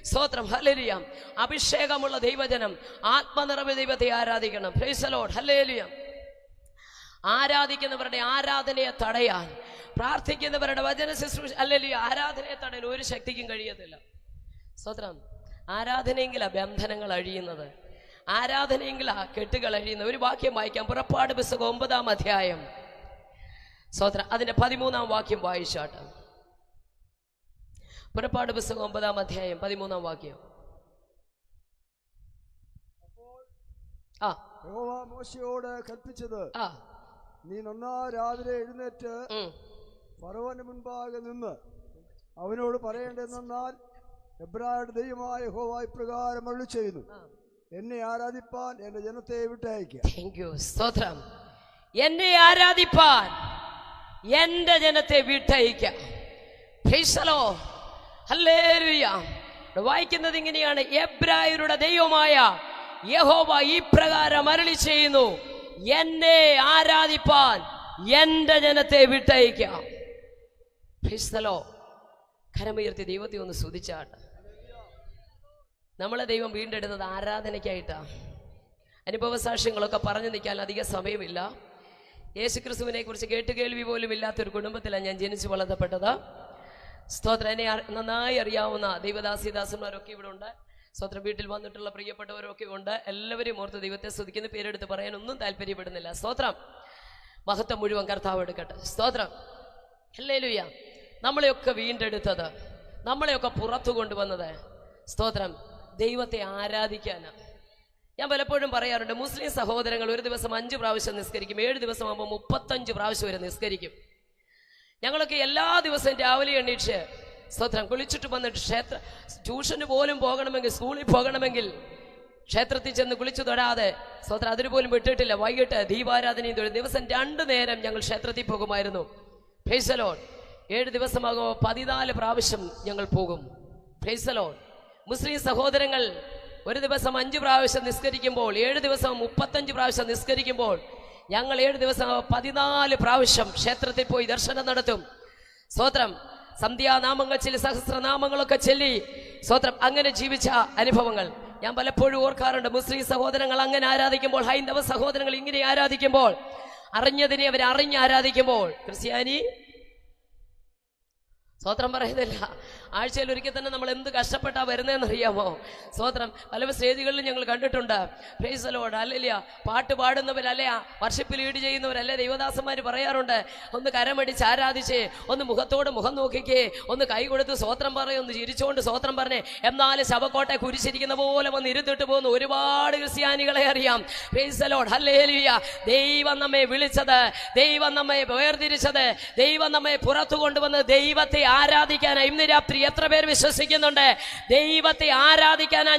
സ്തോത്രം. ഹല്ലേലൂയ. അഭിഷേകമുള്ള ദൈവജനം ആത്മനിറവ് ദൈവത്തെ ആരാധിക്കണം. Praise the Lord. ഹല്ലേലൂയ. ആരാധിക്കുന്നവരുടെ ആരാധനയെ തടയാൻ, പ്രാർത്ഥിക്കുന്നവരുടെ വചന ശുശ്രൂഷ, ഹല്ലേലൂയ, ആരാധനയെ തടയാൻ ഒരു ശക്തിക്കും കഴിയത്തില്ല. സ്തോത്രം. ആരാധനയെങ്കിലാ ബന്ധനങ്ങൾ അഴിയുന്നത്, ആരാധനയെങ്കിലാ കെട്ടുകൾ അഴിയുന്നത്. ഒരു വാക്യം വായിക്കാം. പുറപ്പാട് പുസ്തകം 9-ാം അധ്യായം, സ്തോത്രം, അതിന്റെ 13-ാം വാക്യം വായിച്ചാട്ട്. പുറപ്പാട് പുസ്തകം 9-ാം അധ്യായം 13-ാം വാക്യം. യഹോവ മോശയോട് കൽപ്പിച്ചത്, നീ നന്നായി രാവിലെ എഴുന്നേറ്റ് ഫറവോന്റെ മുൻപാകെ നിന്ന് അവനോട് പറയേണ്ടതെന്നാൽ, എബ്രായരുടെ ദൈവമായ യഹോവ ഇപ്രകാരം അരുളി ചെയ്യുന്നു, എന്നെ ആരാധിപ്പാൻ എന്റെ ജനത്തെ വിട്ടയക്കുക. സ്തോത്രം. എന്നെ ആരാധിപ്പാൻ എന്റെ ജനത്തെ വിട്ടയക്കാം. ഹല്ലേലൂയ. വായിക്കുന്നത് ഇങ്ങനെയാണ്, എബ്രായരുടെ ദൈവമായ യഹോവ ഇപ്രകാരം അരുളി ചെയ്യുന്നു, എന്നെ ആരാധിപ്പാൻ എന്റെ ജനത്തെ വിട്ടയക്കാം. കരമുയർത്തി ദൈവത്തെ ഒന്ന് സ്തുതിച്ചാട്ട്. നമ്മളെ ദൈവം വീണ്ടെടുത്തത് ആരാധനയ്ക്കായിട്ടാണ്. അനുഭവ സാക്ഷ്യങ്ങളൊക്കെ പറഞ്ഞു നിൽക്കാൻ അധികം സമയമില്ല. യേശുക്രിസ്തുവിനെ കുറിച്ച് കേട്ടുകേൾവി പോലും ഇല്ലാത്തൊരു കുടുംബത്തിലാണ് ഞാൻ ജനിച്ചു വളർത്തപ്പെട്ടത്. സ്തോത്രം. എന്നെ നന്നായി അറിയാവുന്ന ദൈവദാസിദാസന്മാരൊക്കെ ഇവിടെ ഉണ്ട്. സ്തോത്രം. വീട്ടിൽ വന്നിട്ടുള്ള പ്രിയപ്പെട്ടവരൊക്കെ ഉണ്ട്. എല്ലാവരും ഓർത്ത് ദൈവത്തെ സ്തുതിക്കുന്ന, പേരെടുത്ത് പറയാൻ ഒന്നും താല്പര്യപ്പെടുന്നില്ല. സ്തോത്രം. മഹത്വം മുഴുവൻ കർത്താവ് എടുക്കട്ടെ. സ്തോത്രം. ഹല്ലേലൂയ. നമ്മളെയൊക്കെ വീണ്ടെടുത്തത്, നമ്മളെയൊക്കെ പുറത്തു കൊണ്ടുവന്നത്, സ്തോത്രം, ദൈവത്തെ ആരാധിക്കാനാണ്. ഞാൻ പലപ്പോഴും പറയാറുണ്ട്, മുസ്ലിം സഹോദരങ്ങൾ ഒരു ദിവസം 5 പ്രാവശ്യം നിസ്കരിക്കും, 7 ദിവസം ആകുമ്പോൾ 35 പ്രാവശ്യം വരെ നിസ്കരിക്കും. ഞങ്ങളൊക്കെ എല്ലാ ദിവസവും രാവിലെ എണീറ്റ്, സ്തോത്രം, കുളിച്ചിട്ട് വന്നിട്ട് ട്യൂഷന് പോലും പോകണമെങ്കിൽ, സ്കൂളിൽ പോകണമെങ്കിൽ ക്ഷേത്രത്തിൽ ചെന്ന് കുളിച്ചു തൊടാതെ, സ്തോത്രം, അതിന് പോലും വിട്ടിട്ടില്ല. വൈകിട്ട് ദീപാരാധനയും തൊഴിൽ ദിവസം 2 നേരം ഞങ്ങൾ ക്ഷേത്രത്തിൽ പോകുമായിരുന്നു. Price the Lord. 7 ദിവസമാകുമ്പോൾ 14 പ്രാവശ്യം ഞങ്ങൾ പോകും. Price the Lord. മുസ്ലിം സഹോദരങ്ങൾ ഒരു ദിവസം 5 പ്രാവശ്യം നിസ്കരിക്കുമ്പോൾ, 7 ദിവസം 35 പ്രാവശ്യം നിസ്കരിക്കുമ്പോൾ, ഞങ്ങൾ 7 ദിവസം 14 പ്രാവശ്യം ക്ഷേത്രത്തിൽ പോയി ദർശനം നടത്തും. സ്തോത്രം. സന്ധ്യാനാമങ്ങൾ ചൊല്ലി, സഹസ്രനാമങ്ങളൊക്കെ ചൊല്ലി, സ്തോത്രം, അങ്ങനെ ജീവിച്ച അനുഭവങ്ങൾ ഞാൻ പലപ്പോഴും ഓർക്കാറുണ്ട്. മുസ്ലിം സഹോദരങ്ങൾ അങ്ങനെ ആരാധിക്കുമ്പോൾ, ഹൈന്ദവ സഹോദരങ്ങൾ ഇങ്ങനെ ആരാധിക്കുമ്പോൾ, അറിഞ്ഞതിനെ അവർ അറിഞ്ഞ് ആരാധിക്കുമ്പോൾ, ക്രിസ്ത്യാനി സ്തോത്രം പറയുന്നില്ല. ആഴ്ചയിൽ ഒരിക്കൽ തന്നെ നമ്മൾ എന്ത് കഷ്ടപ്പെട്ടാ വരുന്നതെന്ന് അറിയാമോ? സ്തോത്രം. പല സ്റ്റേജുകളിലും ഞങ്ങൾ കണ്ടിട്ടുണ്ട്. Price the Lord. ഹല്ലേലൂയ. പാട്ട് പാടുന്നവരല്ലേ, വർഷിപ്പ് ലീഡ് ചെയ്യുന്നവരല്ലേ, ദൈവദാസന്മാർ പറയാറുണ്ട്, ഒന്ന് കരമടിച്ച് ആരാധിച്ച്, ഒന്ന് മുഖത്തോട് മുഖം നോക്കിക്കേ, ഒന്ന് കൈ കൊടുത്ത് സ്തോത്രം പറയും, ഒന്ന് ചിരിച്ചുകൊണ്ട് സ്തോത്രം പറഞ്ഞേ. എന്നാലും ശവക്കോട്ടെ കുരിശിരിക്കുന്ന പോലെ വന്ന് ഇരുത്തിട്ട് പോകുന്ന ഒരുപാട് ക്രിസ്ത്യാനികളെ അറിയാം. Price the Lord. ഹല്ലേലൂയ. ദൈവം നമ്മെ വിളിച്ചത്, ദൈവം നമ്മെ വേർതിരിച്ചത്, ദൈവം നമ്മെ പുറത്തു കൊണ്ടുവന്നത് ദൈവത്തെ ആരാധിക്കാനാ. ഇന്ന് രാത്രി എത്ര പേര് വിശ്വസിക്കുന്നുണ്ട് ദൈവത്തെ ആരാധിക്കാനാ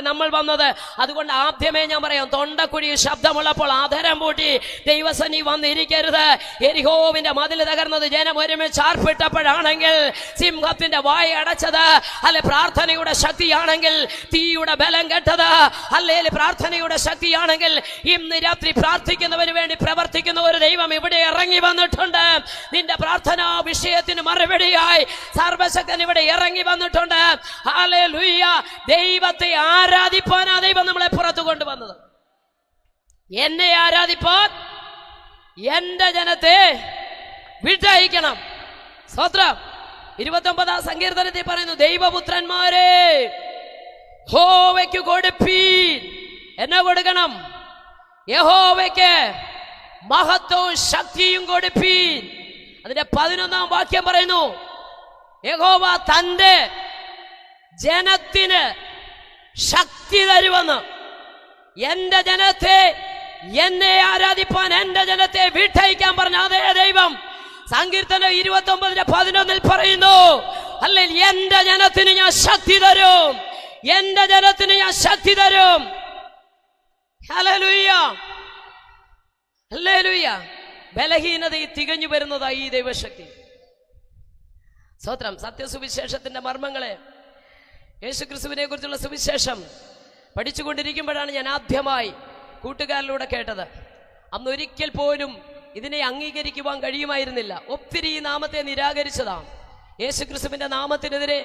നമ്മൾ വന്നത്? അതുകൊണ്ട് ആദ്യമേ ഞാൻ പറയാം, തൊണ്ടക്കുഴി ശബ്ദമുള്ളപ്പോൾ ആധരം പൂട്ടി ദൈവസന്നി വന്നിരിക്കരുത്. യെരിഹോവിന്റെ മതിൽ തകർന്നത് ജനം ഒരുമിച്ച് ചാർപ്പിട്ടപ്പോഴാണെങ്കിൽ, സിംഹത്തിന്റെ വായ അടച്ചത് അല്ലെ പ്രാർത്ഥനയുടെ ശക്തിയാണെങ്കിൽ, തീയുടെ ബലം കെട്ടത് അല്ലേ പ്രാർത്ഥനയുടെ ശക്തിയാണെങ്കിൽ, ഇന്ന് രാത്രി പ്രാർത്ഥിക്കുന്നവന് വേണ്ടി പ്രവർത്തിക്കുന്ന ഒരു ദൈവം ഇവിടെ ഇറങ്ങി വന്നിട്ടുണ്ട്. നിന്റെ പ്രാർത്ഥനാ വിഷയത്തിന് മറുപടിയായി സർവശക്തൻ ഇവിടെ ഇറങ്ങി വന്നിട്ടുണ്ട്. ഹല്ലേലൂയ. ദൈവത്തെ ആരാധിപ്പാനാ ദൈവം നമ്മളെ പുറത്തു കൊണ്ടുവന്നത്. എന്നെ ആരാധിപ്പാൻ എന്റെ ജനത്തെ വിട്ടയക്കണം. സ്തോത്രം. 29-ാം സങ്കീർത്തനത്തിൽ പറയുന്നു, ദൈവപുത്രന്മാരെ യഹോവയ്ക്ക് കൊടുപ്പീൻ. എന്നെ കൊടുക്കണം? യഹോവയ്ക്ക് മഹത്വവും ശക്തിയും കൊടുപ്പീൻ. അതിന്റെ 11-ാം വാക്യം പറയുന്നു, യഹോവ തന്റെ ജനത്തിന് ശക്തി തരുമെന്ന്. എന്റെ ജനത്തെ, എന്നെ ആരാധിപ്പാൻ എന്റെ ജനത്തെ വിട്ടയക്കാൻ പറഞ്ഞ അതേ ദൈവം സങ്കീർത്തനം 29:11 പറയുന്നു, അല്ലേ, എന്റെ ജനത്തിന് ഞാൻ ശക്തി തരും, എന്റെ ജനത്തിന് ഞാൻ ശക്തി തരും. ഹല്ലേലൂയ. ഹല്ലേലൂയ. ബലഹീനതയിൽ തികഞ്ഞു വരുന്നതായി ഈ ദൈവശക്തി. സ്തോത്രം. സത്യസുവിശേഷത്തിന്റെ മർമ്മങ്ങളെ, യേശുക്രിസ്തുവിനെ കുറിച്ചുള്ള സുവിശേഷം പഠിച്ചുകൊണ്ടിരിക്കുമ്പോഴാണ് ഞാൻ ആദ്യമായി കൂട്ടുകാരിലൂടെ കേട്ടത്. അന്നൊരിക്കൽ പോലും ഇതിനെ അംഗീകരിക്കുവാൻ കഴിയുമായിരുന്നില്ല. ഒത്തിരി ഈ നാമത്തെ നിരാകരിച്ചതാണ്. യേശുക്രിസ്തുവിന്റെ നാമത്തിനെതിരെ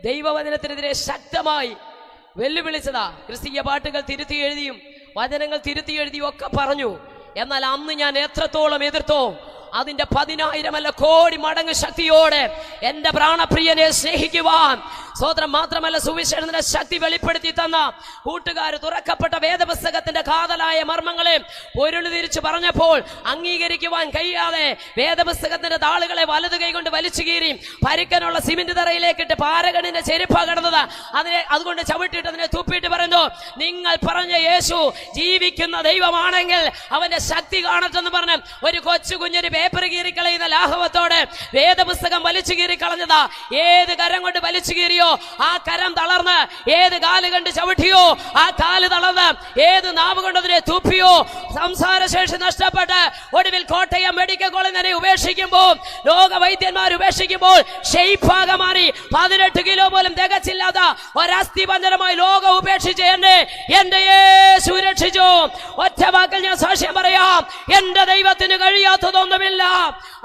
ദൈവവചനത്തിനെതിരെ ശക്തമായി വെല്ലുവിളിച്ചതാ. ക്രിസ്തീയ പാട്ടുകൾ തിരുത്തി എഴുതിയും വചനങ്ങൾ തിരുത്തി എഴുതിയും ഒക്കെ പറഞ്ഞു. എന്നാൽ അന്ന് ഞാൻ എത്രത്തോളം എതിർത്തോ അതിന്റെ 10,000 അല്ല കോടി മടങ്ങ് ശക്തിയോടെ എന്റെ പ്രാണപ്രിയനെ സ്നേഹിക്കുവാൻ സ്വതന്ത്രം മാത്രമല്ല സുവിശേഷത്തിന്റെ ശക്തി വെളിപ്പെടുത്തി തന്ന കൂട്ടുകാർ തുറക്കപ്പെട്ട വേദപുസ്തകത്തിന്റെ കാതലായ മർമ്മങ്ങളെ പൊരുൾ തിരിച്ചു പറഞ്ഞപ്പോൾ അംഗീകരിക്കുവാൻ കഴിയാതെ വേദപുസ്തകത്തിന്റെ താളുകളെ വലതു കൈകൊണ്ട് വലിച്ചു കീറി പരുക്കനുള്ള സിമെന്റ് തറയിലേക്കിട്ട് പാരകണിന്റെ ചെരുപ്പ കിടന്നത് അതുകൊണ്ട് ചവിട്ടിയിട്ട് അതിനെ തുപ്പിയിട്ട് പറയുന്നു, നിങ്ങൾ പറഞ്ഞ യേശു ജീവിക്കുന്ന ദൈവമാണെങ്കിൽ അവന്റെ ശക്തി കാണട്ടെന്ന് പറഞ്ഞ് ഒരു കൊച്ചു കുഞ്ഞൊരു പേപ്പർ കീറിക്കളയുന്ന ലാഘവത്തോടെ വേദപുസ്തകം വലിച്ചു കീറി കളഞ്ഞതാ. ഏത് കരം കൊണ്ട് വലിച്ചു കീറിയോ ആ കരം തളർന്ന്, ഏത് കാല് കണ്ട് ചവിട്ടിയോ ആ കാല് തളർന്ന്, ഏത് നാവ് കൊണ്ട് അതിനെ തുപ്പിയോ സംസാരശേഷി നഷ്ടപ്പെട്ട് ഒടുവിൽ കോട്ടയം മെഡിക്കൽ കോളേജിനെ ഉപേക്ഷിക്കുമ്പോൾ, ലോക വൈദ്യന്മാർ ഉപേക്ഷിക്കുമ്പോൾ ഷെയ്പ്പാകെ മാറി 18 കിലോ പോലും തികച്ചില്ലാത്ത ഒരസ്ഥിപഞ്ജരമായി ലോകം ഉപേക്ഷിച്ച് എന്റെ യേശു രക്ഷിച്ചു. ഒറ്റ വാക്കിൽ ഞാൻ സാക്ഷ്യം പറയാം, എന്റെ ദൈവത്തിന് കഴിയാത്തതൊന്നുമില്ല.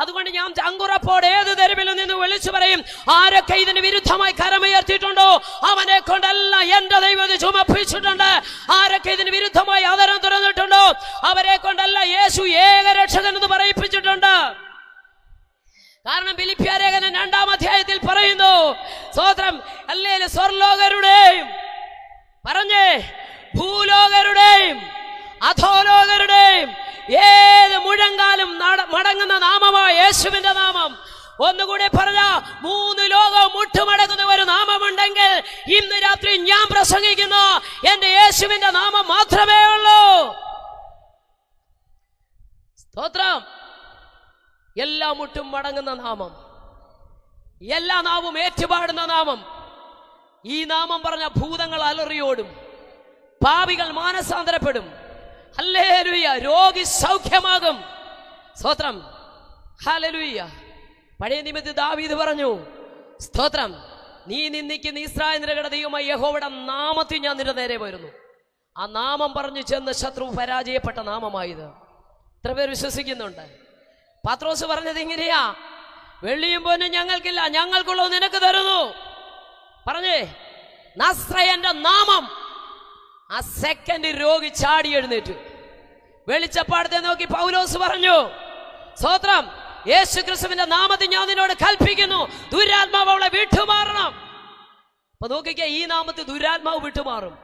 അതുകൊണ്ട് ഞാൻ ചങ്കുറപ്പോടെ ഏത് തെരുവിലും നിന്ന് വിളിച്ചു പറയും, ആരൊക്കെ ഇതിന് വിരുദ്ധമായി കരമുയർത്തിയിട്ടുണ്ടോ അവനെ കൊണ്ടല്ല എന്റെ ദൈവത്തെ ചുമപ്പിച്ചിട്ടുണ്ട്. ആരൊക്കെ ഇതിന് വിരുദ്ധമായി ആദരം തുറന്നിട്ടുണ്ടോ അവരെ കൊണ്ടല്ല യേശു ഏകരക്ഷകൻ എന്ന് പറയിപ്പിച്ചിട്ടുണ്ട്. കാരണം ഫിലിപ്പിയർ ലേഖനം 2-ാം അധ്യായത്തിൽ പറയുന്നു, സ്വതന്ത്രം അല്ലെങ്കിൽ സ്വർലോകരുടെയും പറഞ്ഞേ ഭൂലോകരുടെയും അധോലോകരുടെയും ഏത് മുഴങ്കാലും മടങ്ങുന്ന നാമമാണ് യേശുവിന്റെ നാമം. ഒന്നുകൂടെ പറഞ്ഞ 3 ലോകവും മുട്ടുമടങ്ങുന്ന ഒരു നാമമുണ്ടെങ്കിൽ ഇന്ന് രാത്രി ഞാൻ പ്രസംഗിക്കുന്ന എന്റെ യേശുവിന്റെ നാമം മാത്രമേ ഉള്ളൂ. സ്തോത്രം. എല്ലാ മുട്ടും മടങ്ങുന്ന നാമം, എല്ലാ നാവും ഏറ്റുപാടുന്ന നാമം. ഈ നാമം പറഞ്ഞ ഭൂതങ്ങൾ അലറിയോടും, പാപികൾ മാനസാന്തരപ്പെടും. ഹല്ലേലൂയ. രോഗി സൗഖ്യമാകും. സ്തോത്രം. ഹല്ലേലൂയ. പഴയ നിമിത്തി ദാവീദ് പറഞ്ഞു, സ്തോത്രം, നീ നിന്ദിക്കുന്ന ഇസ്രായേലിന്റെ ദൈവമായ യഹോവയുടെ നാമത്തിൽ ഞാൻ നിന്റെ നേരെ വരുന്നു. ആ നാമം പറഞ്ഞു ചെന്ന് ശത്രു പരാജയപ്പെട്ട നാമമായത്. എത്ര പേർ വിശ്വസിക്കുന്നുണ്ട്? പത്രോസ് പറഞ്ഞത് ഇങ്ങനെയാ, വെള്ളിയും പൊന്നും ഞങ്ങൾക്കില്ല, ഞങ്ങൾക്കുള്ളത് നിനക്ക് തരുന്നു. പറഞ്ഞേ നസ്രയന്റെ നാമം. ആ സെക്കൻഡ് രോഗി ചാടി എഴുന്നേറ്റു. വെളിച്ചപ്പാടത്തെ നോക്കി പൗലോസ് പറഞ്ഞു, സ്തോത്രം, യേശു ക്രിസ്തുവിന്റെ നാമത്തിൽ ഞാൻ നിന്നോട് കൽപ്പിക്കുന്നു, ദുരാത്മാവ് അവളെ വിട്ടുമാറണം. അപ്പൊ നോക്കിക്കേ, ഈ നാമത്തിൽ ദുരാത്മാവ് വിട്ടുമാറും,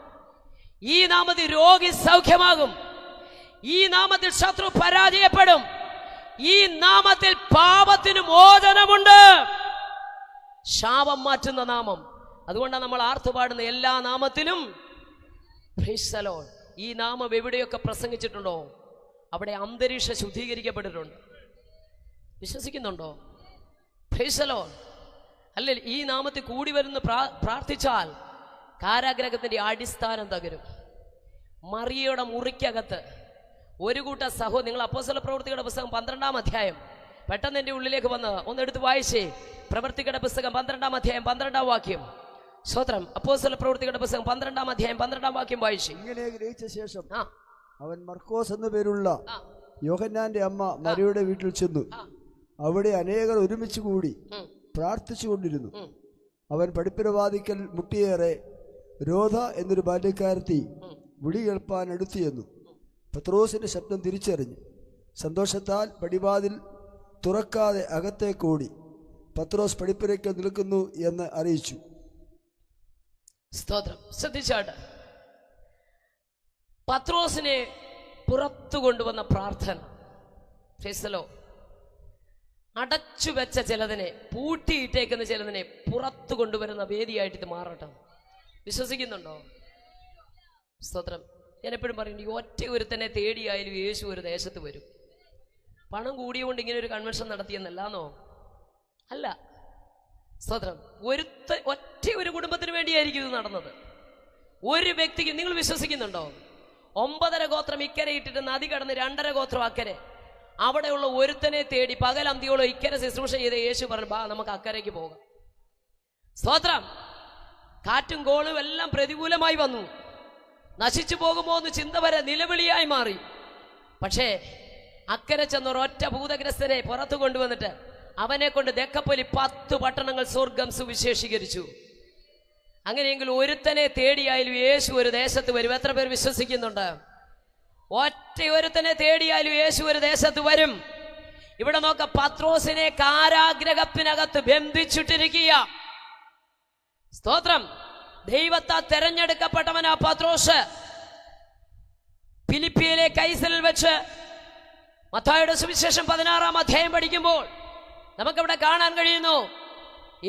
ഈ നാമത്തിൽ രോഗി സൗഖ്യമാകും, ഈ നാമത്തിൽ ശത്രു പരാജയപ്പെടും, ഈ നാമത്തിൽ പാപത്തിന് മോചനമുണ്ട്. ശാപം മാറ്റുന്ന നാമം. അതുകൊണ്ടാണ് നമ്മൾ ആർത്തുപാടുന്ന എല്ലാ നാമത്തിലും പ്രൈസ് ദി ലോർഡ്. ഈ നാമം എവിടെയൊക്കെ പ്രസംഗിച്ചിട്ടുണ്ടോ അവിടെ അന്തരീക്ഷം ശുദ്ധീകരിക്കപ്പെട്ടിട്ടുണ്ട്. വിശ്വസിക്കുന്നുണ്ടോ? Price the Lord. അല്ലേ? ഈ നാമത്തിൽ കൂടി വരുന്ന പ്രാർത്ഥിച്ചാൽ കാരാഗ്രഹത്തിന്റെ അടിസ്ഥാനം തകരും. മറിയയുടെ മുറിക്കകത്ത് ഒരു കൂട്ടം നിങ്ങൾ അപ്പോസ്തല പ്രവൃത്തികളുടെ പുസ്തകം 12-ാം അധ്യായം പെട്ടെന്ന് എൻ്റെ ഉള്ളിലേക്ക് വന്ന് ഒന്ന് എടുത്ത് വായിച്ചേ. പ്രവൃത്തികളുടെ പുസ്തകം 12-ാം അധ്യായം 12-ാം വാക്യം. സ്തോത്രം. അപ്പോസ്തല പ്രവൃത്തികളുടെ പുസ്തകം 12-ാം അധ്യായം 12-ാം വാക്യം വായിച്ചു. ഇങ്ങനെ ഗ്രഹിച്ച ശേഷം അവൻ മർക്കോസ് എന്നു പേരുള്ള യോഹന്നാന്റെ അമ്മ മറിയയുടെ വീട്ടിൽ ചെന്നു. അവിടെ അനേകർ ഒരുമിച്ച് കൂടി പ്രാർത്ഥിച്ചു കൊണ്ടിരുന്നു. അവൻ പടിപ്പുരവാതിക്കൽ മുട്ടിയേറെ രോധ എന്നൊരു ബാല്യക്കാരത്തി വിളി കേൾപ്പാൻ അടുത്തു ചെന്നു. പത്രോസിന്റെ ശബ്ദം തിരിച്ചറിഞ്ഞു. സന്തോഷത്താൽ പടിവാതിൽ തുറക്കാതെ അകത്തേക്ക് ഓടി പത്രോസ് പടിപ്പുരയ്ക്ക് നിൽക്കുന്നു എന്ന് അറിയിച്ചു. സ്തോത്രം. ശ്രദ്ധിച്ചാട്ട്, പത്രോസിനെ പുറത്തു കൊണ്ടുവന്ന പ്രാർത്ഥന. അടച്ചു വെച്ച ചിലതിനെ, പൂട്ടിയിട്ടേക്കുന്ന ചിലതിനെ പുറത്തു കൊണ്ടുവരുന്ന വേദിയായിട്ട് ഇത് മാറട്ടെ. വിശ്വസിക്കുന്നുണ്ടോ? സ്തോത്രം. ഞാൻ എപ്പോഴും പറയുന്നു, ഈ ഒറ്റ ഒരുത്തനെ തേടിയായാലും യേശു ഒരു ദേശത്ത് വരും. പണം കൂടിയുകൊണ്ട് ഇങ്ങനെ ഒരു കൺവെൻഷൻ നടത്തിയെന്നല്ലാന്നോ? അല്ല. സ്തോത്രം. ഒറ്റ ഒരു കുടുംബത്തിന് വേണ്ടിയായിരിക്കും ഇത് നടന്നത്. ഒരു വ്യക്തിക്ക്. നിങ്ങൾ വിശ്വസിക്കുന്നുണ്ടോ? 9.5 ഗോത്രം ഇക്കരെ ഇട്ടിട്ട് നദി കടന്ന് 2.5 ഗോത്രം അക്കരെ, അവിടെയുള്ള ഒരുത്തനെ തേടി പകൽ അന്തിയോളം ഇക്കരെ ശുശ്രൂഷ ചെയ്ത യേശു പറഞ്ഞു, ബാ നമുക്ക് അക്കരയ്ക്ക് പോകാം. സ്തോത്രം. കാറ്റും കോളും എല്ലാം പ്രതികൂലമായി വന്നു. നശിച്ചു പോകുമോ എന്ന് ചിന്ത വരെ നിലവിളിയായി മാറി. പക്ഷേ അക്കരെ ചെന്ന ഒരൊറ്റ ഭൂതഗ്രസ്തനെ പുറത്തു കൊണ്ടുവന്നിട്ട് അവനെ കൊണ്ട് ദെക്കപ്പൊലി 10 പട്ടണങ്ങൾ സ്വർഗം സുവിശേഷീകരിച്ചു. അങ്ങനെയെങ്കിൽ ഒരുത്തനെ തേടിയായാലും യേശു ഒരു ദേശത്ത് വരും. എത്ര പേർ വിശ്വസിക്കുന്നുണ്ട്? ഒറ്റ ഒരുത്തനെ തേടിയാലും യേശു ഒരു ദേശത്ത് വരും. ഇവിടെ നോക്ക, പത്രോസിനെ കാരാഗ്രഹത്തിനകത്ത് ബന്ധിച്ചിട്ടിരിക്കുക. സ്തോത്രം. ദൈവത്താൽ തെരഞ്ഞെടുക്കപ്പെട്ടവനാ പത്രോസ്. ഫിലിപ്പിയിലെ കൈസരിൽ വെച്ച് മത്തായിയുടെ സുവിശേഷം 16-ാം അധ്യായം പഠിക്കുമ്പോൾ നമുക്കവിടെ കാണാൻ കഴിയുന്നു,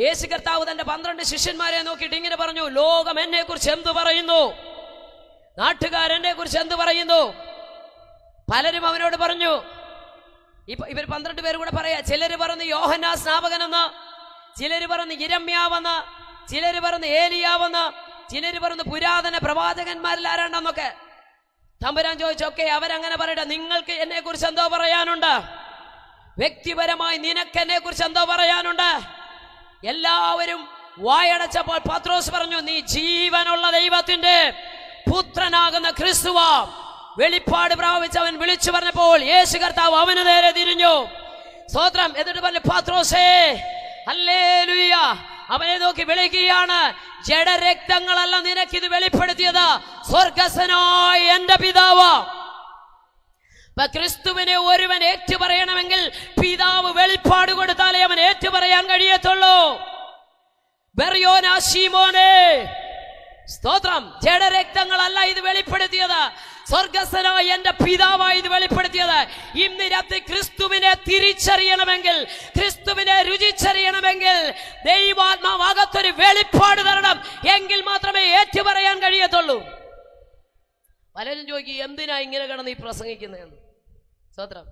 യേശു കർത്താവ് തന്റെ 12 ശിഷ്യന്മാരെ നോക്കിയിട്ട് ഇങ്ങനെ പറഞ്ഞു, ലോകം എന്നെ കുറിച്ച് എന്ത് പറയുന്നു? നാട്ടുകാരെന്നെ കുറിച്ച് എന്ത് പറയുന്നു? പലരും അവനോട് പറഞ്ഞു. ഇവർ 12 പേര് കൂടെ പറയാ. ചിലര് പറഞ്ഞു യോഹന്നാ സ്നാപകനെന്ന്, ചിലര് പറഞ്ഞു യിരെമ്യാവെന്ന്, ചിലര് പറഞ്ഞു ഏലിയാവെന്ന്, ചിലര് പറഞ്ഞു പുരാതന പ്രവാചകന്മാരിൽ ആരാണ്ടെന്നൊക്കെ. തമ്പുരാൻ ചോദിച്ചൊക്കെ അവരങ്ങനെ പറയട്ടെ, നിങ്ങൾക്ക് എന്നെ കുറിച്ച് എന്തോ പറയാനുണ്ട്? വ്യക്തിപരമായി നിനക്ക് എന്നെ കുറിച്ച് എന്തോ പറയാനുണ്ട്? എല്ലാവരും വായടച്ചപ്പോൾ പത്രോസ് പറഞ്ഞു, നീ ജീവനുള്ള ദൈവത്തിന്റെ പുത്രനാകുന്ന ക്രിസ്തുവാ. വെളിപ്പാട് പ്രാപിച്ചവൻ വിളിച്ചു പറഞ്ഞപ്പോൾ യേശു കർത്താവ് അവന് നേരെ തിരിഞ്ഞു. സ്തോത്രം. എന്നിട്ട് പറഞ്ഞു, പത്രോസേ, ഹല്ലേലൂയ. അവനെ നോക്കി വിളിക്കുകയാണ്, ജഡരക്തങ്ങളല്ല നിനക്കിത് വെളിപ്പെടുത്തിയത്, സ്വർഗസ്ഥനായ എന്റെ പിതാവ്. ക്രിസ്തുവിനെ ഒരുവൻ ഏറ്റുപറയണമെങ്കിൽ പിതാവ് വെളിപ്പാട് കൊടുത്താലേ അവൻ ഏറ്റുപറയാൻ കഴിയത്തുള്ളൂ. ബെറിയോനാ ശീമോനെ, സ്തോത്രം. ജഡരക്തങ്ങളല്ല ഇത് വെളിപ്പെടുത്തിയത്, സ്വർഗസ്ഥനായ എന്റെ പിതാവായി ഇത് വെളിപ്പെടുത്തിയത്. ഇന്ന് രാത്രി ക്രിസ്തുവിനെ തിരിച്ചറിയണമെങ്കിൽ, ക്രിസ്തുവിനെ രുചിച്ചറിയണമെങ്കിൽ ദൈവാത്മാവകത്തൊരു വെളിപ്പാട് തരണം. എങ്കിൽ മാത്രമേ ഏറ്റുപറയാൻ കഴിയത്തുള്ളൂ. പലരും ചോദിക്കും, എന്തിനാ ഇങ്ങനെ കിടന്ന് ഈ പ്രസംഗിക്കുന്നതെന്ന്. സ്തോത്രം.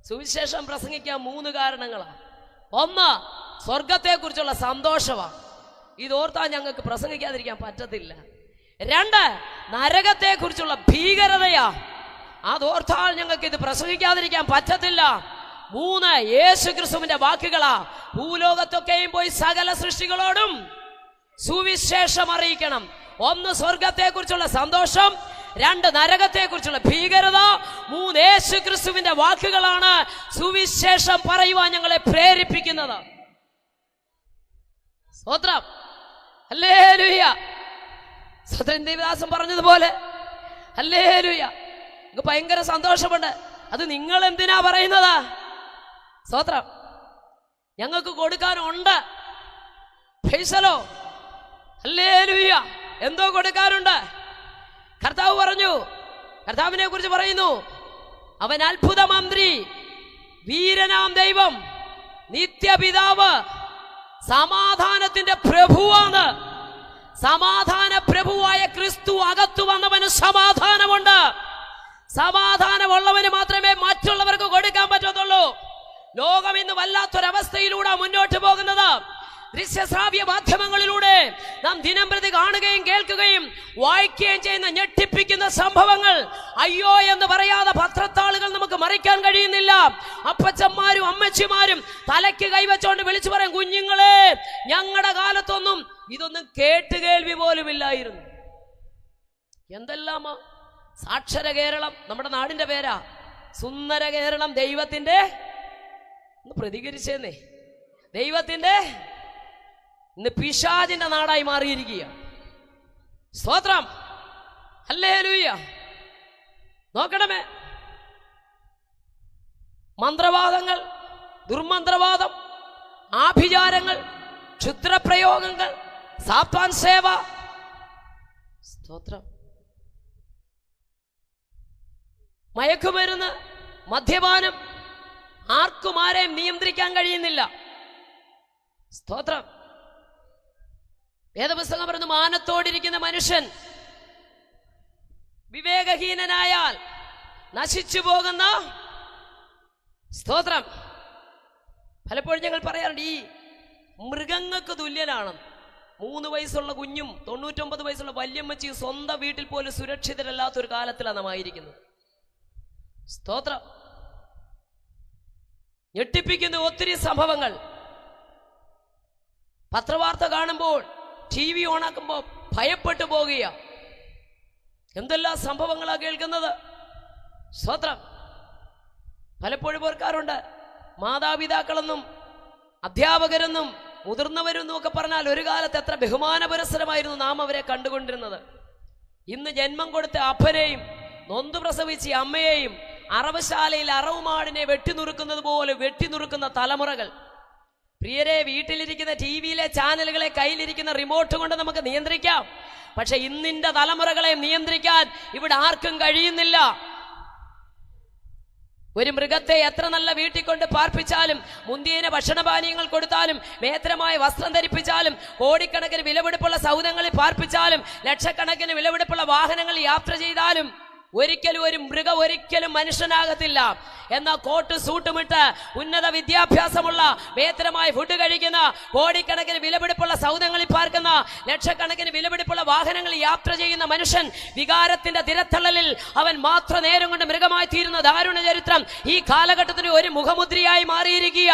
സുവിശേഷം പ്രസംഗിക്കാൻ 3 കാരണങ്ങളാണ്. 1, സ്വർഗത്തെക്കുറിച്ചുള്ള സന്തോഷമാണ്. ഇതോർത്താൽ ഞങ്ങൾക്ക് പ്രസംഗിക്കാതിരിക്കാൻ പറ്റത്തില്ല. 2, നരകത്തെക്കുറിച്ചുള്ള ഭീകരതയാ. അതോർത്താൽ ഞങ്ങൾക്ക് ഇത് പ്രസംഗിക്കാതിരിക്കാൻ പറ്റത്തില്ല. 3, യേശു ക്രിസ്തുവിന്റെ വാക്കുകളാ. ഭൂലോകത്തൊക്കെയും പോയി സകല സൃഷ്ടികളോടും സുവിശേഷം അറിയിക്കണം. 1, സ്വർഗത്തെക്കുറിച്ചുള്ള സന്തോഷം. 2, നരകത്തെക്കുറിച്ചുള്ള ഭീകരത. 3, യേശു ക്രിസ്തുവിന്റെ വാക്കുകളാണ് സുവിശേഷം പറയുവാൻ ഞങ്ങളെ പ്രേരിപ്പിക്കുന്നത്. സ്തോത്രം. ഹല്ലേലൂയ. സത്യം ദേവദാസൻ പറഞ്ഞതുപോലെ ഹല്ലേലൂയ. എനിക്ക് ഭയങ്കര സന്തോഷമുണ്ട്. അത് നിങ്ങൾ എന്തിനാ പറയുന്നത്? സ്തോത്രം. ഞങ്ങൾക്ക് കൊടുക്കാനുണ്ട്. ഫൈസലോ, ഹല്ലേലൂയ. എന്തോ കൊടുക്കാനുണ്ട്. കർത്താവ് പറഞ്ഞു, കർത്താവിനെ കുറിച്ച് പറയുന്നു, അവൻ അത്ഭുത മന്ത്രി, വീരനാം ദൈവം, നിത്യപിതാവ്, സമാധാനത്തിന്റെ പ്രഭുവാണ്. സമാധാന പ്രഭുവായ ക്രിസ്തു അകത്തു വന്നവന് സമാധാനമുണ്ട്. സമാധാനമുള്ളവന് മാത്രമേ മറ്റുള്ളവർക്ക് കൊടുക്കാൻ പറ്റത്തുള്ളൂ. ലോകം ഇന്ന് വല്ലാത്തൊരവസ്ഥയിലൂടെ മുന്നോട്ട് പോകുന്നത്. ദൃശ്യശ്രാവ്യ മാധ്യമങ്ങളിലൂടെ നാം ദിനംപ്രതി കാണുകയും കേൾക്കുകയും വായിക്കുകയും ചെയ്യുന്ന ഞെട്ടിപ്പിക്കുന്ന സംഭവങ്ങൾ അയ്യോ എന്ന് പറയാതെ പത്രത്താളുകൾ നമുക്ക് മറിക്കാൻ കഴിയുന്നില്ല. അപ്പച്ചന്മാരും അമ്മച്ചിമാരും തലയ്ക്ക് കൈവച്ചോണ്ട് വിളിച്ചു പറയും, കുഞ്ഞുങ്ങളെ, ഞങ്ങളുടെ കാലത്തൊന്നും ഇതൊന്നും കേട്ടുകേൾവി പോലുമില്ലായിരുന്നു. എന്തെല്ലാമാ. സാക്ഷര കേരളം നമ്മുടെ നാടിന്റെ പേരാ. സുന്ദര കേരളം ദൈവത്തിന്റെ, ഒന്ന് പ്രതികരിച്ചേന്നേ, ദൈവത്തിന്റെ ഇന്ന് പിശാചിന്റെ നാടായി മാറിയിരിക്കുക. സ്തോത്രം. ഹല്ലേലൂയ. നോക്കണമേ, മന്ത്രവാദങ്ങൾ, ദുർമന്ത്രവാദം, ആഭിചാരങ്ങൾ, ക്ഷുദ്രപ്രയോഗങ്ങൾ, സാത്താൻ സേവ. സ്തോത്രം. മയക്കുമരുന്ന്, മദ്യപാനം, ആർക്കും ആരെയും നിയന്ത്രിക്കാൻ കഴിയുന്നില്ല. സ്തോത്രം. വേദപുസ്തകം പറയുന്നു, മാനത്തോടിരിക്കുന്ന മനുഷ്യൻ വിവേകഹീനനായാൽ നശിച്ചു പോകുന്ന. സ്തോത്രം. പലപ്പോഴും ഞങ്ങൾ പറയാറുണ്ട്, ഈ മൃഗങ്ങൾക്ക് തുല്യനാണ്. 3 വയസ്സുള്ള കുഞ്ഞും 99 വയസ്സുള്ള വല്യമ്മച്ചിയും സ്വന്തം വീട്ടിൽ പോലും സുരക്ഷിതരല്ലാത്തൊരു കാലത്തിലാണ് നാം ആയിരിക്കുന്നത്. സ്തോത്രം. ഞെട്ടിപ്പിക്കുന്ന ഒത്തിരി സംഭവങ്ങൾ. പത്രവാർത്ത കാണുമ്പോൾ, TV ഓണാക്കുമ്പോൾ ഭയപ്പെട്ടു പോകുക. എന്തെല്ലാം സംഭവങ്ങളാ കേൾക്കുന്നത്. സ്തോത്രം. പലപ്പോഴും ഓർക്കാറുണ്ട്, മാതാപിതാക്കളെന്നും അധ്യാപകരെന്നും മുതിർന്നവരെന്നൊക്കെ പറഞ്ഞാൽ ഒരു കാലത്ത് എത്ര ബഹുമാനപുരസ്സരമായിരുന്നു നാം അവരെ കണ്ടുകൊണ്ടിരുന്നത്. ഇന്ന് ജന്മം കൊടുത്ത അപ്പനെയും നൊന്തു പ്രസവിച്ച അമ്മയെയും അറവശാലയിൽ അറവുമാടിനെ വെട്ടിനുറുക്കുന്നത് പോലെ വെട്ടിനുറുക്കുന്ന തലമുറകൾ. പ്രിയരെ, വീട്ടിലിരിക്കുന്ന ടിവിയിലെ ചാനലുകളെ, കയ്യിലിരിക്കുന്ന റിമോട്ട് കൊണ്ട് നമുക്ക് നിയന്ത്രിക്കാം. പക്ഷെ ഇന്നിന്റെ തലമുറകളെ നിയന്ത്രിക്കാൻ ഇവിടെ ആർക്കും കഴിയുന്നില്ല. ഒരു മൃഗത്തെ എത്ര നല്ല വീട്ടിൽ കൊണ്ട് പാർപ്പിച്ചാലും, മുന്തിയന് ഭക്ഷണപാനീയങ്ങൾ കൊടുത്താലും, മേത്രമായ വസ്ത്രം ധരിപ്പിച്ചാലും, കോടിക്കണക്കിന് വിലപിടിപ്പുള്ള സൗധങ്ങളിൽ പാർപ്പിച്ചാലും, ലക്ഷക്കണക്കിന് വിലപിടിപ്പുള്ള വാഹനങ്ങളിൽ യാത്ര ചെയ്താലും ഒരിക്കലും ഒരു മൃഗം ഒരിക്കലും മനുഷ്യനാകത്തില്ല. എന്നാൽ കോട്ട് സൂട്ടുമിട്ട് ഉന്നത വിദ്യാഭ്യാസമുള്ള വേതനമായ ഫുഡ് കഴിക്കുന്ന, കോടിക്കണക്കിന് വിലപിടിപ്പുള്ള സൗധങ്ങളിൽ പാർക്കുന്ന, ലക്ഷക്കണക്കിന് വിലപിടിപ്പുള്ള വാഹനങ്ങളിൽ യാത്ര ചെയ്യുന്ന മനുഷ്യൻ വികാരത്തിന്റെ തിരത്തള്ളലിൽ അവൻ മാത്ര നേരം കൊണ്ട് മൃഗമായി തീരുന്ന ദാരുണ ചരിത്രം ഈ കാലഘട്ടത്തിന് ഒരു മുഖമുദ്രയായി മാറിയിരിക്കുക.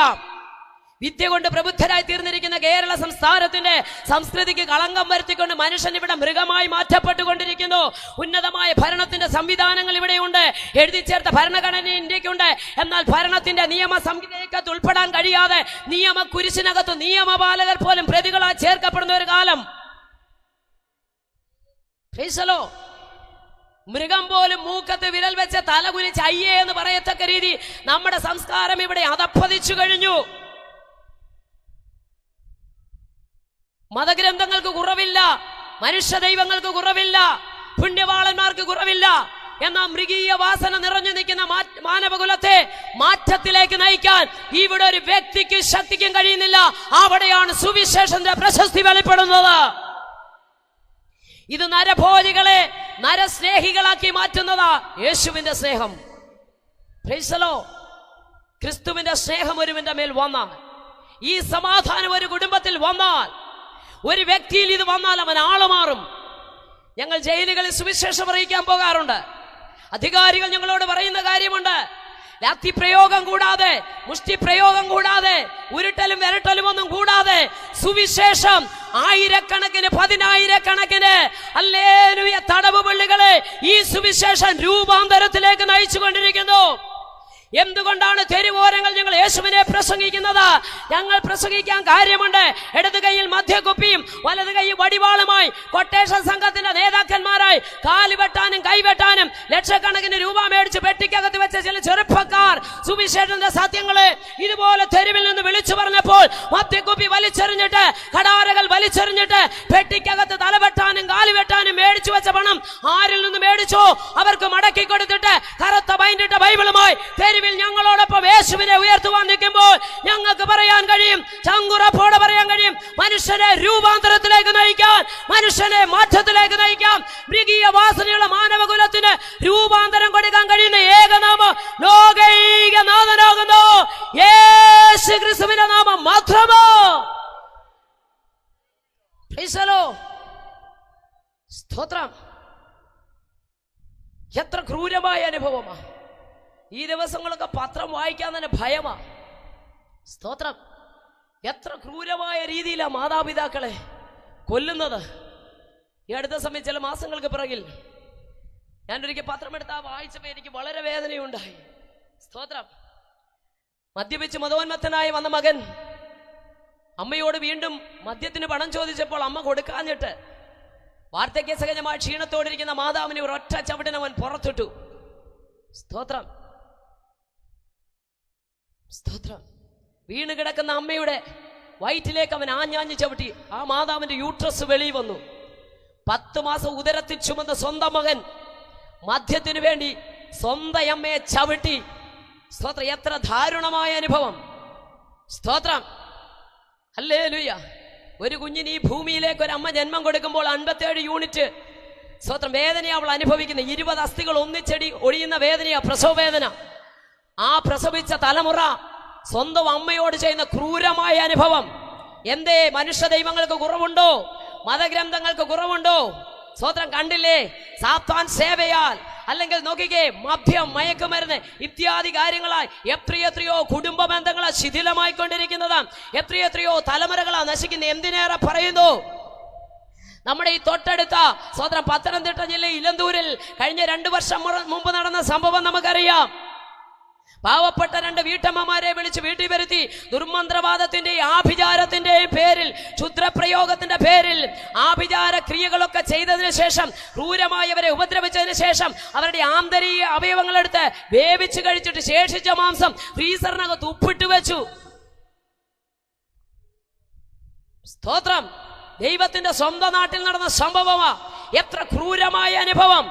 വിദ്യ കൊണ്ട് പ്രബുദ്ധരായി തീർന്നിരിക്കുന്ന കേരള സംസ്ഥാനത്തിന്റെ സംസ്കൃതിക്ക് കളങ്കം വരുത്തിക്കൊണ്ട് മനുഷ്യൻ ഇവിടെ മൃഗമായി മാറ്റപ്പെട്ടുകൊണ്ടിരിക്കുന്നു. ഉന്നതമായ ഭരണത്തിന്റെ സംവിധാനങ്ങൾ ഇവിടെയുണ്ട്, എഴുതി ചേർത്ത ഭരണഘടന ഇന്ത്യക്കുണ്ട്. എന്നാൽ ഭരണത്തിന്റെ നിയമ സംഹിതയ്ക്കകത്ത് ഉൾപ്പെടാൻ കഴിയാതെ നിയമ കുരിശിനകത്ത് നിയമപാലകർ പോലും പ്രതികളായി ചേർക്കപ്പെടുന്ന ഒരു കാലം. മൃഗം പോലും മൂക്കത്ത് വിരൽ വെച്ച് തലകുലിച്ച് അയ്യേ എന്ന് പറയത്തക്ക രീതി നമ്മുടെ സംസ്കാരം ഇവിടെ അധപ്പതിച്ചു കഴിഞ്ഞു. മതഗ്രന്ഥങ്ങൾക്ക് കുറവില്ല, മനുഷ്യ ദൈവങ്ങൾക്ക് കുറവില്ല, പുണ്യവാളന്മാർക്ക് കുറവില്ല. എന്നാൽ മൃഗീയ വാസന നിറഞ്ഞു നിൽക്കുന്ന മാനവകുലത്തെ മാറ്റത്തിലേക്ക് നയിക്കാൻ ഇവിടെ ഒരു വ്യക്തിക്ക് ശക്തിക്കും കഴിയുന്നില്ല. അവിടെയാണ് സുവിശേഷന്റെ പ്രശസ്തി വെളിപ്പെടുന്നത്. ഇത് നരഭോജികളെ നരസ്നേഹികളാക്കി മാറ്റുന്നതാ യേശുവിന്റെ സ്നേഹം. ക്രിസ്തുവിന്റെ സ്നേഹം ഒരുവന്റെ മേൽ വന്നാൽ, ഈ സമാധാനം ഒരു കുടുംബത്തിൽ വന്നാൽ, ഒരു വ്യക്തിയിൽ ഇത് വന്നാൽ അവൻ ആള് മാറും. ഞങ്ങൾ ജയിലുകളിൽ സുവിശേഷം അറിയിക്കാൻ പോകാറുണ്ട്. അധികാരികൾ ഞങ്ങളോട് പറയുന്ന കാര്യമുണ്ട്, ലാത്തി പ്രയോഗം കൂടാതെ, മുഷ്ടി പ്രയോഗം കൂടാതെ, ഉരുട്ടലും വിരട്ടലും ഒന്നും കൂടാതെ സുവിശേഷം ആയിരക്കണക്കിന് പതിനായിരക്കണക്കിന് ഹല്ലേലൂയ തടവ് പള്ളികളെ ഈ സുവിശേഷം രൂപാന്തരത്തിലേക്ക് നയിച്ചു കൊണ്ടിരിക്കുന്നു. എന്തുകൊണ്ടാണ് തെരുവോരങ്ങൾ ഞങ്ങൾ യേശുവിനെ പ്രസംഗിക്കുന്നത്? ഞങ്ങൾ പ്രസംഗിക്കാൻ കാര്യമുണ്ട്. ഇടത് കൈയിൽ മദ്യക്കുപ്പിയും വലത് കൈയിൽ വടിവാളുമായി കൊട്ടേഷൻ സംഘത്തിന്റെ നേതാക്കന്മാരായി കാലുവെട്ടാനും കൈവെട്ടാനും ലക്ഷക്കണക്കിന് രൂപ മേടിച്ച് പെട്ടിക്കകത്ത് വെച്ച ചില ചെറുപ്പക്കാർ സുവിശേഷന്റെ സത്യങ്ങളെ ഇതുപോലെ തെരുവിൽ നിന്ന് വിളിച്ചു പറഞ്ഞപ്പോൾ മദ്യക്കുപ്പി വലിച്ചെറിഞ്ഞിട്ട്, കടാരകൾ വലിച്ചെറിഞ്ഞിട്ട്, പെട്ടിക്കകത്ത് തലവെട്ടാനും കാലുവെട്ടാനും മേടിച്ചു വെച്ച പണം ആരിൽ നിന്ന് മേടിച്ചോ അവർക്ക് മടക്കി കൊടുത്തിട്ട് കറുത്ത ബൈൻഡിട്ട ബൈബിളുമായി തെരുവിൽ ഞങ്ങളോടൊപ്പം യേശുവിനെ ഉയർത്തുവാൻ നിൽക്കുമ്പോൾ ഞങ്ങൾക്ക് പറയാൻ കഴിയും, ചങ്കുറപ്പോടെ പറയാൻ കഴിയും, മനുഷ്യനെ രൂപാന്തരത്തിലേക്ക് നയിക്കാൻ, മനുഷ്യനെ മാറ്റത്തിലേക്ക് നയിക്കാൻ, മൃഗീയ വാസനയുള്ള മാനവകുലത്തിന് രൂപാന്തരം കൊടുക്കാൻ കഴിയുന്ന ഏകനാമം ലോകൈകനാഥനാകുന്നു യേശു ക്രിസ്തുവിന്റെ നാമം മാത്രമോ. സ്തോത്രം. എത്ര ക്രൂരമായ അനുഭവമാ! ഈ ദിവസങ്ങളൊക്കെ പത്രം വായിക്കാൻ തന്നെ ഭയമാ. സ്തോത്രം. എത്ര ക്രൂരമായ രീതിയിലാണ് മാതാപിതാക്കളെ കൊല്ലുന്നത്. ഈ അടുത്ത സമയം ചില മാസങ്ങൾക്ക് പിറകിൽ ഞാനൊരിക്കൽ പത്രമെടുത്താ വായിച്ചപ്പോൾ എനിക്ക് വളരെ വേദനയുണ്ടായി. സ്തോത്രം. മദ്യപിച്ച് മതോന്മത്തനായി വന്ന മകൻ അമ്മയോട് വീണ്ടും മദ്യത്തിന് പണം ചോദിച്ചപ്പോൾ അമ്മ കൊടുക്കാഞ്ഞിട്ട് വാർദ്ധക്യസഹജമായ ക്ഷീണത്തോടിരിക്കുന്ന മാതാവിനെ ഒരൊറ്റ ചവിട്ടിനവൻ പുറത്തിട്ടു. സ്തോത്രം. സ്തോത്രം. വീണ് കിടക്കുന്ന അമ്മയുടെ വയറ്റിലേക്ക് അവൻ ആഞ്ഞാഞ്ഞ് ചവിട്ടി. ആ മാതാവിന്റെ യൂട്രസ് വെളിയിൽ വന്നു. 10 മാസം ഉദരത്തിൽ ചുമന്ന സ്വന്തം മകൻ മദ്യത്തിനു വേണ്ടി സ്വന്തം അമ്മയെ ചവിട്ടി. സ്തോത്രം. എത്ര ദാരുണമായ അനുഭവം. സ്തോത്രം. ഹല്ലേലൂയ. ഒരു കുഞ്ഞിന് ഈ ഭൂമിയിലേക്ക് ഒരു അമ്മ ജന്മം കൊടുക്കുമ്പോൾ 57 യൂണിറ്റ് സ്തോത്രം വേദന അവൾ അനുഭവിക്കുന്ന 20 അസ്ഥികൾ ഒന്നിച്ചടി ഒഴിയുന്ന വേദനയാ പ്രസവ വേദന. ആ പ്രസവിച്ച തലമുറ സ്വന്തം അമ്മയോട് ചെയ്യുന്ന ക്രൂരമായ അനുഭവം. എന്തേ മനുഷ്യ ദൈവങ്ങൾക്ക് കുറവുണ്ടോ? മതഗ്രന്ഥങ്ങൾക്ക് കുറവുണ്ടോ? സ്തോത്രം. കണ്ടില്ലേ, സാത്താൻ സേവയാൽ അല്ലെങ്കിൽ നോക്കിക്കേ മദ്യം, മയക്കുമരുന്ന് ഇത്യാദി കാര്യങ്ങളായി എത്രയെത്രയോ കുടുംബ ബന്ധങ്ങളാ ശിഥിലമായിക്കൊണ്ടിരിക്കുന്നതാണ്. എത്രയെത്രയോ തലമുറകളാ നശിക്കുന്നത്. എന്തിനേറെ പറയുന്നു, നമ്മുടെ ഈ തൊട്ടടുത്ത സ്വതന്ത്രം പത്തനംതിട്ട ജില്ലയിൽ ഇലന്തൂരിൽ കഴിഞ്ഞ 2 വർഷം മുമ്പ് നടന്ന സംഭവം നമുക്കറിയാം. പാവപ്പെട്ട 2 വീട്ടമ്മമാരെ വിളിച്ച് വീട്ടിൽ വരുത്തി ദുർമന്ത്രവാദത്തിന്റെയും ആഭിചാരത്തിന്റെയും പേരിൽ, ക്ഷുദ്രപ്രയോഗത്തിന്റെ പേരിൽ ആഭിചാര ക്രിയകളൊക്കെ ചെയ്തതിനു ശേഷം, ക്രൂരമായി അവരെ ഉപദ്രവിച്ചതിന് ശേഷം അവരുടെ ആന്തരിക അവയവങ്ങളെടുത്ത് വേവിച്ച് കഴിച്ചിട്ട് ശേഷിച്ച മാംസം ഫ്രീസറിനകത്ത് ഉപ്പിട്ട് വെച്ചു. സ്തോത്രം. ദൈവത്തിന്റെ സ്വന്തം നാട്ടിൽ നടന്ന സംഭവമാ. എത്ര ക്രൂരമായ അനുഭവം!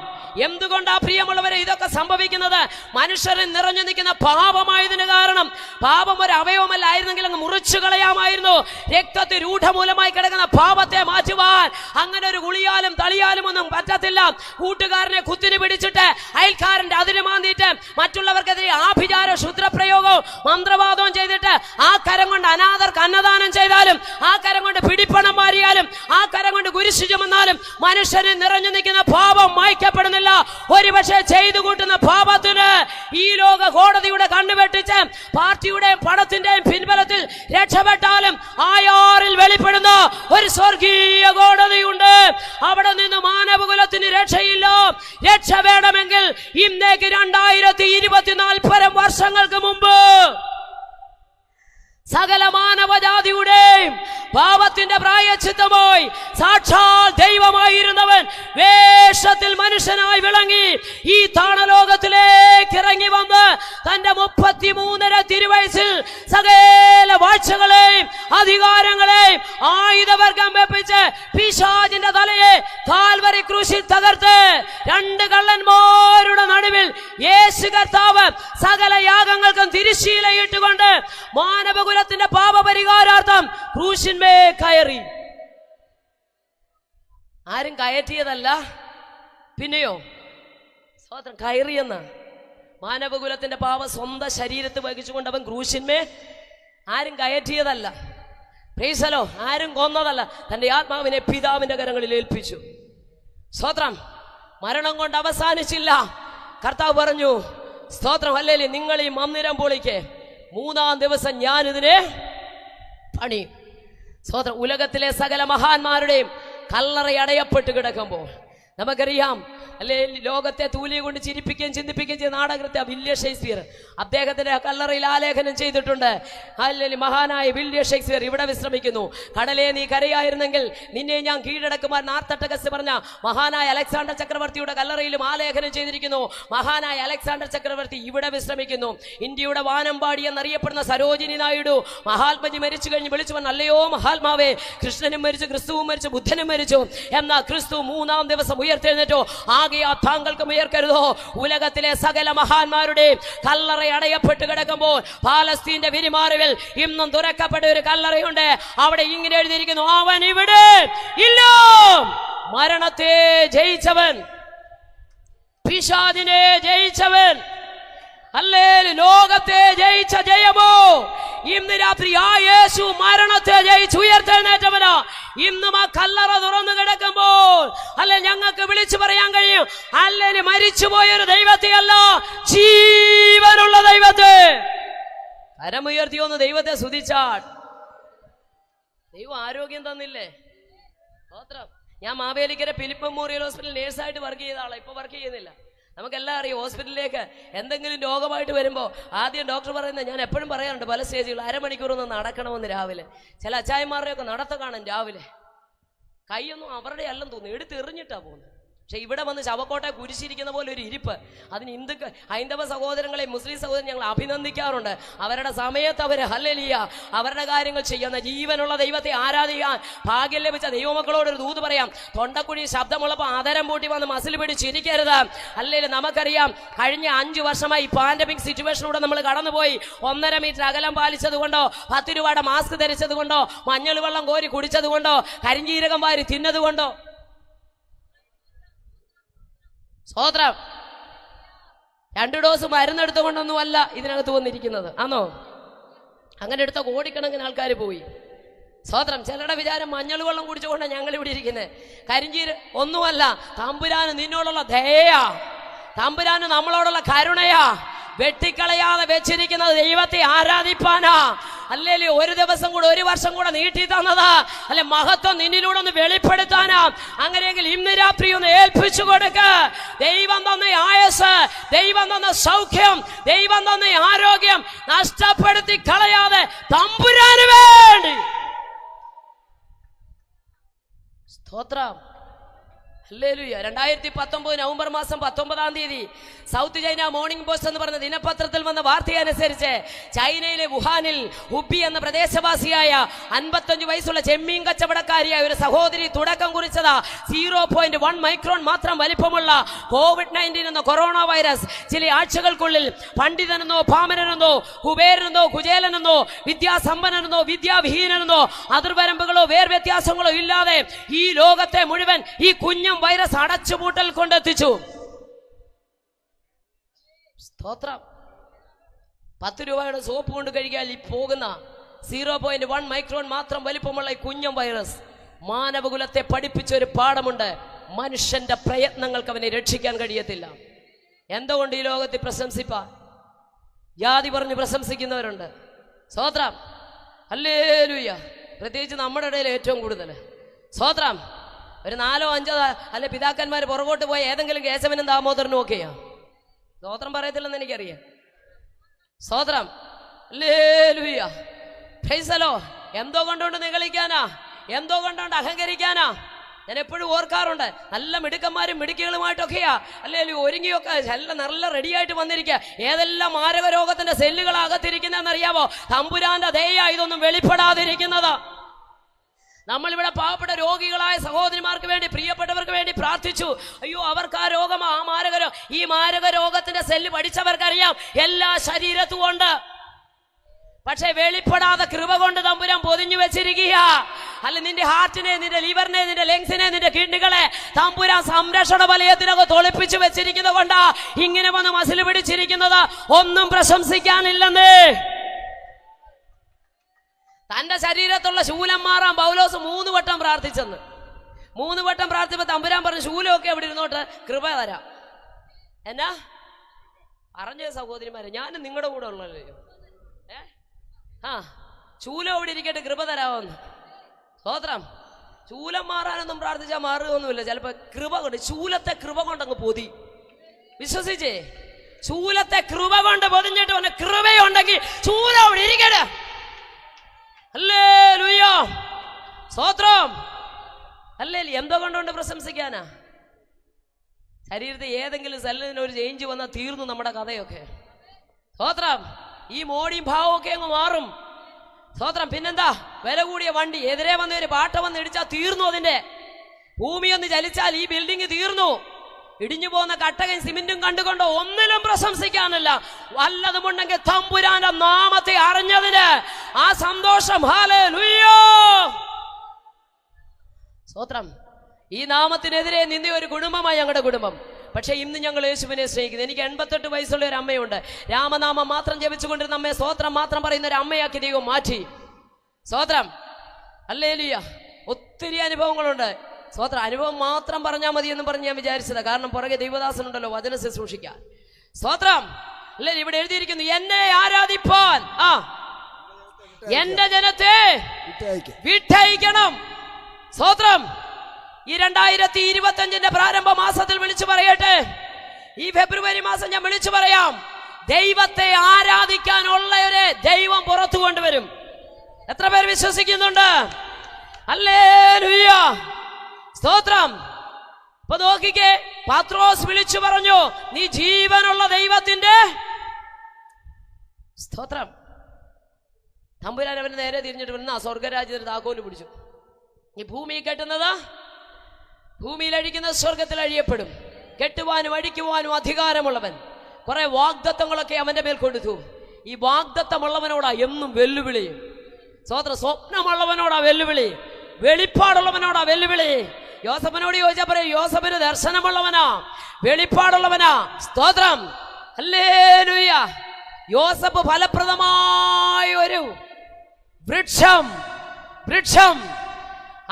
എന്തുകൊണ്ടാ പ്രിയമുള്ളവരെ ഇതൊക്കെ സംഭവിക്കുന്നത്? മനുഷ്യരിൽ നിറഞ്ഞു നിൽക്കുന്ന പാപമായതിന് കാരണം. പാപം ഒരു അവയവമല്ലായിരുന്നെങ്കിൽ അങ്ങ് മുറിച്ചു കളയാമായിരുന്നു. രക്തത്തിൽ രൂഢമൂലമായി കിടക്കുന്ന പാപത്തെ മാറ്റുവാൻ അങ്ങനെ ഒരു ഗുളിയാലും തളിയാലും ഒന്നും പറ്റത്തില്ല. കൂട്ടുകാരനെ കുത്തിനി പിടിച്ചിട്ട് അയൽക്കാരന്റെ അതിര് മാന്തിയിട്ട് മറ്റുള്ളവർക്കെതിരെ ആഭിചാര ക്ഷുദ്രപ്രയോഗവും മന്ത്രവാദവും ചെയ്തിട്ട് ആ കരം കൊണ്ട് അനാഥർക്ക് അന്നദാനം ചെയ്താലും, ആ കരം കൊണ്ട് പിടിപ്പണം മാറിയാലും, ആ കരം കൊണ്ട് കുരിശു ചുമന്നാലും മനുഷ്യനെ നിറഞ്ഞു നിൽക്കുന്ന പാപം മായ്ക്കപ്പെടുന്നില്ല. ഒരുപക്ഷെ ചെയ്തു കൂട്ടുന്ന പാപത്തിന് ഈ ലോക കോടതിയുടെ കണ്ണുവെട്ടിച്ച് പാർട്ടിയുടെയും പണത്തിന്റെയും പിൻബലത്തിൽ രക്ഷപ്പെട്ടാലും ആയാറിൽ വെളിപ്പെടുന്ന ഒരു സ്വർഗീയ കോടതിയുണ്ട്. അവിടെ നിന്ന് മാനവകുലത്തിന് രക്ഷയില്ല. രക്ഷ വേണമെങ്കിൽ ഇന്നേക്ക് 2024 വർഷങ്ങൾക്ക് മുമ്പ് സകല മാനവജാതിയുടെയും പാപത്തിന്റെ പ്രായശ്ചിത്തമായി സാക്ഷാൽ ദൈവമായിരുന്നവൻ വേഷത്തിൽ മനുഷ്യനായി വിളങ്ങി ഈ താണലോകത്തിലേക്ക് ഇറങ്ങി വന്ന് തന്റെ 33 തിരുവയസ്സിൽ സകല വാഴ്ചകളെയും അധികാരങ്ങളെയും ആയുധവർഗം വെപ്പിച്ച് പിശാചിന്റെ തലയെ കാൽവരി ക്രൂശിൽ തകർത്ത് 2 കള്ളന്മാരുടെ നടുവിൽ യേശു കർത്താവ് സകല യാഗങ്ങൾക്കും തിരുശീലയിട്ടുകൊണ്ട് മാനവകുലത്തിന്റെ പാപപരിഹാരാർത്ഥം ക്രൂശിന്മേൽ കയറി. ആരും കയറ്റിയതല്ല, പിന്നെയോ സ്വന്തം കയറിയെന്ന്. മാനവകുലത്തിന്റെ പാപം സ്വന്തം ശരീരത്തിൽ വഹിച്ചുകൊണ്ട് അവൻ ക്രൂശിന്മേ ആരും കയറ്റിയതല്ല. പ്രൈസലോ, ആരും കൊന്നതല്ല. തന്റെ ആത്മാവിനെ പിതാവിന്റെ കരങ്ങളിൽ ഏൽപ്പിച്ചു. സ്തോത്രം. മരണം കൊണ്ട് അവസാനിച്ചില്ല. കർത്താവ് പറഞ്ഞു, സ്തോത്രം, ഹല്ലേലൂയ, നിങ്ങൾ ഈ മന്ദിരം പൊളിക്ക്, 3-ാം ദിവസം ഞാനിതിനെ പണിയും. സ്തോത്രം. ഉലകത്തിലെ സകല മഹാന്മാരുടെയും കല്ലറ അടയപ്പെട്ട് കിടക്കുമ്പോൾ നമുക്കറിയാം അല്ലെ, ലോകത്തെ തൂലിയ കൊണ്ട് ചിരിപ്പിക്കുകയും ചിന്തിപ്പിക്കുകയും ചെയ്ത നാടകൃത്യ വില്യം ഷേക്സ്പിയർ അദ്ദേഹത്തിന്റെ കല്ലറയിൽ ആലേഖനം ചെയ്തിട്ടുണ്ട്. അല്ലെങ്കിൽ മഹാനായ വില്യം ഷേക്സ്പിയർ ഇവിടെ വിശ്രമിക്കുന്നു. കടലേ നീ കരയായിരുന്നെങ്കിൽ നിന്നെ ഞാൻ കീഴടക്കുമാർ നാർത്തട്ടകസ് പറഞ്ഞ മഹാനായ അലക്സാണ്ടർ ചക്രവർത്തിയുടെ കല്ലറയിലും ആലേഖനം ചെയ്തിരിക്കുന്നു. മഹാനായ അലക്സാണ്ടർ ചക്രവർത്തി ഇവിടെ വിശ്രമിക്കുന്നു. ഇന്ത്യയുടെ വാനമ്പാടി എന്നറിയപ്പെടുന്ന സരോജിനി നായിഡു മഹാത്മജി മരിച്ചു കഴിഞ്ഞ് വിളിച്ചു വന്ന, അല്ലയോ മഹാത്മാവേ, കൃഷ്ണനും മരിച്ചു, ക്രിസ്തുവും മരിച്ചു, ബുദ്ധനും മരിച്ചു, എന്നാൽ ക്രിസ്തു 3-ാം ദിവസം ഉയർത്തെഴുന്നേറ്റോ, ആകെയാ താങ്കൾക്കും ഉയർക്കരുതോ? ഉലകത്തിലെ സകല മഹാന്മാരുടെയും കല്ലറ അടയപ്പെട്ട് കിടക്കുമ്പോൾ പാലസ്തീന്റെ വിരിമാറിവിൽ ഇന്നും തുറക്കപ്പെട്ട ഒരു കല്ലറയുണ്ട്. അവിടെ ഇങ്ങനെ എഴുതിയിരിക്കുന്നു, അവൻ ഇവിടെ ഇല്ല. മരണത്തെ ജയിച്ചവൻ, പിശാചിനെ ജയിച്ചവൻ, ഹല്ലേലൂയ, ലോകത്തെ ജയിച്ച ജയമോ ഇന്ന് രാത്രി ആ യേശു മരണത്തെ ജയിച്ച് ഉയർത്തെഴുന്നേറ്റവനാ. ഇന്നും ആ കല്ലറ തുറന്നു കിടക്കുമ്പോൾ അല്ലെ ഞങ്ങൾക്ക് വിളിച്ചു പറയാൻ കഴിയും, അല്ലെ മരിച്ചുപോയൊരു ദൈവത്തെ അല്ല, ജീവനുള്ള ദൈവത്തെ. കരമുയർത്തിയൊന്ന് ദൈവത്തെ സ്തുതിച്ചാൽ. ദൈവം ആരോഗ്യം തന്നില്ലേ? സ്തോത്രം. ഞാൻ മാവേലിക്കര ഫിലിപ്പ് മെമ്മോറിയൽ ഹോസ്പിറ്റലിൽ നേഴ്സായിട്ട് വർക്ക് ചെയ്ത ആളാണ്. ഇപ്പൊ വർക്ക് ചെയ്യുന്നില്ല. നമുക്കെല്ലാം അറിയാം, ഹോസ്പിറ്റലിലേക്ക് എന്തെങ്കിലും രോഗമായിട്ട് വരുമ്പോൾ ആദ്യം ഡോക്ടർ പറയുന്നത്, ഞാൻ എപ്പോഴും പറയാറുണ്ട് പല സ്റ്റേജുകൾ, അരമണിക്കൂറൊന്ന് നടക്കണമെന്ന് രാവിലെ. ചില അച്ചായന്മാരുടെയൊക്കെ നടത്ത കാണും രാവിലെ. കൈയൊന്നും അവരുടെ അല്ലെന്ന് തോന്നുന്നു, എടുത്തെറിഞ്ഞിട്ടാ പോകുന്നത്. പക്ഷെ ഇവിടെ വന്ന് ശവക്കോട്ടെ കുരിശിരിക്കുന്ന പോലെ ഒരു ഇരിപ്പ്. അതിന് ഹൈന്ദവ സഹോദരങ്ങളെ, മുസ്ലിം സഹോദരൻ ഞങ്ങൾ അഭിനന്ദിക്കാറുണ്ട്. അവരുടെ സമയത്ത് അവർ ഹല്ലേലൂയ അവരുടെ കാര്യങ്ങൾ ചെയ്യുന്ന ജീവനുള്ള ദൈവത്തെ ആരാധിക്കാൻ ഭാഗ്യം ലഭിച്ച ദൈവമക്കളോടൊരു ദൂത് പറയാം. തൊണ്ടക്കുഴി ശബ്ദമുള്ളപ്പോൾ ആദരം പൂട്ടി വന്ന് മസിൽ പിടിച്ചിരിക്കരുത്. അല്ലെങ്കിൽ നമുക്കറിയാം, കഴിഞ്ഞ 5 വർഷമായി പാൻഡമിക് സിറ്റുവേഷനിലൂടെ നമ്മൾ കടന്നുപോയി. 1.5 മീറ്റർ അകലം പാലിച്ചത് കൊണ്ടോ, 10 രൂപയുടെ മാസ്ക് ധരിച്ചത് കൊണ്ടോ, മഞ്ഞൾ വെള്ളം കോരി കുടിച്ചത് കൊണ്ടോ, കരിഞ്ചീരകം വാരി തിന്നത് കൊണ്ടോ, സ്തോത്രം, 2 ഡോസ് മരുന്നെടുത്തുകൊണ്ടൊന്നും അല്ല ഇതിനകത്ത് വന്നിരിക്കുന്നത്. ആണോ? അങ്ങനെ എടുത്ത കോടിക്കണക്കിന് ആൾക്കാർ പോയി. സ്തോത്രം. ചിലരുടെ വിചാരം മഞ്ഞൾ വെള്ളം കുടിച്ചുകൊണ്ടാണ് ഞങ്ങൾ ഇവിടെ ഇരിക്കുന്നത്. കരിഞ്ചീര് ഒന്നുമല്ല. തമ്പുരാന് നിന്നോടുള്ള ദയയാ, തമ്പുരാന് നമ്മളോടുള്ള കരുണയാ. വെട്ടിക്കളയാതെ വെച്ചിരിക്കുന്നത് ദൈവത്തെ ആരാധിപ്പാനാ. അല്ലേലും ഒരു ദിവസം കൂടെ, ഒരു വർഷം കൂടെ നീട്ടി തന്നതാ. അല്ലെ, മഹത്വം നിന്നിലൂടെ ഒന്ന് വെളിപ്പെടുത്താനാ. അങ്ങനെയെങ്കിൽ ഇന്ന് രാത്രി ഒന്ന് ഏൽപ്പിച്ചു കൊടുക്ക. ദൈവം തന്ന ആയുസ്, ദൈവം തന്ന സൗഖ്യം, ദൈവം തന്ന ആരോഗ്യം നഷ്ടപ്പെടുത്തി കളയാതെ തമ്പുരാന് വേണ്ടി. സ്തോത്രം. ഹല്ലേലൂയ. 2019 നവംബർ മാസം 19 സൗത്ത് ചൈന മോർണിംഗ് പോസ്റ്റ് എന്ന് പറഞ്ഞ ദിനപത്രത്തിൽ വന്ന വാർത്തയനുസരിച്ച് ചൈനയിലെ വുഹാനിൽ ഹുബി എന്ന പ്രദേശവാസിയായ 55 വയസ്സുള്ള ചെമ്മീൻ കച്ചവടക്കാരിയായ ഒരു സഹോദരി തുടക്കം കുറിച്ചതാ 0.1 മൈക്രോൺ മാത്രം വലിപ്പമുള്ള COVID-19 എന്ന കൊറോണ വൈറസ് ചില ആഴ്ചകൾക്കുള്ളിൽ പണ്ഡിതനെന്നോ പാമരനെന്നോ കുബേരനെന്നോ കുചേലനെന്നോ വിദ്യാസമ്പന്നനെന്നോ വിദ്യാവിഹീനനെന്നോ അതിർവരമ്പുകളോ വേർവ്യത്യാസങ്ങളോ ഇല്ലാതെ ഈ ലോകത്തെ മുഴുവൻ ഈ കുഞ്ഞം വൈറസ് അടച്ചുപൂട്ടൽ കൊണ്ടെത്തിച്ചു. സ്തോത്രം. 10 രൂപയുടെ സോപ്പ് കൊണ്ട് കഴുകിയാൽ ഈ പോകുന്ന 0.1 മൈക്രോൺ മാത്രം വലിപ്പമുള്ള ഈ കുഞ്ഞം വൈറസ് മാനവകുലത്തെ പഠിപ്പിച്ച ഒരു പാഠമുണ്ട്. മനുഷ്യന്റെ പ്രയത്നങ്ങൾക്ക് അവനെ രക്ഷിക്കാൻ കഴിയത്തില്ല. എന്തുകൊണ്ട് ഈ ലോകത്തിൽ പ്രശംസിപ്പാൻ ജാതി പറഞ്ഞ് പ്രശംസിക്കുന്നവരുണ്ട്. സ്തോത്രം. ഹല്ലേലൂയ. പ്രത്യേകിച്ച് നമ്മുടെ ഇടയിൽ ഏറ്റവും കൂടുതൽ. സ്തോത്രം. ഒരു 4-5 അല്ലെ പിതാക്കന്മാർ പുറകോട്ട് പോയ ഏതെങ്കിലും കേശവനും ദാമോദരനും ഒക്കെയാ സ്തോത്രം പറയത്തില്ലെന്ന് എനിക്കറിയാം. സ്തോത്രം. ഹല്ലേലൂയ. Price the Lord. എന്തോ കൊണ്ടുകൊണ്ട് നിഗളിക്കാനാ, എന്തോ കൊണ്ടുകൊണ്ട് അഹങ്കരിക്കാനാ. ഞാൻ എപ്പോഴും ഓർക്കാറുണ്ട്, നല്ല മിടുക്കന്മാരും മിടുക്കികളുമായിട്ടൊക്കെയാ അല്ലെങ്കിൽ ഒരുങ്ങിയൊക്കെ നല്ല റെഡിയായിട്ട് വന്നിരിക്കുക. ഏതെല്ലാം മാരക രോഗത്തിന്റെ സെല്ലുകൾ അകത്തിരിക്കുന്നതെന്നറിയാമോ? തമ്പുരാന്റെ ദയ ഇതൊന്നും വെളിപ്പെടാതിരിക്കുന്നത്. നമ്മളിവിടെ പാവപ്പെട്ട രോഗികളായ സഹോദരിമാർക്ക് വേണ്ടി, പ്രിയപ്പെട്ടവർക്ക് വേണ്ടി പ്രാർത്ഥിച്ചു. അയ്യോ, അവർക്ക് ആ രോഗം, ഈ മാരക രോഗത്തിന്റെ സെല്ല് പഠിച്ചവർക്കറിയാം എല്ലാ ശരീരത്തും ഉണ്ട്. പക്ഷെ വെളിപ്പെടാതെ കൃപ കൊണ്ട് തമ്പുരാൻ പൊതിഞ്ഞു വെച്ചിരിക്കുക. അല്ല, നിന്റെ ഹാർട്ടിനെ, നിന്റെ ലിവറിനെ, നിന്റെ ലങ്സിനെ, നിന്റെ കിഡ്നികളെ തമ്പുരാൻ സംരക്ഷണ വലയത്തിനൊക്കെ ഒളിപ്പിച്ചു വെച്ചിരിക്കുന്നത് കൊണ്ടാ ഇങ്ങനെ വന്ന് മസിൽ പിടിച്ചിരിക്കുന്നത്. ഒന്നും പ്രശംസിക്കാനില്ലെന്ന്. തന്റെ ശരീരത്തുള്ള ശൂലം മാറാൻ പൗലോസ് 3 വട്ടം പ്രാർത്ഥിച്ചെന്ന്. 3 വട്ടം പ്രാർത്ഥിച്ചപ്പോ തമ്പുരാൻ പറഞ്ഞു, ശൂലമൊക്കെ അവിടെ ഇരുന്നോട്ട്, കൃപ തരാം. എന്നാ പറഞ്ഞ സഹോദരിമാരെ, ഞാനും നിങ്ങളുടെ കൂടെ ഉള്ളല്ലോ. ശൂലം അവിടെ ഇരിക്കട്ടെ, കൃപ തരാമെന്ന്. സ്തോത്രം. ശൂലം മാറാനൊന്നും പ്രാർത്ഥിച്ചാൽ മാറുകയൊന്നുമില്ല. ചിലപ്പോ കൃപ കൊണ്ട്, ശൂലത്തെ കൃപ കൊണ്ടങ്ങ് പൊതി. വിശ്വസിച്ചേ, ശൂലത്തെ കൃപ കൊണ്ട് പൊതിഞ്ഞിട്ട് വന്ന കൃപയുണ്ടെങ്കിൽ ശൂലം അവിടെ ഇരിക്കട്ടെ. ഹല്ലേലൂയ. സ്തോത്രം. ഹല്ലേലൂയ. എന്തോ കൊണ്ടുകൊണ്ട് പ്രശംസിക്കാനാ? ശരീരത്തിൽ ഏതെങ്കിലും സെല്ലിന് ഒരു ചേഞ്ച് വന്നാൽ തീർന്നു നമ്മുടെ കഥയൊക്കെ. സ്തോത്രം. ഈ മോടിയും ഭാവമൊക്കെ അങ്ങ് മാറും. സ്തോത്രം. പിന്നെന്താ? വില കൂടിയ വണ്ടി എതിരെ വന്ന ഒരു പാട്ട വന്ന് ഇടിച്ചാൽ തീർന്നു. അതിന്റെ ഭൂമി ഒന്ന് ചലിച്ചാൽ ഈ ബിൽഡിംഗ് തീർന്നു. ഇടിഞ്ഞു പോകുന്ന കട്ടകയും സിമെന്റും കണ്ടുകൊണ്ടോ ഒന്നിലും പ്രശംസിക്കാനില്ല. വല്ലതുമുണ്ടെങ്കിൽ തമ്പുരാന്റെ നാമത്തെ അറിഞ്ഞതിന് ആ സന്തോഷം. ഹല്ലേലൂയ. സ്തോത്രം. ഈ നാമത്തിനെതിരെ നിന്ന ഒരു കുടുംബമായി ഞങ്ങളുടെ കുടുംബം. പക്ഷെ ഇന്ന് ഞങ്ങൾ യേശുവിനെ സ്നേഹിക്കുന്നു. എനിക്ക് 88 വയസ്സുള്ള ഒരു അമ്മയുണ്ട്. രാമനാമം മാത്രം ജപിച്ചുകൊണ്ടിരുന്ന അമ്മയെ സ്തോത്രം മാത്രം പറയുന്ന ഒരു അമ്മയാക്കി ദൈവം മാറ്റി. സ്തോത്രം. ഹല്ലേലൂയ. ഒത്തിരി അനുഭവങ്ങളുണ്ട്. സ്തോത്രം. അനുഭവം മാത്രം പറഞ്ഞാൽ മതി എന്ന് പറഞ്ഞ് ഞാൻ വിചാരിച്ചത്. കാരണം പുറകെ ദൈവദാസനുണ്ടല്ലോ വചനം ശുശ്രൂഷിക്കാൻ. സ്തോത്രം. അല്ലേ, ഇവിടെ എഴുതിയിരിക്കുന്നു, എന്നെ ആരാധിപ്പാൻ എന്റെ ജനത്തെ വിട്ടയക്കണം. സ്തോത്രം. ഈ 2025 പ്രാരംഭ മാസത്തിൽ വിളിച്ചു പറയട്ടെ. ഈ ഫെബ്രുവരി മാസം ഞാൻ വിളിച്ചു പറയാം, ദൈവത്തെ ആരാധിക്കാനുള്ളവരെ ദൈവം പുറത്തു കൊണ്ടുവരും. എത്ര പേർ വിശ്വസിക്കുന്നുണ്ട്? ഹല്ലേലൂയ. സ്തോത്രം. ഇപ്പൊ നോക്കിക്കേ, പത്രോസ് വിളിച്ചു പറഞ്ഞു, നീ ജീവനുള്ള ദൈവത്തിന്റെ. സ്തോത്രം. തമ്പുരാൻ അവന് നേരെ തിരിഞ്ഞിട്ട് വരുന്ന സ്വർഗരാജ്യത്തിന് താക്കോല് പിടിച്ചു. ഈ ഭൂമി കെട്ടുന്നത് ഭൂമിയിൽ അഴിക്കുന്ന സ്വർഗത്തിൽ അഴിയപ്പെടും. കെട്ടുവാനും അഴിക്കുവാനും അധികാരമുള്ളവൻ. കുറെ വാഗ്ദത്തങ്ങളൊക്കെ അവന്റെ മേൽ കൊടുത്തു. ഈ വാഗ്ദത്തമുള്ളവനോടാ എന്നും വെല്ലുവിളി. സ്തോത്രം. സ്വപ്നമുള്ളവനോടാ വെല്ലുവിളി. വെളിപ്പാടുള്ളവനോടാ വെല്ലുവിളി. യോസഫിനോട് ചോദിച്ചാൽ പറയും, യോസഫിന് ദർശനമുള്ളവനാ, വെളിപ്പാടുള്ളവനാ. സ്തോത്രം. ഹല്ലേലൂയ. യോസഫ് ഫലപ്രദമായ ഒരു വൃക്ഷം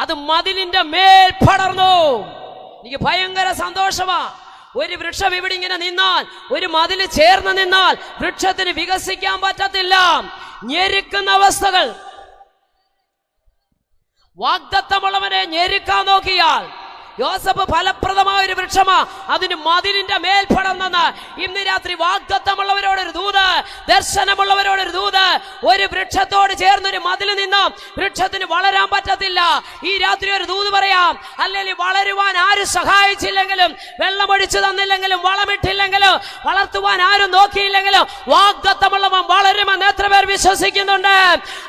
അത് മതിലിന്റെ മേൽ പടർന്നു. എനിക്ക് ഭയങ്കര സന്തോഷമാ. ഒരു വൃക്ഷം ഇവിടെ ഇങ്ങനെ നിന്നാൽ, ഒരു മതില് ചേർന്ന് നിന്നാൽ വൃക്ഷത്തിന് വികസിക്കാൻ പറ്റത്തില്ല. ഞെരുക്കുന്ന അവസ്ഥകൾ. വാഗ്ദത്തമുള്ളവനെ ഞെരുക്കാൻ നോക്കിയാൽ യോസഫ് ഫലപ്രദമായ ഒരു വൃക്ഷമാ, അതിന് മതിലിന്റെ മേൽപ്പടന്നെന്ന്. ഇന്ന് രാത്രി വാഗ്ദത്തമുള്ളവരോടൊരു ദൂത്, ദർശനമുള്ളവരോടൊരു ദൂത്. ഒരു വൃക്ഷത്തോട് ചേർന്നൊരു മതിൽ നിന്നും വൃക്ഷത്തിന് വളരാൻ പറ്റത്തില്ല. ഈ രാത്രി ഒരു ദൂത് പറയാം. അല്ലെങ്കിൽ വളരുവാൻ ആരും സഹായിച്ചില്ലെങ്കിലും, വെള്ളമൊഴിച്ചു തന്നില്ലെങ്കിലും, വളമിട്ടില്ലെങ്കിലും, വളർത്തുവാൻ ആരും നോക്കിയില്ലെങ്കിലും വാഗ്ദത്തമുള്ളവൻ വളരുമെന്ന് എത്ര പേർ വിശ്വസിക്കുന്നുണ്ട്?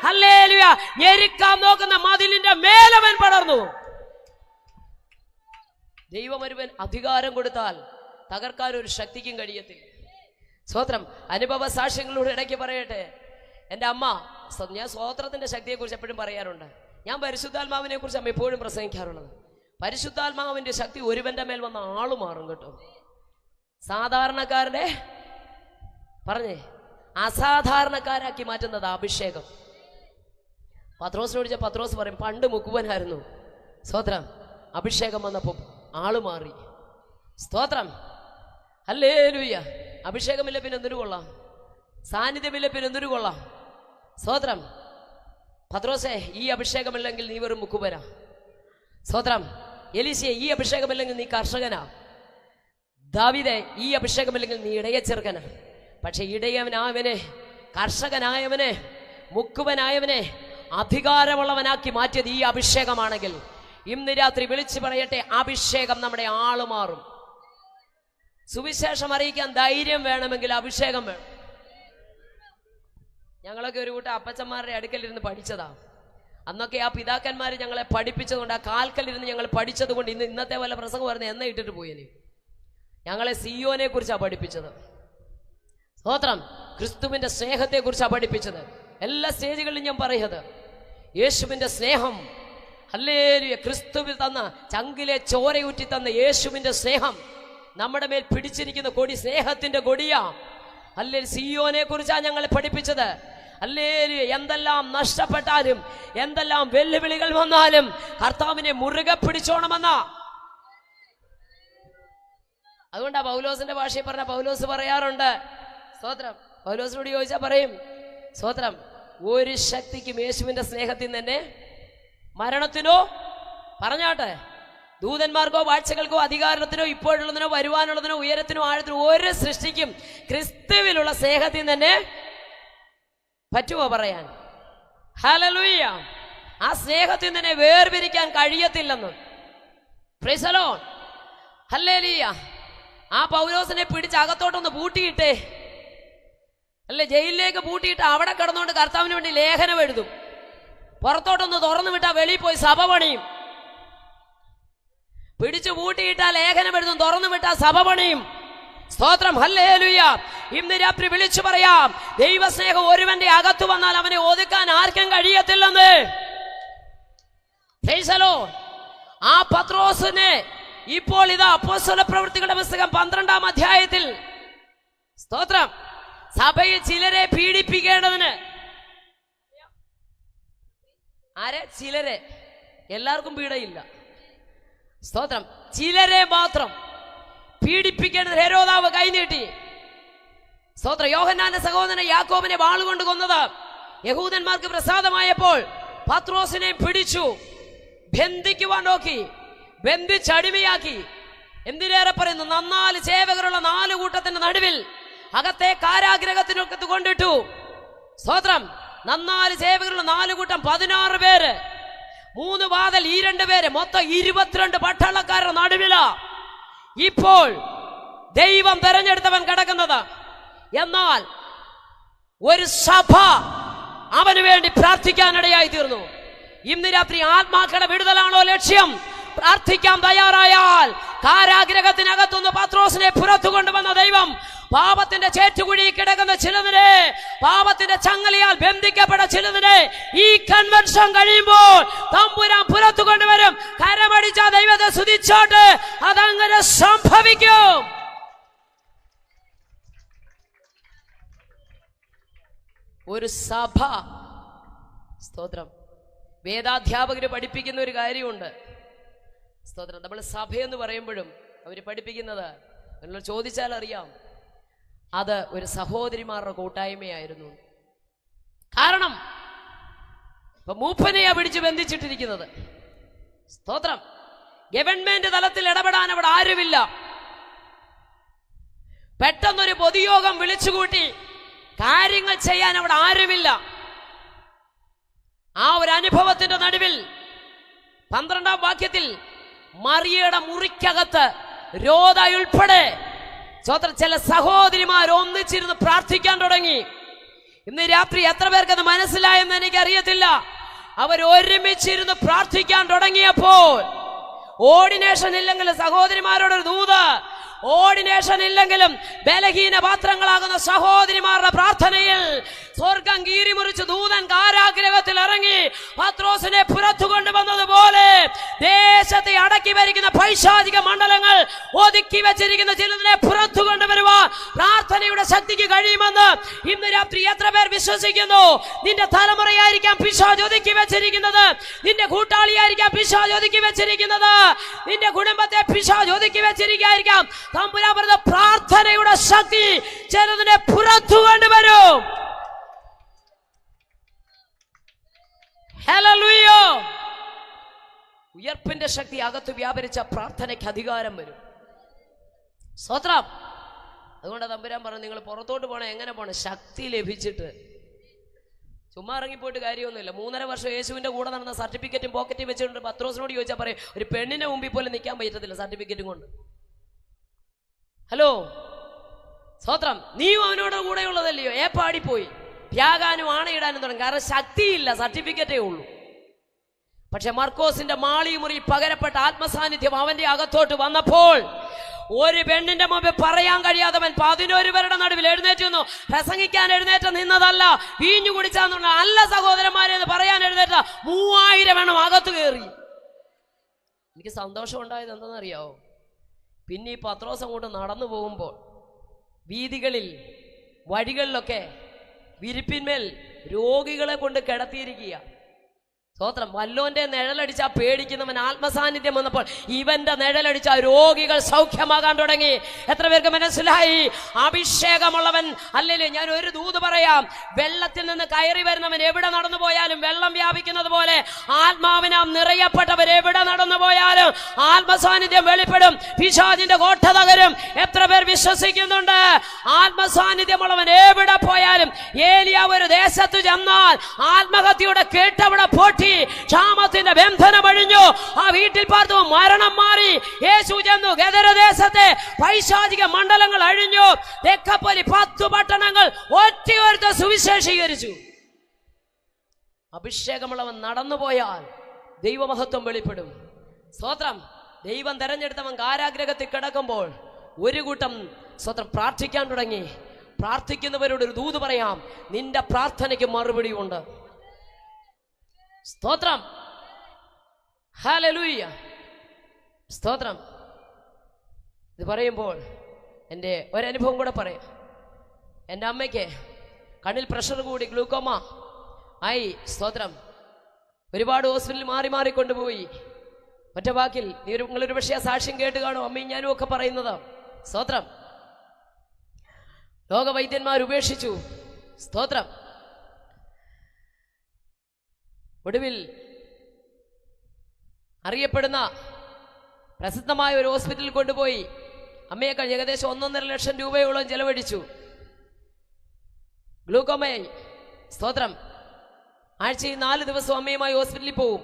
ഹല്ലേലൂയ. ഞെരുക്കാൻ നോക്കുന്ന മതിലിന്റെ മേലവൻ പടർന്നു. ദൈവം ഒരുവൻ അധികാരം കൊടുത്താൽ തകർക്കാൻ ഒരു ശക്തിക്കും കഴിയത്തില്ല. സ്തോത്രം. അനുഭവ സാക്ഷ്യങ്ങളോട് ഇടയ്ക്ക് പറയട്ടെ. എൻ്റെ അമ്മ, ഞാൻ സ്തോത്രത്തിന്റെ ശക്തിയെക്കുറിച്ച് എപ്പോഴും പറയാറുണ്ട്. ഞാൻ പരിശുദ്ധാത്മാവിനെ കുറിച്ച് അമ്മ എപ്പോഴും പ്രസംഗിക്കാറുള്ളത്. പരിശുദ്ധാത്മാവിന്റെ ശക്തി ഒരുവന്റെ മേൽ വന്ന ആള് മാറും കേട്ടോ. സാധാരണക്കാരനെ പറഞ്ഞേ അസാധാരണക്കാരാക്കി മാറ്റുന്നത് അഭിഷേകം. പത്രോസിനോട് പത്രോസ് പറയും, പണ്ട് മുക്കുവനായിരുന്നു. സ്തോത്രം. അഭിഷേകം വന്നപ്പോൾ ആള് മാറി. സ്തോത്രം. ഹല്ലേലൂയ. അഭിഷേകമില്ല പിന്നെ എന്തൊരു കൊള്ളാം? സാന്നിധ്യമില്ല പിന്നെ എന്തൊരു കൊള്ളാം? സ്തോത്രം. പത്രോസേ, ഈ അഭിഷേകമില്ലെങ്കിൽ നീ വെറും മുക്കുവനാ. സ്തോത്രം. എലീശയെ, ഈ അഭിഷേകമില്ലെങ്കിൽ നീ കർഷകനാ. ദാവീദേ, ഈ അഭിഷേകമില്ലെങ്കിൽ നീ ഇടയ ചെറുക്കനാ. പക്ഷെ ഇടയവനായവനെ, കർഷകനായവനെ, മുക്കുവനായവനെ അധികാരമുള്ളവനാക്കി മാറ്റിയത് ഈ അഭിഷേകമാണെങ്കിൽ ഇന്ന് രാത്രി വിളിച്ചു പറയട്ടെ, അഭിഷേകം നമ്മുടെ ആള് മാറും. സുവിശേഷം അറിയിക്കാൻ ധൈര്യം വേണമെങ്കിൽ അഭിഷേകം വേണം. ഞങ്ങളൊക്കെ ഒരു കൂട്ടം അപ്പച്ചന്മാരുടെ അടുക്കലിരുന്ന് പഠിച്ചതാ. അന്നൊക്കെ ആ പിതാക്കന്മാർ ഞങ്ങളെ പഠിപ്പിച്ചതുകൊണ്ട്, ആ കാൽക്കലിരുന്ന് ഞങ്ങൾ പഠിച്ചത് കൊണ്ട് ഇന്നത്തെ പോലെ പ്രസംഗം വരുന്ന എന്നെ ഇട്ടിട്ട് പോയേ. ഞങ്ങളെ സിയോനെ കുറിച്ചാണ് പഠിപ്പിച്ചത്. സ്തോത്രം. ക്രിസ്തുവിന്റെ സ്നേഹത്തെ കുറിച്ചാണ് പഠിപ്പിച്ചത്. എല്ലാ സ്റ്റേജുകളിലും ഞാൻ പറയുന്നത് യേശുവിന്റെ സ്നേഹം. ഹല്ലേലൂയ. ക്രിസ്തുവിൽ തന്ന, ചങ്കിലെ ചോരയൂറ്റി തന്ന യേശുവിന്റെ സ്നേഹം നമ്മുടെ മേൽ പിടിച്ചിരിക്കുന്ന കൊടി സ്നേഹത്തിന്റെ കൊടിയാ. ഹല്ലേലൂയ. സിയോനെ കുറിച്ചാണ് ഞങ്ങളെ പഠിപ്പിച്ചത്. ഹല്ലേലൂയ. എന്തെല്ലാം നഷ്ടപ്പെട്ടാലും, എന്തെല്ലാം വെല്ലുവിളികൾ വന്നാലും കർത്താവിനെ മുറുകെ പിടിച്ചോണമെന്ന. അതുകൊണ്ടാ പൗലോസിന്റെ ഭാഷയിൽ പറഞ്ഞ പൗലോസ് പറയാറുണ്ട്. സ്തോത്രം. പൗലോസിനോട് ചോദിച്ചാൽ പറയും, സ്തോത്രം, ഒരു ശക്തിക്കും യേശുവിന്റെ സ്നേഹത്തിൽ തന്നെ മരണത്തിനോ, പറഞ്ഞാട്ടെ, ദൂതന്മാർക്കോ വാഴ്ചകൾക്കോ അധികാരത്തിനോ ഇപ്പോഴുള്ളതിനോ വരുവാനുള്ളതിനോ ഉയരത്തിനോ ആഴത്തിനോ ഒരു സൃഷ്ടിക്കും ക്രിസ്തുവിലുള്ള സ്നേഹത്തിൽ തന്നെ പറ്റുമോ പറയാൻ? ഹല്ലേലൂയ. ആ സ്നേഹത്തിൽ തന്നെ വേർപിരിക്കാൻ കഴിയത്തില്ലെന്ന്. Praise the Lord. ഹല്ലേലൂയ. ആ പൗലോസിനെ പിടിച്ച് അകത്തോട്ടൊന്ന് പൂട്ടിയിട്ടേ, അല്ലെ ജയിലിലേക്ക് പൂട്ടിയിട്ട് അവിടെ കിടന്നുകൊണ്ട് കർത്താവിന് വേണ്ടി ലേഖനം എഴുതും. പുറത്തോട്ടൊന്ന് തുറന്നു വിട്ടാ വെളിയിൽ പോയി സഭ പണിയും. പിടിച്ചു പൂട്ടിയിട്ടാ ലേഖനം എഴുതും, തുറന്നു വിട്ടാ സഭ പണിയും. സ്തോത്രം. ഹല്ലേലൂയ. ഇന്ന് രാത്രി വിളിച്ചു പറയാം, ദൈവസ്നേഹം ഒരുവന്റെ അകത്ത് വന്നാൽ അവനെ ഒതുക്കാൻ ആർക്കും കഴിയത്തില്ലെന്ന്. Praise the Lord. ആ പത്രോസിനെ ഇപ്പോൾ ഇതാ അപ്പോസ്തല പ്രവൃത്തികളുടെ പുസ്തകം 12-ാം അധ്യായത്തിൽ, സ്തോത്രം, സഭയിൽ ചിലരെ പീഡിപ്പിക്കേണ്ടതിന്, ആരെ? ചിലരെ. എല്ലാവർക്കും പീഡയില്ല. സ്തോത്രം. ചിലരെ മാത്രം പീഡിപ്പിക്കേണ്ടത് ഹെരോദാവ് കൈനീട്ടി. സ്തോത്രം. യോഹന്നാന്റെ സഹോദരൻ യാക്കോബിനെ വാളുകൊണ്ട് കൊന്നത് യഹൂദന്മാർക്ക് പ്രസാദമായപ്പോൾ പത്രോസിനെ പിടിച്ചു ബന്ധിക്കുവാൻ നോക്കി, ബന്ധിച്ചടിമയാക്കി. എന്തിനേറെ പറയുന്നു, 4 സേവകരുള്ള 4 കൂട്ടത്തിന്റെ നടുവിൽ അകത്തെ കാരാഗ്രഹത്തിനൊക്കെ കൊണ്ടിട്ടു. സ്തോത്രം. 4 സേവകരുള്ള 4 കൂട്ടം 16 പേര്, 3 വാതിൽ, ഈ 2 പേര്, മൊത്തം 22 പട്ടാളക്കാരുടെ നടുവില ഇപ്പോൾ ദൈവം തെരഞ്ഞെടുത്തവൻ കിടക്കുന്നത്. എന്നാൽ ഒരു സഭ അവന് വേണ്ടി പ്രാർത്ഥിക്കാനിടയായി തീർന്നു. ഇന്ന് രാത്രി ആത്മാക്കളുടെ വിടുതലാണോ ലക്ഷ്യം? പ്രാർത്ഥിക്കാൻ തയ്യാറായാൽ കാരാഗ്രഹത്തിനകത്തുനിന്ന് പത്രോസിനെ പുറത്തു കൊണ്ടുവന്ന ദൈവം പാപത്തിന്റെ ചേറ്റുകുഴി കിടക്കുന്ന ചിലതിനെ, പാപത്തിന്റെ ചങ്ങലയാൽ ബന്ധിക്കപ്പെട്ട ചിലതിനെ ഈ കൺവെൻഷൻ കഴിയുമ്പോൾ തമ്പുരാൻ പുറത്തു കൊണ്ടുവരും. കരമടിച്ച ദൈവത്തെ സ്തുതിച്ചോട്ട് അതങ്ങനെ സംഭവിക്കും. ഒരു സഭ, സ്തോത്രം, വേദാധ്യാപകര് പഠിപ്പിക്കുന്ന ഒരു കാര്യമുണ്ട്. സ്തോത്രം. നമ്മൾ സഭയെന്ന് പറയുമ്പോഴും അവർ പഠിപ്പിക്കുന്നത് നിങ്ങൾ ചോദിച്ചാൽ അറിയാം, അത് ഒരു സഹോദരിമാരുടെ കൂട്ടായ്മയായിരുന്നു. കാരണം ഇപ്പൊ മൂപ്പനെയാ പിടിച്ച് ബന്ധിച്ചിട്ടിരിക്കുന്നത്. സ്തോത്രം. ഗവൺമെന്റ് തലത്തിൽ ഇടപെടാൻ അവിടെ ആരുമില്ല. പെട്ടെന്നൊരു പൊതുയോഗം വിളിച്ചുകൂട്ടി കാര്യങ്ങൾ ചെയ്യാൻ അവിടെ ആരുമില്ല. ആ ഒരു അനുഭവത്തിന്റെ നടുവിൽ 12-ാം വാക്യത്തിൽ മറിയയുടെ മുറിക്കകത്ത് രോധയുൾപ്പെടെ ചില സഹോദരിമാർ ഒന്നിച്ചിരുന്ന് പ്രാർത്ഥിക്കാൻ തുടങ്ങി. ഇന്ന് രാത്രി എത്ര പേർക്കത് മനസ്സിലായെന്ന് എനിക്കറിയത്തില്ല. അവർ ഒരുമിച്ചിരുന്ന് പ്രാർത്ഥിക്കാൻ തുടങ്ങിയപ്പോൾ ഓർഡിനേഷൻ ഇല്ലെങ്കിലും സഹോദരിമാരോടൊരു ദൂത്, ഓർഡിനേഷൻ ഇല്ലെങ്കിലും ബലഹീന പാത്രങ്ങളാകുന്ന സഹോദരിമാരുടെ പ്രാർത്ഥനയിൽ സ്വർഗം കീറിമുറിച്ച് ദൂതൻ കാരാഗ്രഹത്തിൽ ഇറങ്ങി പത്രോസിനെ പുറത്തു കൊണ്ടുവന്നതുപോലെ ദേശത്തെ അടക്കി ഭരിക്കുന്ന പൈശാചിക മണ്ഡലങ്ങൾ ഒതുക്കി വെച്ചിരിക്കുന്ന ചിലതിനെ പുറത്തു കൊണ്ടുവരുവാൻ പ്രാർത്ഥനയുടെ ശക്തിക്ക് കഴിയുമെന്ന് ഇന്ന് രാത്രി എത്ര പേർ വിശ്വസിക്കുന്നു? നിന്റെ തലമുറയായിരിക്കാം പിശാച് ഒതുക്കി വെച്ചിരിക്കുന്നത്, നിന്റെ കൂട്ടാളിയായിരിക്കാം പിശാച് ഒതുക്കി വെച്ചിരിക്കുന്നത്, നിന്റെ കുടുംബത്തെ പിശാച് ഒതുക്കി വെച്ചിരിക്കായിരിക്കാം. തമ്പുരാൻ പറഞ്ഞ പ്രാർത്ഥനയുടെ ശക്തി ചിലതിനെ പുറത്തു കൊണ്ടുവരും. ഹല്ലേലൂയ. ഉയർപ്പിന്റെ ശക്തി അകത്ത് വ്യാപരിച്ച പ്രാർത്ഥനയ്ക്ക് അധികാരം വരും. സ്തോത്രം. അതുകൊണ്ട് തമ്പുരാൻ പറഞ്ഞു, നിങ്ങൾ പുറത്തോട്ട് പോകണം. എങ്ങനെ പോകണം? ശക്തി ലഭിച്ചിട്ട്. ചുമ്മാ ഇറങ്ങിപ്പോയിട്ട് കാര്യമൊന്നുമില്ല. 3.5 വർഷം യേശുവിന്റെ കൂടെ നടന്ന സർട്ടിഫിക്കറ്റും പോക്കറ്റും വെച്ചിട്ടുണ്ട്. പത്രോസിനോട് ചോദിച്ചാൽ പറയും, ഒരു പെണ്ണിന്റെ മുമ്പിൽ പോലും നിൽക്കാൻ പറ്റത്തില്ല സർട്ടിഫിക്കറ്റും കൊണ്ട്. ഹലോ, സ്തോത്രം. നീയും അവനോട് കൂടെ ഉള്ളതല്ലയോ? പാടിപ്പോയി ത്യാഗാനും ആണയിടാനും തുടങ്ങി. കാരണം ശക്തിയില്ല, സർട്ടിഫിക്കറ്റേ ഉള്ളൂ. പക്ഷെ മർക്കോസിന്റെ മാളിമുറി പകരപ്പെട്ട ആത്മസാന്നിധ്യം അവന്റെ അകത്തോട്ട് വന്നപ്പോൾ ഒരു പെണ്ണിന്റെ മുമ്പിൽ പറയാൻ കഴിയാത്തവൻ 11 പേരുടെ നടുവിൽ എഴുന്നേറ്റ് നിന്നു. പ്രസംഗിക്കാൻ എഴുന്നേറ്റ് നിന്നതല്ല, വീഞ്ഞു കുടിച്ചാന്നുള്ള അല്ല സഹോദരന്മാരെ എന്ന് പറയാൻ എഴുന്നേറ്റ 3000 എണ്ണം അകത്ത് കയറി. എനിക്ക് സന്തോഷം ഉണ്ടായത് എന്താണെന്നറിയാവോ? പിന്നെ ഈ പത്രോസ് അങ്ങോട്ട് നടന്നു പോകുമ്പോൾ വീതികളിൽ വഴികളിലൊക്കെ വിരിപ്പിന്മേൽ രോഗികളെ കൊണ്ട് കിടത്തിയിരിക്കുക. സ്തോത്രം. വല്ലോന്റെ നിഴലടിച്ച പേടിക്കുന്നവൻ ആത്മസാന്നിധ്യം വന്നപ്പോൾ ഇവന്റെ നിഴലടിച്ച രോഗികൾ സൗഖ്യമാകാൻ തുടങ്ങി. എത്ര പേർക്ക് മനസ്സിലായി? അഭിഷേകമുള്ളവൻ അല്ലല്ലേ. ഞാൻ ഒരു ദൂത് പറയാം. വെള്ളത്തിൽ നിന്ന് കയറി വരുന്നവൻ എവിടെ നടന്നു പോയാലും വെള്ളം വ്യാപിക്കുന്നത് പോലെ ആത്മാവിനാം നിറയപ്പെട്ടവർ എവിടെ നടന്നു പോയാലും ആത്മസാന്നിധ്യം വെളിപ്പെടും, പിശാചിന്റെ കോട്ട തകരും. എത്ര പേർ വിശ്വസിക്കുന്നുണ്ട്? ആത്മസാന്നിധ്യമുള്ളവൻ എവിടെ പോയാലും. ഏലിയാവ് ഒരു ദേശത്ത് ചെന്നാൽ ആത്മഹത്യയുടെ കേട്ടവിടെ പോട്ടി ക്ഷാമത്തിന്റെ ബന്ധനം അഴിഞ്ഞു. ആ വീട്ടിൽ പാർത്തു മരണം മാറി. യേശു ചെന്നു ഗദരദേശത്തെ പൈശാചിക മണ്ഡലങ്ങൾ അഴിഞ്ഞു. തെക്കപ്പൊലി 10 പട്ടണങ്ങൾ ഒറ്റയൊരുത്ത സുവിശേഷീകരിച്ചു. അഭിഷേകമുള്ളവൻ നടന്നുപോയാൽ ദൈവമഹത്വം വെളിപ്പെടും. സ്തോത്രം. ദൈവം തെരഞ്ഞെടുത്തവൻ കാരാഗ്രഹത്തിൽ കിടക്കുമ്പോൾ ഒരു കൂട്ടം സ്തോത്രം പ്രാർത്ഥിക്കാൻ തുടങ്ങി. പ്രാർത്ഥിക്കുന്നവരോട് ഒരു ദൂത് പറയാം, നിന്റെ പ്രാർത്ഥനയ്ക്ക് മറുപടി ഉണ്ട്. സ്തോത്രം. ഹല്ലേലൂയ. സ്തോത്രം. ഇത് പറയുമ്പോൾ എൻ്റെ ഒരനുഭവം കൂടെ പറയാം. എൻ്റെ അമ്മയ്ക്ക് കണ്ണിൽ പ്രഷർ കൂടി, ഗ്ലൂക്കോമ ആയി. സ്തോത്രം. ഒരുപാട് ഹോസ്പിറ്റലിൽ മാറി മാറി കൊണ്ടുപോയി. ഒറ്റ വാക്കിൽ നിങ്ങളൊരു പക്ഷേ സാക്ഷ്യം കേട്ട് കാണും, അമ്മയും ഞാനും ഒക്കെ പറയുന്നത്. സ്തോത്രം. ലോകവൈദ്യന്മാർ ഉപേക്ഷിച്ചു. സ്തോത്രം. ഒടുവിൽ അറിയപ്പെടുന്ന പ്രസിദ്ധമായ ഒരു ഹോസ്പിറ്റലിൽ കൊണ്ടുപോയി അമ്മയേക്കാൾ ഏകദേശം 1.5 ലക്ഷം രൂപയോളം ചെലവഴിച്ചു. ഗ്ലൂക്കോമയായി. സ്തോത്രം. ആഴ്ചയിൽ 4 ദിവസം അമ്മയുമായി ഹോസ്പിറ്റലിൽ പോവും.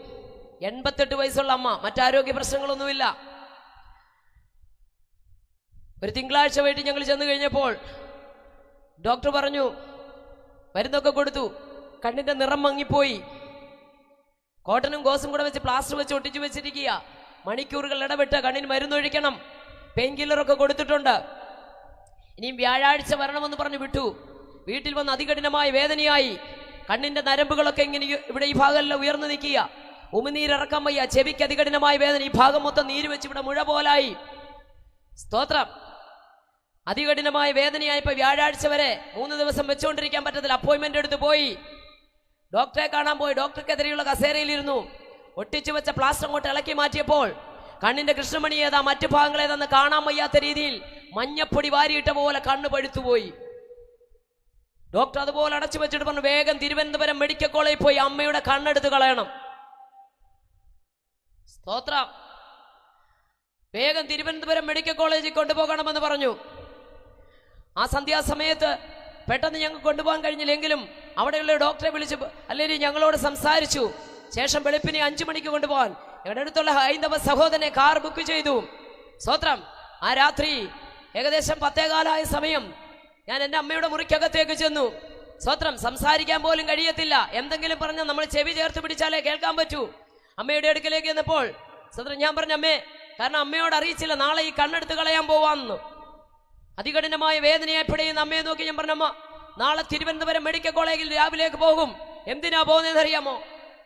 88 വയസ്സുള്ള അമ്മ, മറ്റാരോഗ്യ പ്രശ്നങ്ങളൊന്നുമില്ല. ഒരു തിങ്കളാഴ്ച വൈകിട്ട് ഞങ്ങൾ ചെന്ന് കഴിഞ്ഞപ്പോൾ ഡോക്ടർ പറഞ്ഞു, മരുന്നൊക്കെ കൊടുത്തു, കണ്ണിന്റെ നിറം മങ്ങിപ്പോയി. കോട്ടനും ഗോസും കൂടെ വെച്ച് പ്ലാസ്റ്റർ വെച്ച് ഒട്ടിച്ചു വെച്ചിരിക്കുക. മണിക്കൂറുകൾ ഇടവിട്ട് കണ്ണിന് മരുന്നൊഴിക്കണം. പെയിൻ കില്ലറൊക്കെ കൊടുത്തിട്ടുണ്ട്. ഇനിയും വ്യാഴാഴ്ച വരണമെന്ന് പറഞ്ഞു വിട്ടു. വീട്ടിൽ വന്ന് അതികഠിനമായ വേദനയായി. കണ്ണിന്റെ നരമ്പുകളൊക്കെ ഇങ്ങനെ ഇവിടെ ഈ ഭാഗമെല്ലാം ഉയർന്നു നിൽക്കുക. ഉമിനീരിറക്കാൻ വയ്യ. ചെവിക്ക് അതികഠിനമായ വേദന. ഈ ഭാഗം മൊത്തം നീര് വെച്ച് ഇവിടെ മുഴ പോലായി. സ്തോത്രം. അതികഠിനമായ വേദനയായപ്പോൾ വ്യാഴാഴ്ച വരെ 3 ദിവസം വെച്ചുകൊണ്ടിരിക്കാൻ പറ്റത്തില്ല. അപ്പോയിന്റ്മെന്റ് എടുത്ത് പോയി. ഡോക്ടറെ കാണാൻ പോയി. ഡോക്ടർക്കെതിരെയുള്ള കസേരയിലിരുന്നു. ഒട്ടിച്ചു വെച്ച പ്ലാസ്റ്റർ അങ്ങോട്ട് ഇളക്കി മാറ്റിയപ്പോൾ കണ്ണിന്റെ കൃഷ്ണമണി ഏതാ, മറ്റു ഭാഗങ്ങൾ ഏതാന്ന് കാണാൻ വയ്യാത്ത രീതിയിൽ മഞ്ഞപ്പൊടി വാരിയിട്ട പോലെ കണ്ണ് പഴുത്തുപോയി. ഡോക്ടർ അതുപോലെ അടച്ചു വെച്ചിട്ട് പറഞ്ഞു, വേഗം തിരുവനന്തപുരം മെഡിക്കൽ കോളേജിൽ പോയി അമ്മയുടെ കണ്ണെടുത്ത് കളയണം. സ്തോത്രം. വേഗം തിരുവനന്തപുരം മെഡിക്കൽ കോളേജിൽ കൊണ്ടുപോകണമെന്ന് പറഞ്ഞു. ആ സന്ധ്യാസമയത്ത് പെട്ടെന്ന് ഞങ്ങൾക്ക് കൊണ്ടുപോകാൻ കഴിഞ്ഞില്ലെങ്കിലും അവിടെയുള്ള ഡോക്ടറെ വിളിച്ച് അല്ലെങ്കിൽ ഞങ്ങളോട് സംസാരിച്ചു. ശേഷം വെളുപ്പിനെ 5 മണിക്ക് കൊണ്ടുപോകാൻ ഞങ്ങളുടെ അടുത്തുള്ള ഹൈന്ദവ സഹോദരനെ കാർ ബുക്ക് ചെയ്തു. സ്തോത്രം. ആ രാത്രി ഏകദേശം 10:15 സമയം ഞാൻ എൻ്റെ അമ്മയുടെ മുറിക്കകത്തേക്ക് ചെന്നു. സ്തോത്രം. സംസാരിക്കാൻ പോലും കഴിയത്തില്ല. എന്തെങ്കിലും പറഞ്ഞാൽ നമ്മൾ ചെവി ചേർത്ത് പിടിച്ചാലേ കേൾക്കാൻ പറ്റൂ. അമ്മയുടെ അടുക്കലേക്ക് ചെന്നപ്പോൾ സ്തോത്രം ഞാൻ പറഞ്ഞു, അമ്മേ, കാരണം അമ്മയോട് അറിയിച്ചില്ല നാളെ ഈ കണ്ണെടുത്ത് കളയാൻ പോവാന്ന്. അതികഠിനമായ വേദനയായി പിടിയുന്ന അമ്മയെ നോക്കി ഞാൻ പറഞ്ഞു, അമ്മ, നാളെ തിരുവനന്തപുരം മെഡിക്കൽ കോളേജിൽ രാവിലേക്ക് പോകും. എന്തിനാ പോകുന്നതെന്ന് അറിയാമോ?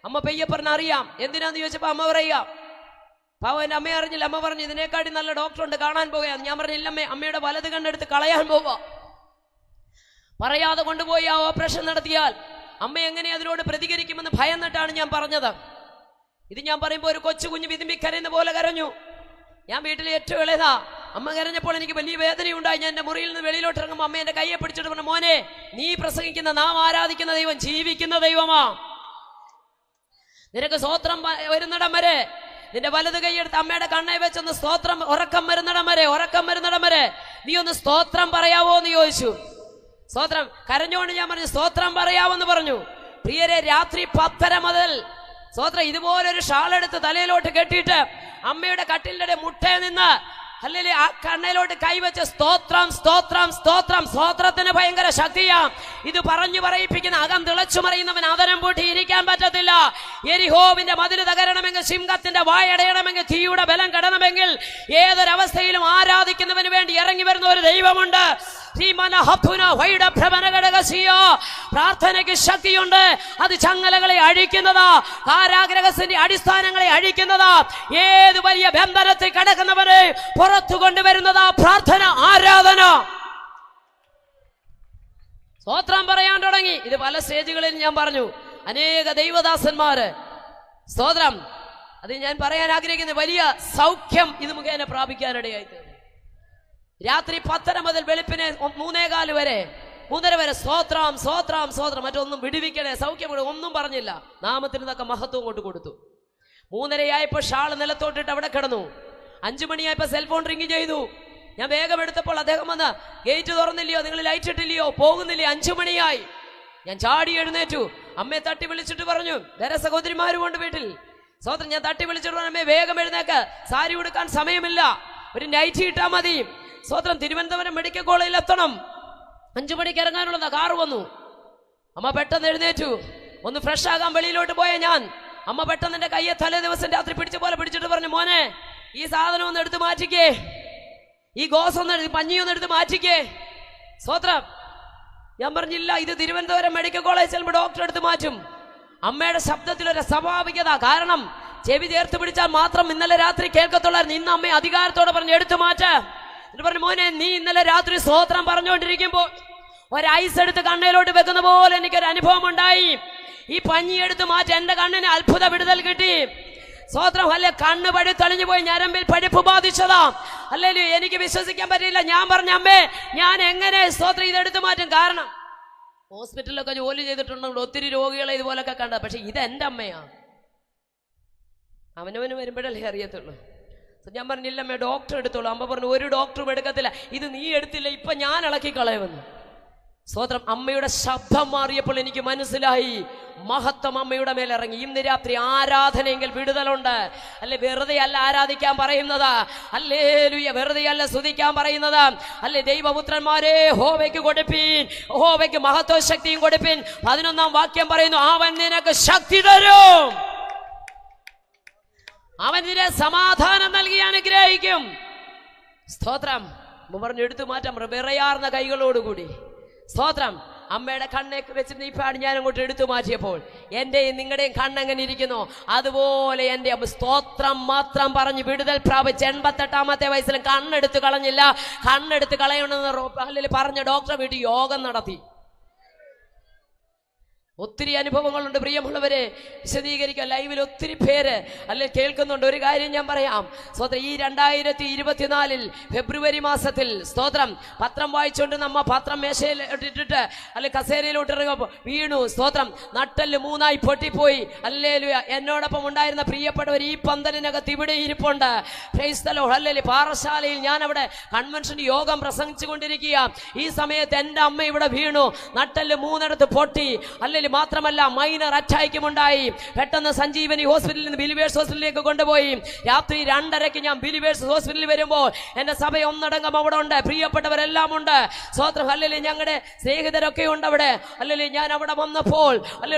അമ്മ പയ്യെ പറഞ്ഞ അറിയാം. എന്തിനാന്ന് ചോദിച്ചപ്പോ അമ്മ പറയാം. പാവം എൻ്റെ അമ്മയെ അറിഞ്ഞില്ല. അമ്മ പറഞ്ഞു, ഇതിനേക്കാട്ടി നല്ല ഡോക്ടറുണ്ട്, കാണാൻ പോകുകയാണ്. ഞാൻ പറഞ്ഞില്ല അമ്മേ, അമ്മയുടെ വലത് കണ്ണെടുത്ത് കളയാൻ പോവാ. പറയാതെ കൊണ്ടുപോയി ആ ഓപ്പറേഷൻ നടത്തിയാൽ അമ്മ എങ്ങനെ അതിനോട് പ്രതികരിക്കുമെന്ന് ഭയന്നിട്ടാണ് ഞാൻ പറഞ്ഞത്. ഇത് ഞാൻ പറയുമ്പോൾ ഒരു കൊച്ചു കുഞ്ഞ് വിതുമ്പി കരയുന്ന പോലെ കരഞ്ഞു. ഞാൻ വീട്ടിലെ ഏറ്റവും ഇളയതാ. അമ്മ കരഞ്ഞപ്പോൾ എനിക്ക് വലിയ വേദനയുണ്ടായി. ഞാൻ എൻ്റെ മുറിയിൽ നിന്ന് വെളിയിലോട്ട് ഇറങ്ങുമ്പോൾ അമ്മ എൻ്റെ കയ്യെ പിടിച്ചിട്ട് പറഞ്ഞു, മോനെ, നീ പ്രസംഗിക്കുന്ന, നാം ആരാധിക്കുന്ന ദൈവം ജീവിക്കുന്ന ദൈവമാ. നിനക്ക് സ്തോത്രം വരുന്നിടം വരെ നിന്റെ വലത് കൈയെടുത്ത് അമ്മയുടെ കണ്ണെ വെച്ചൊന്ന് സ്തോത്രം, ഉറക്കം വരുന്നിടം വരെ നീ ഒന്ന് സ്തോത്രം പറയാവോ എന്ന് ചോദിച്ചു. സ്തോത്രം. കരഞ്ഞുകൊണ്ട് ഞാൻ പറഞ്ഞു, സ്തോത്രം പറയാമെന്ന് പറഞ്ഞു. പ്രിയരെ, രാത്രി 10:30 മുതൽ സ്തോത്രം ഇതുപോലൊരു ഷാളെടുത്ത് തലയിലോട്ട് കെട്ടിയിട്ട് അമ്മയുടെ കട്ടിലിന്റെ മുട്ടയിൽ നിന്ന് അല്ലെങ്കിൽ ആ കണ്ണയിലോട്ട് കൈവച്ച് സ്തോത്രം സ്തോത്രം സ്തോത്രം. സ്തോത്രത്തിന് ഭയങ്കര ശക്തിയാ. ഇത് പറഞ്ഞു പറയിപ്പിക്കുന്ന അകം തിളച്ചു മറിയുന്നവൻ ആദരം പൂട്ടി ഇരിക്കാൻ പറ്റത്തില്ല. യെരിഹോവിന്റെ മതിൽ തകരണമെങ്കിൽ, സിംഹത്തിന്റെ വായടയണമെങ്കിൽ, തീയുടെ ബലം കടണമെങ്കിൽ, ഏതൊരവസ്ഥയിലും ആരാധിക്കുന്നവന് വേണ്ടി ഇറങ്ങി വരുന്ന ഒരു ദൈവമുണ്ട്. പ്രാർത്ഥനയ്ക്ക് ശക്തിയുണ്ട്. അത് ചങ്ങലകളെ അഴിക്കുന്നതാ, കാരാഗ്രഹത്തിന്റെ അടിസ്ഥാനങ്ങളെ അഴിക്കുന്നതാ, ഏത് വലിയ ബന്ധനത്തിൽ കിടക്കുന്നവരെ പുറത്തു കൊണ്ടുവരുന്നതാ പ്രാർത്ഥന, ആരാധന. സ്തോത്രം പറയാൻ തുടങ്ങി. ഇത് പല സ്റ്റേജുകളിൽ ഞാൻ പറഞ്ഞു. അനേക ദൈവദാസന്മാര് സ്തോത്രം, അത് ഞാൻ പറയാൻ ആഗ്രഹിക്കുന്ന വലിയ സൗഖ്യം ഇത് മുഖേന പ്രാപിക്കാനിടയായി. രാത്രി 10:30 മുതൽ വെളുപ്പിനെ 3:15 വരെ സ്തോത്രം സ്തോത്രം സ്തോത്രം. മറ്റൊന്നും വിടുവിക്കണേ, സൗഖ്യം ഒന്നും പറഞ്ഞില്ല. നാമത്തിന് തക്ക മഹത്വം കൊണ്ട് കൊടുത്തു. 3:30 ഷാള് നിലത്തോട്ടിട്ട് അവിടെ കിടന്നു. 5 മണിയായപ്പോ സെൽഫോൺ റിങ് ചെയ്തു. ഞാൻ വേഗം എടുത്തപ്പോൾ അദ്ദേഹം വന്ന്, ഗേറ്റ് തുറന്നില്ലയോ, നിങ്ങൾ ലൈറ്റ് ഇട്ടില്ലയോ, പോകുന്നില്ലേ, 5 മണിയായി. ഞാൻ ചാടി എഴുന്നേറ്റു. അമ്മയെ തട്ടി വിളിച്ചിട്ട് പറഞ്ഞു, വേറെ സഹോദരിമാരുമുണ്ട് വീട്ടിൽ. സ്തോത്രം. ഞാൻ തട്ടി വിളിച്ചിട്ട് പറഞ്ഞു, അമ്മയെ വേഗം എഴുന്നേക്ക്, സാരി ഉടുക്കാൻ സമയമില്ല, ഒരു നൈറ്റി ഇട്ടാ മതി. സ്തോത്രം. തിരുവനന്തപുരം മെഡിക്കൽ കോളേജിൽ എത്തണം, 5 മണിക്ക് ഇറങ്ങാനുള്ളതാ. കാറ് വന്നു. അമ്മ പെട്ടെന്ന് എഴുന്നേറ്റു. ഒന്ന് ഫ്രഷ് ആകാൻ വെളിയിലോട്ട് പോയ ഞാൻ, അമ്മ പെട്ടെന്ന് എന്റെ കയ്യെ തലേ ദിവസം രാത്രി പിടിച്ച പോലെ പിടിച്ചിട്ട് പറഞ്ഞു, മോനെ, ഈ സാധനം ഒന്ന് എടുത്ത് മാറ്റിക്കേ, ഈ ഗോസ് ഒന്ന് പഞ്ഞിയൊന്ന് എടുത്ത് മാറ്റിക്കേ. സ്തോത്രം. ഞാൻ പറഞ്ഞില്ല, ഇത് തിരുവനന്തപുരം മെഡിക്കൽ കോളേജ് ചെല്ലുമ്പോൾ ഡോക്ടർ എടുത്ത് മാറ്റും. അമ്മയുടെ ശബ്ദത്തിലൊരു സ്വാഭാവികത. കാരണം ചെവി ചേർത്ത് പിടിച്ചാൽ മാത്രം ഇന്നലെ രാത്രി കേൾക്കത്തുള്ളായിരുന്നു. ഇന്ന് അമ്മയെ അധികാരത്തോടെ പറഞ്ഞു എടുത്തു മാറ്റാ. പറഞ്ഞു, മോനെ, നീ ഇന്നലെ രാത്രി സ്തോത്രം പറഞ്ഞുകൊണ്ടിരിക്കുമ്പോ ഒരു ഐസ് എടുത്ത് കണ്ണയിലോട്ട് വെക്കുന്ന പോലെ എനിക്കൊരു അനുഭവം ഉണ്ടായി. ഈ പഞ്ഞി എടുത്ത് മാറ്റി എന്റെ കണ്ണിന് അത്ഭുത വിടുതൽ കിട്ടി. സ്തോത്രം. അല്ലെ, കണ്ണ് പഴുത്തളിഞ്ഞു പോയി, ഞരമ്പിൽ പഴുപ്പ് ബാധിച്ചതാ. അല്ലേ, എനിക്ക് വിശ്വസിക്കാൻ പറ്റില്ല. ഞാൻ പറഞ്ഞ, അമ്മേ, ഞാൻ എങ്ങനെ സ്തോത്രം ഇതെടുത്ത് മാറ്റും? കാരണം ഹോസ്പിറ്റലിലൊക്കെ ജോലി ചെയ്തിട്ടുണ്ടെങ്കിൽ ഒത്തിരി രോഗികളെ ഇതുപോലൊക്കെ കണ്ട. പക്ഷെ ഇത് എന്റെ അമ്മയാ. അവനവന് വരുമ്പോഴല്ലേ അറിയത്തുള്ളൂ. ഞാൻ പറഞ്ഞില്ല, അമ്മ ഡോക്ടർ എടുത്തോളൂ. അമ്മ പറഞ്ഞു, ഒരു ഡോക്ടറും എടുക്കത്തില്ല, ഇത് നീ എടുത്തില്ല, ഇപ്പൊ ഞാൻ ഇളക്കി കളയുമെന്ന്. സ്തോത്രം. അമ്മയുടെ ശബ്ദം മാറിയപ്പോൾ എനിക്ക് മനസ്സിലായി, മഹത്വം അമ്മയുടെ മേലിറങ്ങി. ഇന്ന് രാത്രി ആരാധനയെങ്കിൽ വിടുതലുണ്ട്. അല്ലെ, വെറുതെ അല്ല ആരാധിക്കാൻ പറയുന്നത്. ഹല്ലേലൂയ. വെറുതെ അല്ല സ്തുതിക്കാൻ പറയുന്നത്. അല്ലെ, ദൈവപുത്രന്മാരെ, ഹോവയ്ക്ക് കൊടുപ്പീൻ, ഹോവയ്ക്ക് മഹത്വ ശക്തിയും കൊടുപ്പീൻ. 11-ാം വാക്യം പറയുന്നു, അവൻ നിനക്ക് ശക്തി തരും, അവൻ നിന്നെ സമാധാനം നൽകി അനുഗ്രഹിക്കും. സ്തോത്രം. പറഞ്ഞു, എടുത്തു മാറ്റാം വിറയാർന്ന കൈകളോടുകൂടി. സ്തോത്രം. അമ്മയുടെ കണ്ണേക്ക് വെച്ചിട്ട് ഈ പാട് ഞാൻ അങ്ങോട്ട് എടുത്തു മാറ്റിയപ്പോൾ എന്റെയും നിങ്ങളുടെയും കണ്ണെങ്ങനെ ഇരിക്കുന്നു അതുപോലെ എന്റെ സ്തോത്രം മാത്രം പറഞ്ഞ് വിടുതൽ പ്രാപിച്ച് 88-ാമത്തെ വയസ്സിലും കണ്ണെടുത്ത് കളഞ്ഞില്ല. കണ്ണെടുത്ത് കളയണമെന്ന് പറഞ്ഞ ഡോക്ടറെ വീട്ടിൽ യോഗം നടത്തി. ഒത്തിരി അനുഭവങ്ങളുണ്ട് പ്രിയമുള്ളവരെ, വിശദീകരിക്കാൻ ലൈവിൽ ഒത്തിരി പേര് അല്ലെ കേൾക്കുന്നുണ്ട്. ഒരു കാര്യം ഞാൻ പറയാം, സ്തോത്രം, ഈ 2024 ഫെബ്രുവരി മാസത്തിൽ സ്തോത്രം പത്രം വായിച്ചുകൊണ്ട് നമ്മ പത്രം മേശയിൽ ഇട്ടിട്ട് അല്ലെ കസേരയിലോട്ട് ഇറങ്ങുമ്പോൾ വീണു. സ്തോത്രം, നട്ടെല്ല് 3 പൊട്ടിപ്പോയി. ഹല്ലേലൂയ. എന്നോടൊപ്പം ഉണ്ടായിരുന്ന പ്രിയപ്പെട്ടവർ ഈ പന്തലിനകത്ത് ഇവിടെ ഇരിപ്പുണ്ട്. Price the Lord. ഹല്ലേലൂയ. പാറശാലയിൽ ഞാൻ അവിടെ കൺവെൻഷൻ യോഗം പ്രസംഗിച്ചു കൊണ്ടിരിക്കുക. ഈ സമയത്ത് എൻ്റെ അമ്മ ഇവിടെ വീണു, നട്ടെല്ല് 3 പൊട്ടി. ഹല്ലേലൂയ. മാത്രമല്ല മൈനർ അറ്റാക്കുമുണ്ടായി. പെട്ടെന്ന് സഞ്ജീവനി ഹോസ്പിറ്റലിൽ നിന്ന് ബിലിവേഴ്സ് ഹോസ്പിറ്റലിലേക്ക് കൊണ്ടുപോയി. രാത്രി 2:30 ഞാൻ ബിലിവേഴ്സ് ഹോസ്പിറ്റലിൽ വരുമ്പോൾ എൻ്റെ സഭ ഒന്നടങ്കം അവിടെ ഉണ്ട്, പ്രിയപ്പെട്ടവരെല്ലാം ഉണ്ട്. സ്തോത്രം. ഹല്ലേലൂയ. ഞങ്ങളുടെ സ്നേഹിതരൊക്കെ ഉണ്ട് അവിടെ. ഹല്ലേലൂയ. ഞാൻ അവിടെ വന്നപ്പോൾ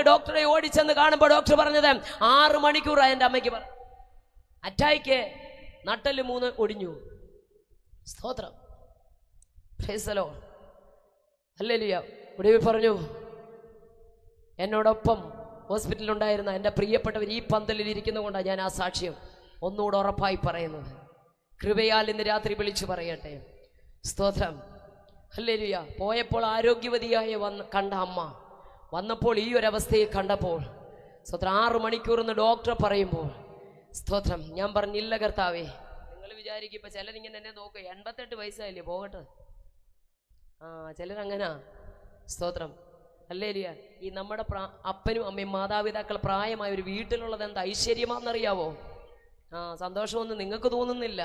ഡോക്ടറെ ഓടിച്ചെന്ന് കാണുമ്പോൾ ഡോക്ടർ പറഞ്ഞത് 6 മണിക്കൂറായി എൻ്റെ അമ്മയ്ക്ക് അറ്റാക്ക്, നട്ടെല്ല് 3 ഒടിഞ്ഞു. സ്തോത്രം. Price the Lord. ഹല്ലേലൂയ. ഒടുവിൽ പറഞ്ഞു, എന്നോടൊപ്പം ഹോസ്പിറ്റലിൽ ഉണ്ടായിരുന്ന എൻ്റെ പ്രിയപ്പെട്ടവർ ഈ പന്തലിൽ ഇരിക്കുന്നതുകൊണ്ടാണ് ഞാൻ ആ സാക്ഷ്യം ഒന്നുകൂടെ ഉറപ്പായി പറയുന്നത്. കൃപയാൽ ഇന്ന് രാത്രി വിളിച്ചു പറയട്ടെ. സ്തോത്രം. ഹല്ലേലൂയ. പോയപ്പോൾ ആരോഗ്യവതിയായ കണ്ട അമ്മ വന്നപ്പോൾ ഈ ഒരവസ്ഥയെ കണ്ടപ്പോൾ സ്തോത്രം 6 മണിക്കൂറെന്ന് ഡോക്ടർ പറയുമ്പോൾ സ്തോത്രം ഞാൻ പറഞ്ഞില്ല കർത്താവേ. നിങ്ങൾ വിചാരിക്കും ഇപ്പം ചിലരിങ്ങനെ എന്നെ നോക്കുക, 88 വയസ്സായില്ലേ, പോകട്ടെ. ചിലരങ്ങനാ. സ്തോത്രം. ഹല്ലേലൂയ. ഈ നമ്മുടെ അപ്പനും അമ്മയും മാതാപിതാക്കൾ പ്രായമായ ഒരു വീട്ടിലുള്ളത് എന്താ ഐശ്വര്യമാണെന്നറിയാവോ? സന്തോഷമൊന്നും നിങ്ങൾക്ക് തോന്നുന്നില്ല.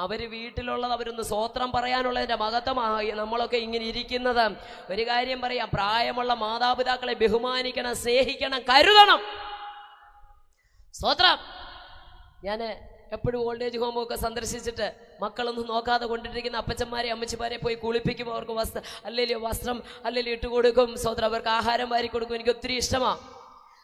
അവർ വീട്ടിലുള്ളത് അവരൊന്ന് സ്തോത്രം പറയാനുള്ളതിൻ്റെ മഹത്വമായി നമ്മളൊക്കെ ഇങ്ങനെ ഇരിക്കുന്നത്. ഒരു കാര്യം പറയാം, പ്രായമുള്ള മാതാപിതാക്കളെ ബഹുമാനിക്കണം, സ്നേഹിക്കണം, കരുതണം. സ്തോത്രം. ഞാൻ എപ്പോഴും ഓൾഡ് ഏജ് ഹോമൊക്കെ സന്ദർശിച്ചിട്ട് മക്കളൊന്നും നോക്കാതെ കൊണ്ടിരിക്കുന്ന അപ്പച്ചന്മാരെ അമ്മച്ചിമാരെ പോയി കുളിപ്പിക്കും. അവർക്ക് വസ്ത്രം അല്ലെങ്കിൽ ഇട്ട് കൊടുക്കും. സ്തോത്രം. അവർക്ക് ആഹാരം വാരി കൊടുക്കും. എനിക്ക് ഒത്തിരി ഇഷ്ടമാണ്.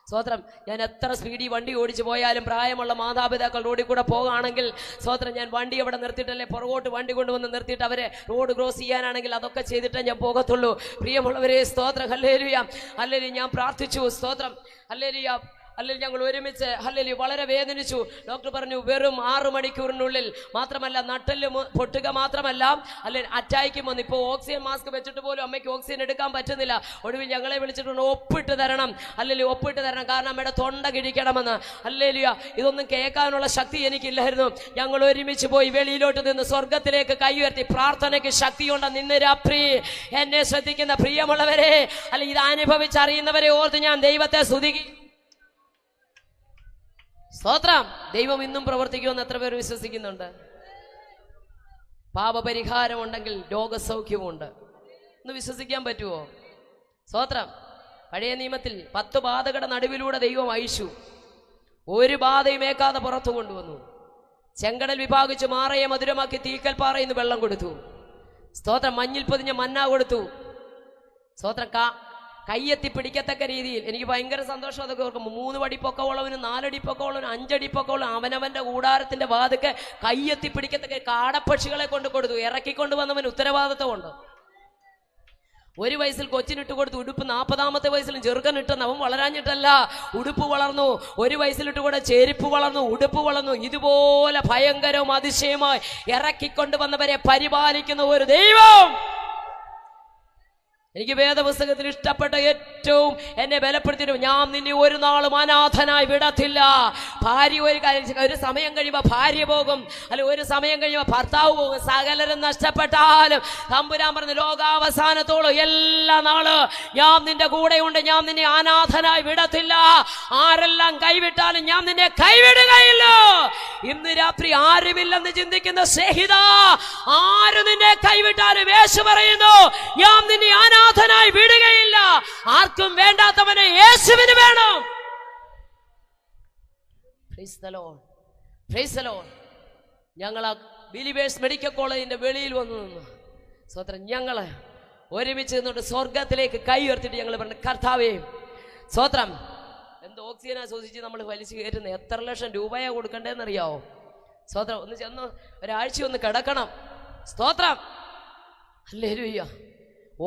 സ്തോത്രം. ഞാൻ എത്ര സ്പീഡിൽ വണ്ടി ഓടിച്ചു പോയാലും പ്രായമുള്ള മാതാപിതാക്കൾ റോഡിൽ കൂടെ പോകുകയാണെങ്കിൽ സ്തോത്രം ഞാൻ വണ്ടി അവിടെ നിർത്തിയിട്ടല്ലേ പുറകോട്ട് വണ്ടി കൊണ്ടുവന്ന് നിർത്തിയിട്ട് അവരെ റോഡ് ക്രോസ് ചെയ്യാനാണെങ്കിൽ അതൊക്കെ ചെയ്തിട്ടേ ഞാൻ പോകത്തുള്ളൂ. പ്രിയമുള്ളവരെ, സ്തോത്രം. ഹല്ലേലൂയ. ഹല്ലേലൂയ. ഞാൻ പ്രാർത്ഥിച്ചു. സ്തോത്രം. ഹല്ലേലൂയ. അല്ലെങ്കിൽ ഞങ്ങൾ ഒരുമിച്ച് ഹല്ലേലൂയ വളരെ വേദനിച്ചു. ഡോക്ടർ പറഞ്ഞു വെറും 6 മണിക്കൂറിനുള്ളിൽ, മാത്രമല്ല നട്ടെല്ല് പൊട്ടുക മാത്രമല്ല അല്ലെങ്കിൽ അറ്റാക്കും വന്നു. ഇപ്പോൾ ഓക്സിജൻ മാസ്ക് വെച്ചിട്ട് പോലും അമ്മയ്ക്ക് ഓക്സിജൻ എടുക്കാൻ പറ്റുന്നില്ല. ഒടുവിൽ ഞങ്ങളെ വിളിച്ചിട്ടുണ്ട്, ഒപ്പിട്ട് തരണം, അല്ലെങ്കിൽ ഒപ്പിട്ട് തരണം, കാരണം അമ്മയുടെ തൊണ്ട കിഴിക്കണമെന്ന്. ഹല്ലേലൂയ. ഇതൊന്നും കേൾക്കാനുള്ള ശക്തി എനിക്കില്ലായിരുന്നു. ഞങ്ങൾ ഒരുമിച്ച് പോയി വെളിയിലോട്ട് നിന്ന് സ്വർഗത്തിലേക്ക് കൈ ഉയർത്തി പ്രാർത്ഥനയ്ക്ക് ശക്തിയുണ്ട്. നിന്ന് രാത്രി എന്നെ ശ്രദ്ധിക്കുന്ന പ്രിയമുള്ളവരെ, അല്ലെങ്കിൽ ഇത് അനുഭവിച്ചറിയുന്നവരെ ഓർത്ത് ഞാൻ ദൈവത്തെ സ്തുതിക്കും. സ്തോത്രം. ദൈവം ഇന്നും പ്രവർത്തിക്കുമെന്ന് എത്ര പേർ വിശ്വസിക്കുന്നുണ്ട്? പാപപരിഹാരം ഉണ്ടെങ്കിൽ രോഗസൗഖ്യമുണ്ട്. ഒന്ന് വിശ്വസിക്കാൻ പറ്റുമോ? സ്തോത്രം. പഴയ നിയമത്തിൽ 10 ബാധകളുടെ നടുവിലൂടെ ദൈവം അയച്ചു. ഒരു ബാധയും ഏക്കാതെ പുറത്തു കൊണ്ടുവന്നു. ചെങ്കടൽ വിഭാഗിച്ച് മാറയെ മധുരമാക്കി തീക്കൽപ്പാറയിൽ നിന്ന് വെള്ളം കൊടുത്തു. സ്തോത്രം. മഞ്ഞിൽ പൊതിഞ്ഞ മന്ന കൊടുത്തു. സ്തോത്രം. കയ്യെത്തി പിടിക്കത്തക്ക രീതിയിൽ എനിക്ക് ഭയങ്കര സന്തോഷം അതൊക്കെ ഓർക്കുമ്പോൾ. 3 അടി പൊക്കമുള്ളവന്, 4 അടി പൊക്കമുള്ളവന്, 5 അടി പൊക്കമുള്ള അവനവന്റെ കൂടാരത്തിന്റെ വാതിക്ക് കയ്യെത്തി പിടിക്കത്തക്ക കാടപ്പക്ഷികളെ കൊടുത്തു. ഇറക്കിക്കൊണ്ടുവന്നവന് ഉത്തരവാദിത്വമുണ്ട്. 1 വയസ്സിൽ കൊച്ചിനിട്ട് കൊടുത്തു ഉടുപ്പ്, 40ാമത്തെ വയസ്സിലും ചെറുക്കനിട്ടെന്ന്. അവൻ വളരാഞ്ഞിട്ടല്ല, ഉടുപ്പ് വളർന്നു. 1 വയസ്സിലിട്ട് കൂടെ ചെരുപ്പ് വളർന്നു, ഉടുപ്പ് വളർന്നു. ഇതുപോലെ ഭയങ്കരവും അതിശയമായി ഇറക്കിക്കൊണ്ടുവന്നവരെ പരിപാലിക്കുന്ന ഒരു ദൈവം. എനിക്ക് വേദപുസ്തകത്തിൽ ഇഷ്ടപ്പെട്ട ഏറ്റവും എന്നെ ബലപ്പെടുത്തിയിട്ട്, ഞാൻ നിന്നെ ഒരു നാളും അനാഥനായി വിടത്തില്ല. ഭാര്യ ഒരു സമയം കഴിയുമ്പോൾ ഭാര്യ പോകും, അല്ലെങ്കിൽ ഒരു സമയം കഴിയുമ്പോൾ ഭർത്താവ് പോകും. സകലരും നഷ്ടപ്പെട്ടാലും തമ്പുരാൻ പറഞ്ഞു, ലോകാവസാനത്തോളം എല്ലാ നാള് ഞാൻ നിന്റെ കൂടെയുണ്ട്, ഞാൻ നിന്നെ അനാഥനായി വിടത്തില്ല. ആരെല്ലാം കൈവിട്ടാലും ഞാൻ നിന്നെ കൈവിടുകയില്ല. ഇന്ന് രാത്രി ആരുമില്ലെന്ന് ചിന്തിക്കുന്ന സ്നേഹിത, ആര് നിന്നെ കൈവിട്ടാലും യേശു പറയുന്നു, ഞാൻ നിന്നെ അനാഥനായി വിടുകയില്ല. ആർക്കും വേണ്ടാത്തവനെ യേശുവിന് വേണം. Price the Lord. Price the Lord. ഞങ്ങൾ ആ ബിലീവേഴ്സ് മെഡിക്കൽ കോളേജിന്റെ വെളിയിൽ വന്നു നിന്ന് സ്വത്രം ഞങ്ങള് ഒരുമിച്ച് നിന്നിട്ട് സ്വർഗത്തിലേക്ക് കൈ ഉയർത്തിട്ട് ഞങ്ങൾ പറഞ്ഞു, കർത്താവേ സ്വത്രം. എന്ത് ഓക്സിജനാ ശ്വസിച്ച് നമ്മൾ വലിച്ചു കയറ്റുന്നത്? എത്ര ലക്ഷം രൂപയാ കൊടുക്കണ്ടേന്നറിയാവോ? സ്തോത്രം. ഒന്ന് ചെന്ന് ഒരാഴ്ച ഒന്ന് കിടക്കണം. സ്തോത്രം. ഹല്ലേലൂയ.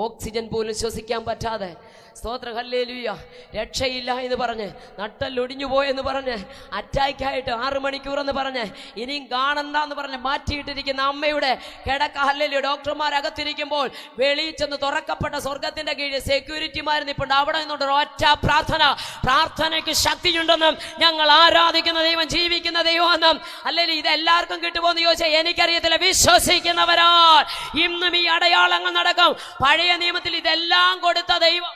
ഓക്സിജൻ പോലും ശ്വസിക്കാൻ പറ്റാതെ, സ്തോത്രം ഹല്ലേലൂയ, രക്ഷയില്ല എന്ന് പറഞ്ഞ്, നട്ടല്ലൊടിഞ്ഞു പോയെന്ന് പറഞ്ഞ്, അറ്റാക്കായിട്ട് 6 മണിക്കൂർ എന്ന് പറഞ്ഞ്, ഇനിയും കാണണ്ടെന്ന് പറഞ്ഞ് മാറ്റിയിട്ടിരിക്കുന്ന അമ്മയുടെ കിടക്ക ഹല്ലേലൂയ, ഡോക്ടർമാരകത്തിരിക്കുമ്പോൾ വെളിയിൽ ചെന്ന് തുറക്കപ്പെട്ട സ്വർഗത്തിന്റെ കീഴിൽ സെക്യൂരിറ്റിമാർ നിൽപ്പുണ്ട്. അവിടെ നിന്നുകൊണ്ട് ഒറ്റ പ്രാർത്ഥന, പ്രാർത്ഥനയ്ക്ക് ശക്തിയുണ്ടെന്നും ഞങ്ങൾ ആരാധിക്കുന്ന ദൈവം ജീവിക്കുന്ന ദൈവമെന്നും. അല്ലെങ്കിൽ ഇതെല്ലാവർക്കും കിട്ടുമോന്ന് ചോദിച്ചാൽ എനിക്കറിയത്തില്ല. വിശ്വസിക്കുന്നവരാൽ ഇന്നും ഈ അടയാളങ്ങൾ നടക്കും. പഴയ നിയമത്തിൽ ഇതെല്ലാം കൊടുത്ത ദൈവം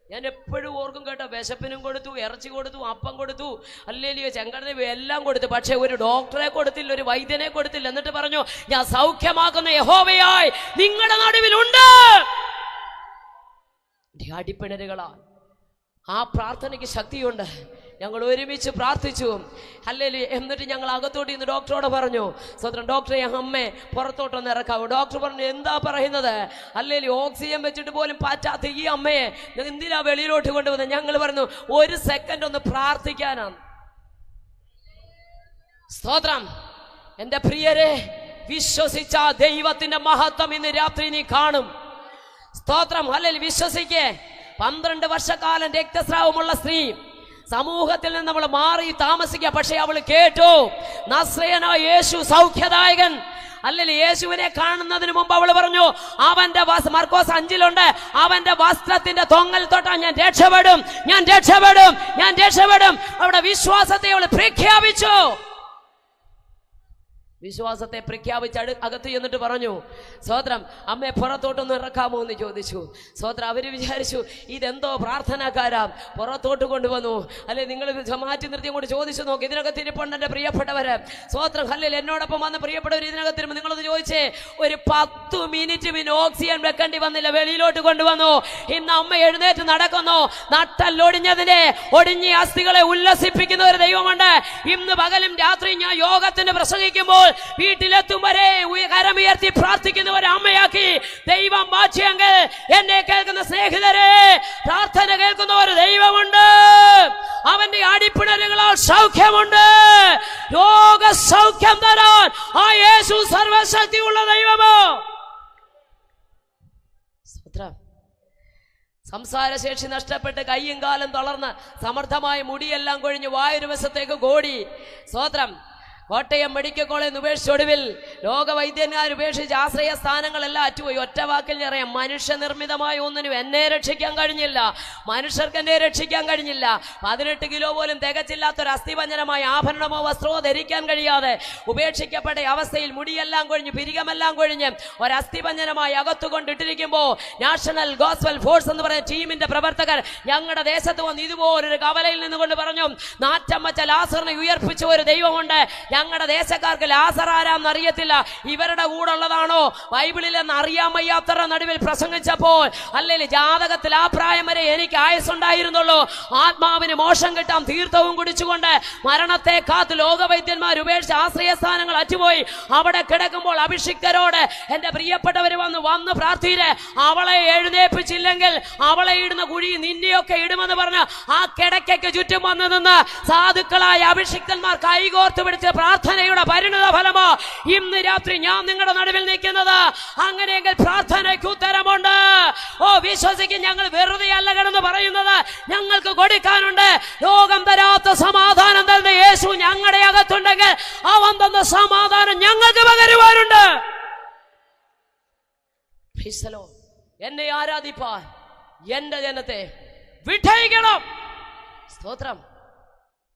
ഞാൻ എപ്പോഴും ഓർക്കും കേട്ടോ. വിശപ്പിനും കൊടുത്തു, ഇറച്ചി കൊടുത്തു, അപ്പം കൊടുത്തു, ഹല്ലേലൂയ, ചെങ്കടൽ എല്ലാം കൊടുത്തു. പക്ഷെ ഒരു ഡോക്ടറെ കൊടുത്തില്ല, ഒരു വൈദ്യനെ കൊടുത്തില്ല. എന്നിട്ട് പറഞ്ഞു, ഞാൻ സൗഖ്യമാക്കുന്ന യഹോവയായി നിങ്ങളുടെ നടുവിലുണ്ട്. അടിപ്പിണരുകളാൽ ആ പ്രാർത്ഥനയ്ക്ക് ശക്തിയുണ്ട്. ഞങ്ങൾ ഒരുമിച്ച് പ്രാർത്ഥിച്ചു, ഹല്ലേലൂയ. എന്നിട്ട് ഞങ്ങൾ അകത്തോട്ട് ഇന്ന് ഡോക്ടറോട് പറഞ്ഞു, സ്വന്തം ഡോക്ടറെ അമ്മേ പുറത്തോട്ടൊന്ന് ഇറക്കാവൂ. ഡോക്ടർ പറഞ്ഞു, എന്താ പറയുന്നത്? ഹല്ലേലൂയ, ഓക്സിജൻ വെച്ചിട്ട് പോലും പറ്റാത്ത ഈ അമ്മയെ എന്തിനാ വെളിയിലോട്ട് കൊണ്ടുവന്നത്? ഞങ്ങൾ പറഞ്ഞു, 1 സെക്കൻഡ് ഒന്ന് പ്രാർത്ഥിക്കാനാണ്. സ്തോത്രം. എന്റെ പ്രിയരെ, വിശ്വസിച്ച ദൈവത്തിന്റെ മഹത്വം ഇന്ന് രാത്രി നീ കാണും. സ്തോത്രം. ഹല്ലേലൂയ. വിശ്വസിക്കേ. 12 വർഷക്കാലം രക്തസ്രാവമുള്ള സ്ത്രീ, സമൂഹത്തിൽ നിന്ന് അവൾ മാറി താമസിക്കുക. പക്ഷെ അവൾ കേട്ടു, നസ്രയനായ യേശു സൗഖ്യദായകൻ. അല്ലെങ്കിൽ യേശുവിനെ കാണുന്നതിന് മുമ്പ് അവൾ പറഞ്ഞു, അവന്റെ മർക്കോസ് 5 അവന്റെ വസ്ത്രത്തിന്റെ തൊങ്ങൽ തൊട്ടാൽ ഞാൻ രക്ഷപ്പെടും, ഞാൻ രക്ഷപ്പെടും, ഞാൻ രക്ഷപ്പെടും. അവിടെ വിശ്വാസത്തെ അവൾ പ്രഖ്യാപിച്ചു. വിശ്വാസത്തെ പ്രഖ്യാപിച്ച് അകത്ത് ചെന്നിട്ട് പറഞ്ഞു, സ്വോത്രം, അമ്മയെ പുറത്തോട്ടൊന്ന് ഇറക്കാമോ എന്ന് ചോദിച്ചു. സ്വോത്രം. അവര് വിചാരിച്ചു ഇതെന്തോ പ്രാർത്ഥനാക്കാരാം, പുറത്തോട്ട് കൊണ്ടുവന്നു. അല്ലെ, നിങ്ങൾ മാറ്റി നിർത്തി കൊണ്ട് ചോദിച്ചു നോക്ക്. ഇതിനകത്ത് ഇരിപ്പുണ്ട് എൻ്റെ പ്രിയപ്പെട്ടവര്. സ്വോത്രം. ഹല്ലേലൂയ. എന്നോടൊപ്പം വന്ന പ്രിയപ്പെട്ടവർ ഇതിനകത്തിരുമ്പോൾ നിങ്ങളത് ചോദിച്ചേ, ഒരു 10 മിനിറ്റ് ഓക്സിജൻ വെക്കേണ്ടി വന്നില്ല, വെളിയിലോട്ട് കൊണ്ടുവന്നു. ഇന്ന് അമ്മ എഴുന്നേറ്റ് നടക്കുന്നു. നട്ടല്ലൊടിഞ്ഞതിനെ, ഒടിഞ്ഞ അസ്ഥികളെ ഉല്ലസിപ്പിക്കുന്ന ഒരു ദൈവമുണ്ട്. ഇന്ന് പകലും രാത്രി ഞാൻ യോഗത്തിന് പ്രസംഗിക്കുമ്പോൾ വീട്ടിലെത്തും വരെ കരമുയർത്തി പ്രാർത്ഥിക്കുന്ന ഒരു അമ്മയാക്കി ദൈവം മാറ്റിയെങ്കിൽ, എന്നെ കേൾക്കുന്ന സ്നേഹിതരെ, പ്രാർത്ഥന കേൾക്കുന്ന ഒരു ദൈവമുണ്ട്. അവന്റെ അടിപ്പിണരുകളാൽ സൗഖ്യമുണ്ട്. രോഗ സൗഖ്യം തരാൻ ആ യേശു സർവശക്തിയുള്ള ദൈവമോ. സംസാരശേഷി നഷ്ടപ്പെട്ട് കയ്യും കാലം തളർന്ന് സമർത്ഥമായ മുടിയെല്ലാം കൊഴിഞ്ഞ് വായൊരു വശത്തേക്ക് കോടി. സ്തോത്രം. കോട്ടയം മെഡിക്കൽ കോളേജ് ഉപേക്ഷിച്ചൊടുവിൽ ലോകവൈദ്യന്മാർ ഉപേക്ഷിച്ച് ആശ്രയ സ്ഥാനങ്ങളെല്ലാം അറ്റുപോയി. ഒറ്റ വാക്കിൽ പറയാം, മനുഷ്യനിർമ്മിതമായ ഒന്നിനും എന്നെ രക്ഷിക്കാൻ കഴിഞ്ഞില്ല, മനുഷ്യർക്ക് എന്നെ രക്ഷിക്കാൻ കഴിഞ്ഞില്ല. 18 കിലോ പോലും തികച്ചില്ലാത്തൊരു അസ്ഥിപഞ്ജനമായ ആഭരണമോ വസ്ത്രമോ ധരിക്കാൻ കഴിയാതെ ഉപേക്ഷിക്കപ്പെട്ട അവസ്ഥയിൽ മുടിയെല്ലാം കൊഴിഞ്ഞ് പിരികമെല്ലാം കൊഴിഞ്ഞ് ഒരു അസ്ഥിപഞ്ജനമായി അകത്തുകൊണ്ടിട്ടിരിക്കുമ്പോൾ നാഷണൽ ഗോസ്പൽ ഫോഴ്സ് എന്ന് പറയുന്ന ടീമിന്റെ പ്രവർത്തകർ ഞങ്ങളുടെ ദേശത്ത് വന്ന് ഇതുപോലൊരു കവലയിൽ നിന്നുകൊണ്ട് പറഞ്ഞു, നാറ്റം വച്ച ലാസറിനെ ഉയർപ്പിച്ച ഒരു ദൈവമുണ്ട്. ഞങ്ങളുടെ ദേശക്കാർക്ക് ലാസർ ആരാന്ന് അറിയത്തില്ല, ഇവരുടെ കൂടെ ഉള്ളതാണോ ബൈബിളിൽ എന്ന് അറിയാൻ വയ്യാത്തവരുടെ നടുവിൽ പ്രസംഗിച്ചപ്പോൾ, അല്ലെങ്കിൽ ജാതകത്തിൽ ആ പ്രായം വരെ എനിക്ക് ആയുസ്സുണ്ടായിരുന്നുള്ളൂ, ആത്മാവിന് മോശം കിട്ടാം തീർത്ഥവും കുടിച്ചുകൊണ്ട് മരണത്തെ കാത്ത് ലോകവൈദ്യന്മാർ ഉപേക്ഷിച്ച് ആശ്രയ സ്ഥാനങ്ങൾ അറ്റുപോയി. അവിടെ കിടക്കുമ്പോൾ അഭിഷിക്തരോട് എന്റെ പ്രിയപ്പെട്ടവർ വന്ന് പ്രാർത്ഥിയില്, അവളെ എഴുന്നേൽപ്പിച്ചില്ലെങ്കിൽ അവളെ ഇടുന്ന കുഴി നിന്നെയൊക്കെ ഇടുമെന്ന് പറഞ്ഞ് ആ കിടക്കയ്ക്ക് ചുറ്റും വന്നു നിന്ന് സാധുക്കളായ അഭിഷിക്തന്മാർ കൈകോർത്ത് പിടിച്ച് പ്രാർത്ഥനയുടെ പരിണിത ഫലമോ ഇന്ന് രാത്രി ഞാൻ നിങ്ങളുടെ നടുവിൽ നിൽക്കുന്നത്. അങ്ങനെയെങ്കിൽ പ്രാർത്ഥനയ്ക്ക് ഉത്തരമുണ്ട്. ഓ, വിശ്വസിക്കും. ഞങ്ങൾ വെറുതെ അല്ല കിടന്ന് പറയുന്നത്, ഞങ്ങൾക്ക് കൊടുക്കാനുണ്ട്. ലോകം തരാത്ത സമാധാനം തരുന്ന യേശു ഞങ്ങളുടെ അകത്തുണ്ടെങ്കിൽ അവൻ തന്ന സമാധാനം ഞങ്ങൾക്ക് പകരുവാനുണ്ട്. എന്നെ ആരാധിപ്പാൻ എന്റെ ജനത്തെ വിട്ടയക്കണം. സ്തോത്രം.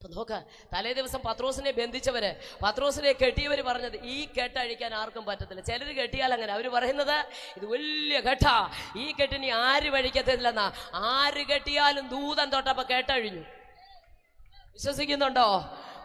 നോക്ക്, തലേ ദിവസം പത്രോസിനെ ബന്ധിച്ചവര്, പത്രോസിനെ കെട്ടിയവര് പറഞ്ഞത്, ഈ കെട്ടഴിക്കാൻ ആർക്കും പറ്റത്തില്ല. ചിലര് കെട്ടിയാൽ അങ്ങനെ അവര് പറയുന്നത്, ഇത് വലിയ കെട്ടാ, ഈ കെട്ടിനി ആര് വഴിക്കത്തില്ലെന്നാ. ആര് കെട്ടിയാലും ദൂതൻ തൊട്ടപ്പോ കെട്ടഴിഞ്ഞു. വിശ്വസിക്കുന്നുണ്ടോ?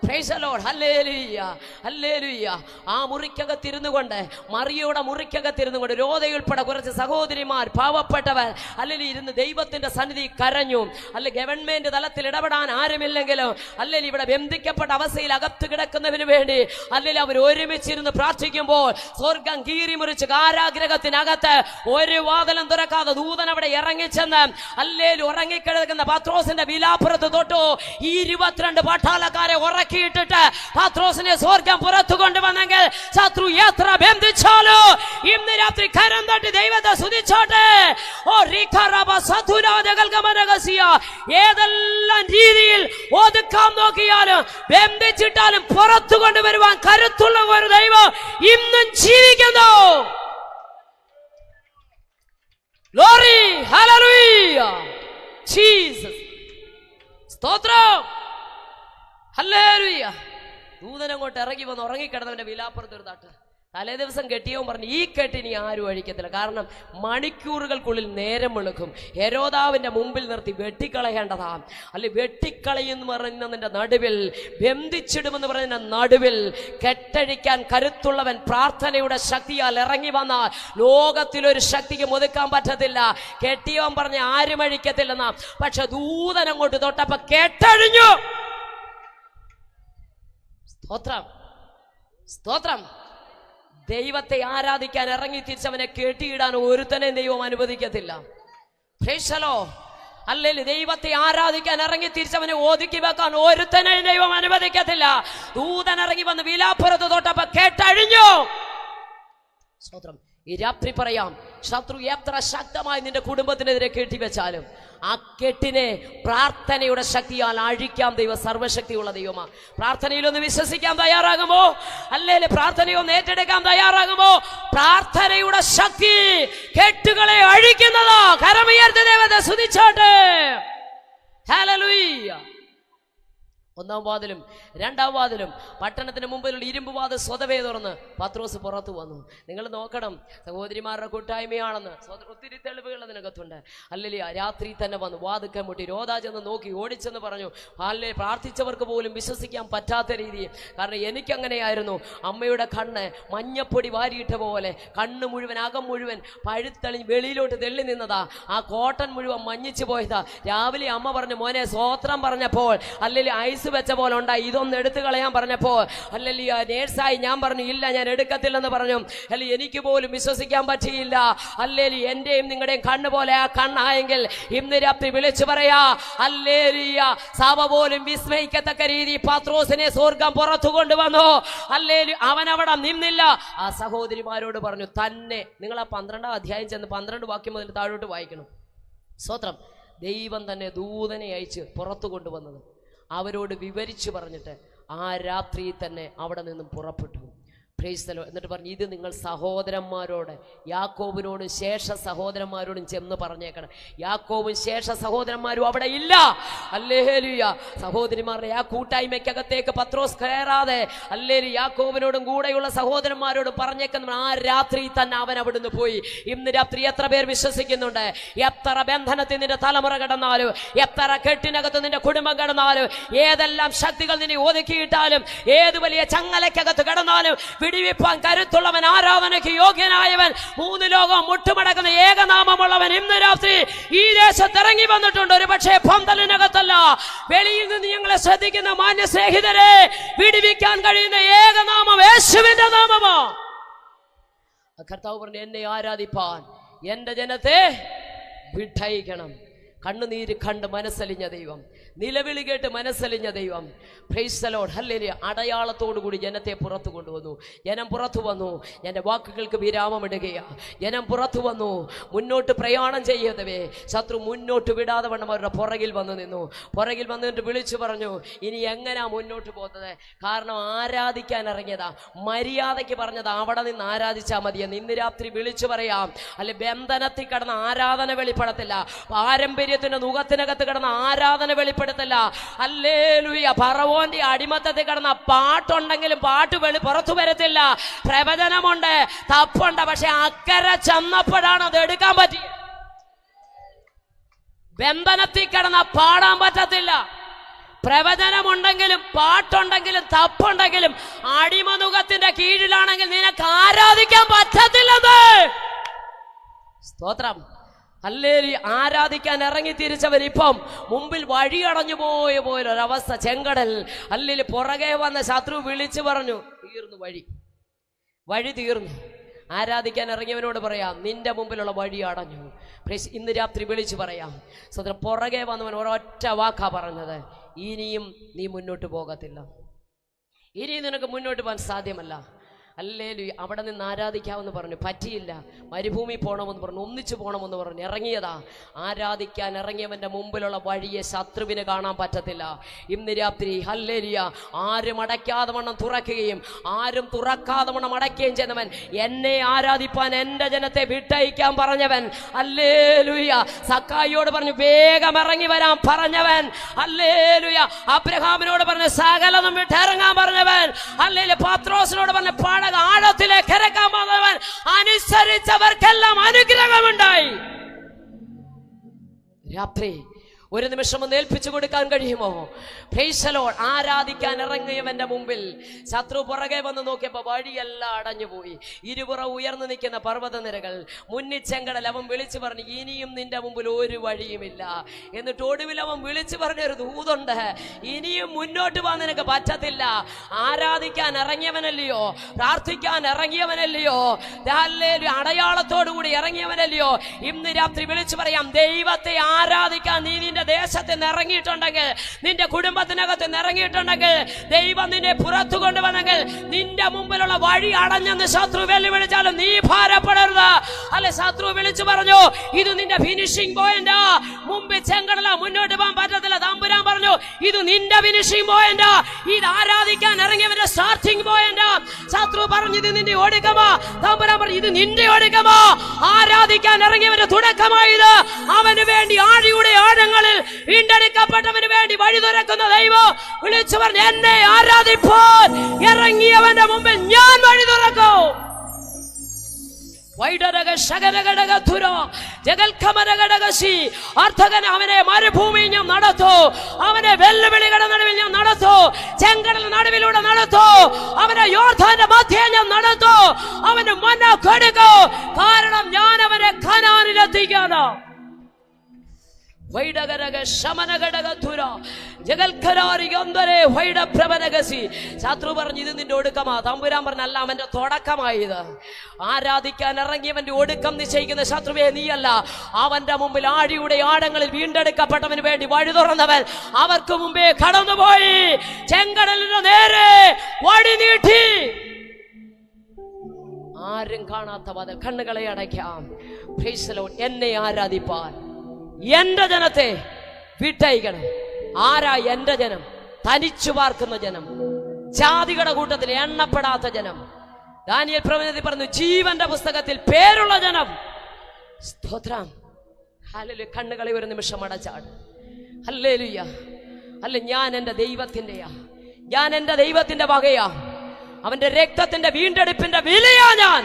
Price the Lord. Hallelujah, hallelujah. ആ മുറിക്കകത്തിരുന്നു കൊണ്ട്, മറിയയുടെ മുറിക്കകത്തിരുന്നു കൊണ്ട് രോധയുൾപ്പെടെ കുറച്ച് സഹോദരിമാർ, പാവപ്പെട്ടവർ അല്ലെങ്കിൽ ഇരുന്ന് ദൈവത്തിന്റെ സന്നിധി കരഞ്ഞു. അല്ലെ, ഗവൺമെന്റ് തലത്തിൽ ഇടപെടാൻ ആരുമില്ലെങ്കിലും, അല്ലെങ്കിൽ ഇവിടെ ബന്ധിക്കപ്പെട്ട അവസ്ഥയിൽ അകത്ത് കിടക്കുന്നതിന് വേണ്ടി അല്ലെങ്കിൽ അവർ ഒരുമിച്ചിരുന്ന് പ്രാർത്ഥിക്കുമ്പോൾ സ്വർഗം കീറി മുറിച്ച് കാരാഗ്രഹത്തിനകത്ത് ഒരു വാതിലും തുറക്കാതെ ദൂതൻ അവിടെ ഇറങ്ങിച്ചെന്ന് അല്ലെങ്കിൽ ഉറങ്ങിക്കിടക്കുന്ന പത്രോസിന്റെ വിലാപ്പുറത്ത് തൊട്ടു 22 പട്ടാളക്കാരെ ഉറക്കി ഒതുക്കിയിട്ടിട്ട് പത്രോസിനെ സ്വർഗം പുറത്തു കൊണ്ടുവന്നെങ്കിൽ ശത്രു എത്ര ബന്ധിച്ചാലോ ഇന്ന് രാത്രി കരം തട്ടി ദൈവത്തെ സ്തുതിച്ചോട്ടെ. ഓ ഏതെല്ലാം രീതിയിൽ ഒതുക്കാൻ നോക്കിയാലും ബന്ധിച്ചിട്ടാലും പുറത്തു കൊണ്ടുവരുവാൻ കരുത്തുള്ള ഒരു ദൈവം ഇന്നും ജീവിക്കുന്നു. Glory, hallelujah, Jesus, സ്തോത്രം, ഹല്ലേലൂയ. ദൂതൻ അങ്ങോട്ട് ഇറങ്ങി വന്ന് ഉറങ്ങിക്കിടന്നവന്റെ വിലാപ്പുറത്ത് ഒരു തട്ട്. തലേ ദിവസം കെട്ടിയവൻ പറഞ്ഞു, ഈ കെട്ടിനി ആരും അഴിക്കത്തില്ല, കാരണം മണിക്കൂറുകൾക്കുള്ളിൽ നേരം വെളുക്കും. ഹെരോദാവിന്റെ മുമ്പിൽ നിർത്തി വെട്ടിക്കളയേണ്ടതാ. അല്ലെ, വെട്ടിക്കളയെന്ന് പറയുന്നതിന്റെ നടുവിൽ, ബന്ധിച്ചിടുമെന്ന് പറയുന്നതിന്റെ നടുവിൽ കെട്ടഴിക്കാൻ കരുത്തുള്ളവൻ പ്രാർത്ഥനയുടെ ശക്തിയാൽ ഇറങ്ങി വന്നാൽ ലോകത്തിലൊരു ശക്തിക്ക് ഒതുക്കാൻ പറ്റത്തില്ല. കെട്ടിയവൻ പറഞ്ഞ ആരും അഴിക്കത്തില്ലെന്നാ, പക്ഷെ ദൂതൻ അങ്ങോട്ട് തൊട്ടപ്പോ കെട്ടഴിഞ്ഞു. സ്തോത്രം, സ്തോത്രം. ദൈവത്തെ ആരാധിക്കാൻ ഇറങ്ങി തിരിച്ചവനെ കെട്ടിയിടാൻ ഒരുത്തനെയും ദൈവം അനുവദിക്കത്തില്ല. അല്ലെങ്കിൽ ദൈവത്തെ ആരാധിക്കാൻ ഇറങ്ങി തിരിച്ചവനെ ഒതുക്കി വെക്കാൻ ഒരുത്തനെയും ദൈവം അനുവദിക്കത്തില്ല. ദൂതൻ ഇറങ്ങി വന്ന് വിലാപ്പുറത്ത് തൊട്ടപ്പോ കേട്ടഴിഞ്ഞു. സ്തോത്രം. ഈ രാത്രി പറയാം, ശത്രു എത്ര ശക്തമായി നിന്റെ കുടുംബത്തിനെതിരെ കെട്ടിവെച്ചാലും ആ കെട്ടിനെ പ്രാർത്ഥനയുടെ ശക്തിയാൽ അഴിക്കാം. ദൈവം സർവശക്തിയുള്ള ദൈവമാണ്. പ്രാർത്ഥനയിലൊന്ന് വിശ്വസിക്കാൻ തയ്യാറാകുമോ? അല്ലെങ്കിൽ പ്രാർത്ഥനയൊന്ന് ഏറ്റെടുക്കാൻ തയ്യാറാകുമോ? പ്രാർത്ഥനയുടെ ശക്തി കെട്ടുകളെ അഴിക്കുന്നതാ. കരമുയർത്തി ദൈവത്തെ സ്തുതിച്ചോട്ടെ. ഹല്ലേലൂയ. ഒന്നാം വാതിലും രണ്ടാം വാതിലും പട്ടണത്തിന് മുമ്പിലുള്ള ഇരുമ്പ് വാതിൽ സ്വതവേ തുറന്ന് പത്രോസ് പുറത്തു വന്നു. നിങ്ങൾ നോക്കണം, സഹോദരിമാരുടെ കൂട്ടായ്മയാണെന്ന് ഒത്തിരി തെളിവുകൾ അതിനകത്തുണ്ട്. അല്ലല്ലേ, രാത്രി തന്നെ വന്നു വാതുക്കം മുട്ടി രോദാ ചെന്ന് നോക്കി ഓടിച്ചെന്ന് പറഞ്ഞു. അല്ലേ, പ്രാർത്ഥിച്ചവർക്ക് പോലും വിശ്വസിക്കാൻ പറ്റാത്ത രീതിയിൽ. കാരണം എനിക്കങ്ങനെയായിരുന്നു. അമ്മയുടെ കണ്ണ് മഞ്ഞപ്പൊടി വാരിയിട്ട പോലെ കണ്ണ് മുഴുവൻ, അകം മുഴുവൻ പഴുത്തളിഞ്ഞ് വെളിയിലോട്ട് തെള്ളി നിന്നതാ. ആ കോട്ടൺ മുഴുവൻ മഞ്ഞിച്ചു പോയതാ. രാവിലെ അമ്മ പറഞ്ഞു, മോനെ സ്വോത്രം പറഞ്ഞപ്പോൾ അല്ലെങ്കിൽ ഐസ് വെച്ച പോലെ ഉണ്ടായി, ഇതൊന്ന് എടുത്തു കളയാൻ പറഞ്ഞപ്പോൾ അല്ലെങ്കിൽ നേഴ്സായി ഞാൻ പറഞ്ഞു, ഇല്ല ഞാൻ എടുക്കത്തില്ലെന്ന് പറഞ്ഞു. അല്ലെങ്കിൽ എനിക്ക് പോലും വിശ്വസിക്കാൻ പറ്റിയില്ല. അല്ലെങ്കിൽ എന്റെയും നിങ്ങളുടെയും കണ്ണ് പോലെ ആ കണ്ണായെങ്കിൽ ഇന്ന് രാത്രി വിളിച്ചു പറയാ ഹല്ലേലൂയ. സഭ പോലും വിസ്മയിക്കത്തക്ക രീതി പത്രോസിനെ സ്വർഗം പുറത്തു കൊണ്ടുവന്നു. ഹല്ലേലൂയ. അവൻ അവിടെ നിന്നില്ല. ആ സഹോദരിമാരോട് പറഞ്ഞു തന്നെ. നിങ്ങൾ ആ 12-ാം അധ്യായം ചെന്ന് 12 വാക്യം മുതൽ താഴോട്ട് വായിക്കണം. സ്തോത്രം. ദൈവം തന്നെ ദൂതനെ അയച്ച് പുറത്തു കൊണ്ടുവന്നത് അവരോട് വിവരിച്ചു പറഞ്ഞിട്ട് ആ രാത്രി തന്നെ അവിടെ നിന്നും പുറപ്പെട്ടു. Price the Lord. എന്നിട്ട് പറഞ്ഞു, ഇത് നിങ്ങൾ സഹോദരന്മാരോട്, യാക്കോബിനോടും ശേഷ സഹോദരന്മാരോടും ചെന്ന് പറഞ്ഞേക്കണം. യാക്കോബും ശേഷ സഹോദരന്മാരും അവിടെ ഇല്ല. ഹല്ലേലൂയ. സഹോദരിമാരുടെ ആ കൂട്ടായ്മയ്ക്കകത്തേക്ക് പത്രോസ് കയറാതെ ഹല്ലേലൂയ യാക്കോബിനോടും കൂടെയുള്ള സഹോദരന്മാരോടും പറഞ്ഞേക്കുന്ന ആ രാത്രി തന്നെ അവൻ അവിടുന്ന് പോയി. ഇന്ന് രാത്രി എത്ര പേർ വിശ്വസിക്കുന്നുണ്ട്? എത്ര ബന്ധനത്തിൽ നിന്റെ തലമുറ കിടന്നാലും, എത്ര കെട്ടിനകത്ത് നിന്റെ കുടുംബം കിടന്നാലും, ഏതെല്ലാം ശക്തികൾ നിന്നെ ഒതുക്കിയിട്ടാലും, ഏത് വലിയ ചങ്ങലയ്ക്കകത്ത് കിടന്നാലും വിടിവിപ്പാൻ കരുത്തുള്ളവൻ, ആരാധനയ്ക്ക് യോഗ്യനായവൻ, 3 ലോകം മുട്ടുമടക്കുന്ന ഏകനാമമുള്ളവൻ ഇന്ന് രാത്രി ഈ ദേശത്ത് ഇറങ്ങി വന്നിട്ടുണ്ട്. ഒരു പക്ഷേ പന്തലിനകത്തല്ല, വെളിയിൽ നിന്ന് ഞങ്ങളെ ശ്രദ്ധിക്കുന്ന മാന്യ സ്നേഹിതരെ, വിടിവിക്കാൻ കഴിയുന്ന ഏകനാമം യേശുവിന്റെ നാമമാ. കർത്താവ് പറഞ്ഞു, എന്നെ ആരാധിപ്പാൻ എന്റെ ജനത്തെ വിട്ടയക്കണം. കണ്ണുനീര് കണ്ട് മനസ്സലിഞ്ഞ ദൈവം, നിലവിളി കേട്ട് മനസ്സലിഞ്ഞ ദൈവം. Price the Lord. ഹല്ലേലൂയ. അടയാളത്തോടുകൂടി ജനത്തെ പുറത്തു കൊണ്ടുവന്നു. ജനം പുറത്തു വന്നു. എൻ്റെ വാക്കുകൾക്ക് വിരാമമിടുകയാ. ജനം പുറത്തു വന്നു. മുന്നോട്ട് പ്രയാണം ചെയ്യതവേ ശത്രു മുന്നോട്ട് വിടാതെ വണ്ണം അവരുടെ പുറകിൽ വന്നു നിന്നു. പുറകിൽ വന്നിട്ട് വിളിച്ചു പറഞ്ഞു, ഇനി എങ്ങനെയാ മുന്നോട്ട് പോകുന്നത്? കാരണം ആരാധിക്കാൻ ഇറങ്ങിയതാ, മര്യാദയ്ക്ക് പറഞ്ഞതാ, അവിടെ നിന്ന് ആരാധിച്ചാൽ മതിയെന്ന്. ഇന്ന് രാത്രി വിളിച്ചു പറയാം, അല്ലെ ബന്ധനത്തിൽ കിടന്ന ആരാധന വെളിപ്പെടത്തില്ല. പാരമ്പര്യത്തിന്റെ മുഖത്തിനകത്ത് കിടന്ന ആരാധന വെളിപ്പെടത്തില്ല. ഹല്ലേലൂയ. ഫറവോന്റെ അടിമത്തത്തിൽ കിടന്ന പാട്ടുണ്ടെങ്കിലും പാട്ട് പുറത്തു വരത്തില്ല. പ്രവചനമുണ്ട്, തപ്പുണ്ട്, പക്ഷെ അക്കരെ ചെന്നപ്പോഴാണ് അത് എടുക്കാൻ പറ്റി. ബന്ധനത്തിൽ കിടന്ന പാടാൻ പറ്റത്തില്ല. പ്രവചനമുണ്ടെങ്കിലും പാട്ടുണ്ടെങ്കിലും തപ്പുണ്ടെങ്കിലും അടിമനുഖത്തിന്റെ കീഴിലാണെങ്കിൽ നിനക്ക് ആരാധിക്കാൻ പറ്റത്തില്ലെന്ന്. സ്തോത്രം. ഹല്ലേലൂയ. ആരാധിക്കാൻ ഇറങ്ങി തിരിച്ചവർ ഇപ്പം മുമ്പിൽ വഴിയടഞ്ഞു പോയൊരവസ്ഥ. ചെങ്കടൽ. ഹല്ലേലൂയ. പുറകെ വന്ന ശത്രു വിളിച്ചു പറഞ്ഞു, തീർന്നു, വഴി തീർന്നു. ആരാധിക്കാൻ ഇറങ്ങിയവനോട് പറയാം, നിന്റെ മുമ്പിലുള്ള വഴി അടഞ്ഞു. ഇന്ന് രാത്രി വിളിച്ചു പറയാം, സ്വതന്ത്രം. പുറകെ വന്നവൻ ഒരൊറ്റ വാക്കാ പറഞ്ഞത്, ഇനിയും നീ മുന്നോട്ട് പോകത്തില്ല. ഇനി നിനക്ക് മുന്നോട്ട് പോകാൻ സാധ്യമല്ല. ഹല്ലേലൂയ. അവിടെ നിന്ന് ആരാധിക്കാമെന്ന് പറഞ്ഞു, പറ്റിയില്ല. മരുഭൂമി പോകണമെന്ന് പറഞ്ഞു, ഒന്നിച്ചു പോകണമെന്ന് പറഞ്ഞു, ഇറങ്ങിയതാ. ആരാധിക്കാൻ ഇറങ്ങിയവന്റെ മുമ്പിലുള്ള വഴിയെ ശത്രുവിന് കാണാൻ പറ്റത്തില്ല. ഇന്ന് രാത്രി ഹല്ലേലൂയ, ആരും അടയ്ക്കാതെ വണ്ണം തുറക്കുകയും ആരും തുറക്കാതെ വണ്ണം അടയ്ക്കുകയും ചെയ്യുന്നവൻ, എന്നെ ആരാധിപ്പാൻ എൻ്റെ ജനത്തെ വിട്ടയക്കാൻ പറഞ്ഞവൻ. ഹല്ലേലൂയ. സക്കായിയോട് പറഞ്ഞു വേഗം ഇറങ്ങി വരാൻ പറഞ്ഞവൻ. ഹല്ലേലൂയ. അബ്രഹാമിനോട് പറഞ്ഞു സകലതും വിട്ടിറങ്ങാൻ പറഞ്ഞവൻ. ഹല്ലേലൂയ. പത്രോസിനോട് പറഞ്ഞു ആഴത്തിലേക്ക് ഇറക്കാൻ പോകുന്നവൻ. അനുസരിച്ചവർക്കെല്ലാം അനുഗ്രഹമുണ്ടായി. രാത്രി ഒരു നിമിഷം ഒന്ന് ഏൽപ്പിച്ചു കൊടുക്കാൻ കഴിയുമോ? Price the Lord. ആരാധിക്കാൻ ഇറങ്ങിയവന്റെ മുമ്പിൽ ശത്രു പുറകെ വന്ന് നോക്കിയപ്പോ വഴിയെല്ലാം അടഞ്ഞുപോയി. ഇരുപുറം ഉയർന്നു നിൽക്കുന്ന പർവ്വതനിരകൾ, മുന്നിൽ ചെങ്കടൽ. അവൻ വിളിച്ചു പറഞ്ഞു ഇനിയും നിന്റെ മുമ്പിൽ ഒരു വഴിയുമില്ല. എന്നിട്ട് ഒടുവിൽ അവൻ വിളിച്ചു പറഞ്ഞൊരു ദൂതുണ്ട്, ഇനിയും മുന്നോട്ട് പോകാൻ നിനക്ക് പറ്റത്തില്ല. ആരാധിക്കാൻ ഇറങ്ങിയവനല്ലയോ, പ്രാർത്ഥിക്കാൻ ഇറങ്ങിയവനല്ലയോ, അടയാളത്തോടു കൂടി ഇറങ്ങിയവനല്ലയോ? ഇന്ന് രാത്രി വിളിച്ചു പറയാം, ദൈവത്തെ ആരാധിക്കാൻ നീ നിന്റെ ദേശത്ത് നിന്ന് ഇറങ്ങിയിട്ടുണ്ടെങ്കിൽ, നിന്റെ കുടുംബത്തിനകത്ത് നിന്ന് ഇറങ്ങിയിട്ടുണ്ടെങ്കിൽ, ദൈവം നിന്നെ പുറത്തു കൊണ്ടുവന്നെങ്കിൽ, നിന്റെ മുമ്പിലുള്ള വഴി അടഞ്ഞെന്ന് ശത്രു വെല്ലുവിളിച്ചാലും നീ ഭാരപ്പെടരുത്. അല്ലെ, ശത്രു വിളിച്ചു പറഞ്ഞു ഇത് നിന്റെ ഫിനിഷിംഗ് പോയിന്റാ, മുമ്പിൽ ചെങ്കടല, മുന്നോട്ട് പോകാൻ പറ്റത്തില്ല. തമ്പുരാൻ പറഞ്ഞു ഇത് നിന്റെ ഫിനിഷിംഗ് പോയിന്റാ, ഇത് ആരാധിക്കാൻ ഇറങ്ങിയവന്റെ സ്റ്റാർട്ടിംഗ് പോയിന്റാ. ശത്രു പറഞ്ഞു ഇത് നിന്റെ ഒടുക്കമാ. തമ്പുരാൻ പറഞ്ഞു ഇത് നിന്റെ ഒടുക്കമാ. ആരാധിക്കാൻ ഇറങ്ങിയവന്റെ തുടക്കമായത്. അവന് വേണ്ടി ആഴിയുടെ ആഴങ്ങളിൽ വീണ്ടെടുക്കപ്പെട്ടവന് വേണ്ടി വഴി തുറക്കുന്ന ദൈവം വിളിച്ചു പറഞ്ഞു എന്നെ ആരാധിപ്പാൻ ഇറങ്ങിയവന്റെ മുമ്പിൽ ഞാൻ വഴി തുറക്കും. അവനെ മരുഭൂമി ഞാൻ നടത്തൂ, അവനെ വെല്ലുവിളികളുടെ നടുവിൽ ഞാൻ നടത്തൂ, ചെങ്കടൽ നടുവിലൂടെ നടത്തൂ, അവനെ യോർദാന്റെ മധ്യേ ഞാൻ നടത്തൂ, അവന് മന്ന കൊടുക്കൂ, കാരണം ഞാൻ അവനെ കനാനിലെത്തിക്കാനാ. ശത്രു പറഞ്ഞു ഇത് നിന്റെ ഒടുക്കമാ. തമ്പുരാൻ പറഞ്ഞല്ല, അവന്റെ തുടക്കമായത്. ആരാധിക്കാൻ ഇറങ്ങിയവന്റെ ഒടുക്കം നിശ്ചയിക്കുന്ന ശത്രുവേ നീയല്ല. അവന്റെ മുമ്പിൽ ആഴിയുടെ ആഴങ്ങളിൽ വീണ്ടെടുക്കപ്പെട്ടവന് വേണ്ടി വഴി തുറന്നവൻ അവർക്ക് മുമ്പേ കടന്നുപോയി. ചെങ്കടലിന് നേരെ വഴി നീട്ടി. ആരും കാണാത്ത കണ്ണുകളെ അടയ്ക്കാം. Price the Lord. എന്നെ ആരാധിപ്പാൻ എന്റെ ജനത്തെ വിട്ടയക്കണം. ആരാ എന്റെ ജനം? തനിച്ചു പാർക്കുന്ന ജനം, ജാതികളുടെ കൂട്ടത്തിൽ എണ്ണപ്പെടാത്ത ജനം. ദാനിയേൽ പ്രവചനത്തിൽ പറഞ്ഞു ജീവന്റെ പുസ്തകത്തിൽ പേരുള്ള ജനം. സ്തോത്രം. ഹല്ലേലൂയ. കണ്ണുകളെ ഒരു നിമിഷം അടച്ചാട്. ഹല്ലേലൂയ. അല്ല, ഞാൻ എൻ്റെ ദൈവത്തിൻ്റെയാ, ഞാൻ എൻ്റെ ദൈവത്തിന്റെ വകയാ, അവന്റെ രക്തത്തിന്റെ വീണ്ടെടുപ്പിന്റെ വിലയാ ഞാൻ.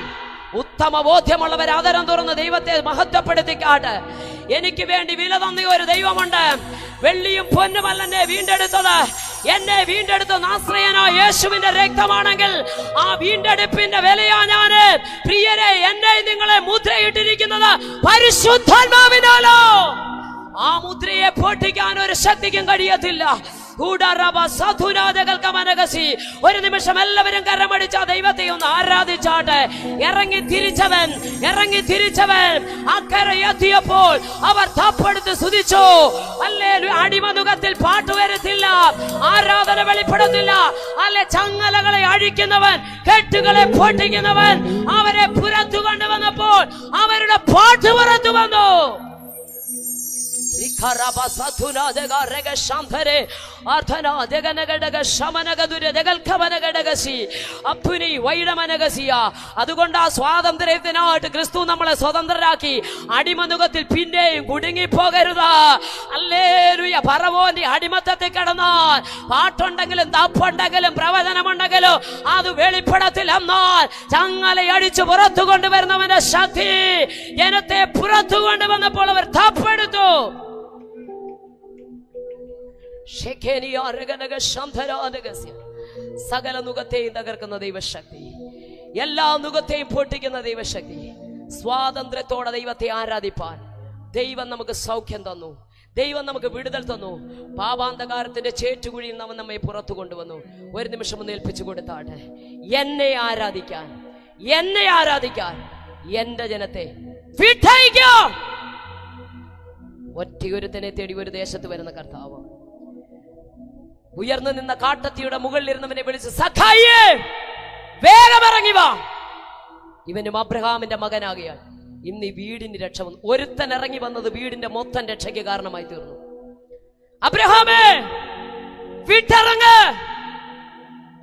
ഉത്തമ ബോധ്യമുള്ളവർ ആദരം തുറന്ന് ദൈവത്തെ മഹത്വപ്പെടുത്തിക്കാട്ട്. എനിക്ക് വേണ്ടി വില തന്ന ഒരു ദൈവമുണ്ട്. വെള്ളിയും പൊന്നുമല്ല എന്നെ വീണ്ടെടുത്തത്. എന്നെ വീണ്ടെടുത്ത നാസ്രയനോ യേശുവിന്റെ രക്തമാണെങ്കിൽ ആ വീണ്ടെടുപ്പിന്റെ വിലയാ ഞാന്. പ്രിയരെ, എന്നെ നിങ്ങളെ മുദ്രയിട്ടിരിക്കുന്നത് പരിശുദ്ധാത്മാവിനാലോ. ആ മുദ്രയെ പൊട്ടിക്കാൻ ഒരു ശക്തിക്കും കഴിയത്തില്ല. ഒരു നിമിഷം എല്ലാവരും കരമടിച്ച ദൈവത്തെ ഒന്ന് ആരാധിച്ചാട്ടെ. ഇറങ്ങി തിരിച്ചവൻ അക്കരെ എത്തിയപ്പോൾ അവർ തപ്പെടുത്ത് സ്തുതിച്ചു. ഹല്ലേലൂയ. അടിമനുഖത്തിൽ പാട്ട് വരത്തില്ല, ആരാധന വെളിപ്പെടത്തില്ല. അല്ലെ, ചങ്ങലകളെ അഴിക്കുന്നവൻ, കെട്ടുകളെ പൊട്ടിക്കുന്നവൻ അവരെ പുറത്തു കൊണ്ടുവന്നപ്പോൾ അവരുടെ പാട്ട് പുറത്തു വന്നു. അതുകൊണ്ട് ആ സ്വാതന്ത്ര്യത്തിനായിട്ട് ക്രിസ്തു നമ്മളെ സ്വതന്ത്രരാക്കി. അടിമനുഖത്തിൽ പിന്നെയും കുടുങ്ങിപ്പോകരുത്. ഹല്ലേലൂയ. ഫറവോന്റെ അടിമത്തത്തിൽ കിടന്നാൽ പാട്ടുണ്ടെങ്കിലും തപ്പുണ്ടെങ്കിലും പ്രവചനമുണ്ടെങ്കിലും അത് വെളിപ്പെടത്തിൽ. എന്നാൽ ചങ്ങലയടിച്ച് പുറത്തു കൊണ്ടുവരുന്നവന്റെ ശക്തി ജനത്തെ പുറത്തു കൊണ്ടുവന്നപ്പോൾ അവർ തപ്പെടുത്തു. സകല നുഖത്തെയും തകർക്കുന്ന ദൈവശക്തി, എല്ലാ നുഖത്തെയും പൊട്ടിക്കുന്ന ദൈവശക്തി. സ്വാതന്ത്ര്യത്തോടെ ദൈവത്തെ ആരാധിപ്പാൻ ദൈവം നമുക്ക് സൗഖ്യം തന്നു, ദൈവം നമുക്ക് വിടുതൽ തന്നു. പാപാന്തകാരത്തിന്റെ ചേറ്റുകുഴിയിൽ അവൻ നമ്മെ പുറത്തു കൊണ്ടുവന്നു. ഒരു നിമിഷം ഒന്ന് ഏൽപ്പിച്ചു കൊടുത്താട്ടെ. എന്നെ ആരാധിക്കാൻ എന്റെ ജനത്തെ വിട്ടയക്കാം. ഒറ്റയൊരുത്തനെ തേടി ഒരു ദേശത്ത് വരുന്ന കർത്താവ്. ഉയർന്നു നിന്ന കാട്ടത്തിയുടെ മുകളിൽ ഇരുന്നവനെ വിളിച്ച്, സഖായിയേ, വേഗം ഇറങ്ങി വാ, ഇവനും അബ്രഹാമിന്റെ മകനാകിയാൽ ഇന്ന് ഈ വീടിന് രക്ഷ വന്നു. ഒരുത്തൻ ഇറങ്ങി വന്നത് വീടിന്റെ മൊത്തം രക്ഷയ്ക്ക് കാരണമായി തീർന്നു. അബ്രഹാമേ, വിട്ടിറങ്ങ്.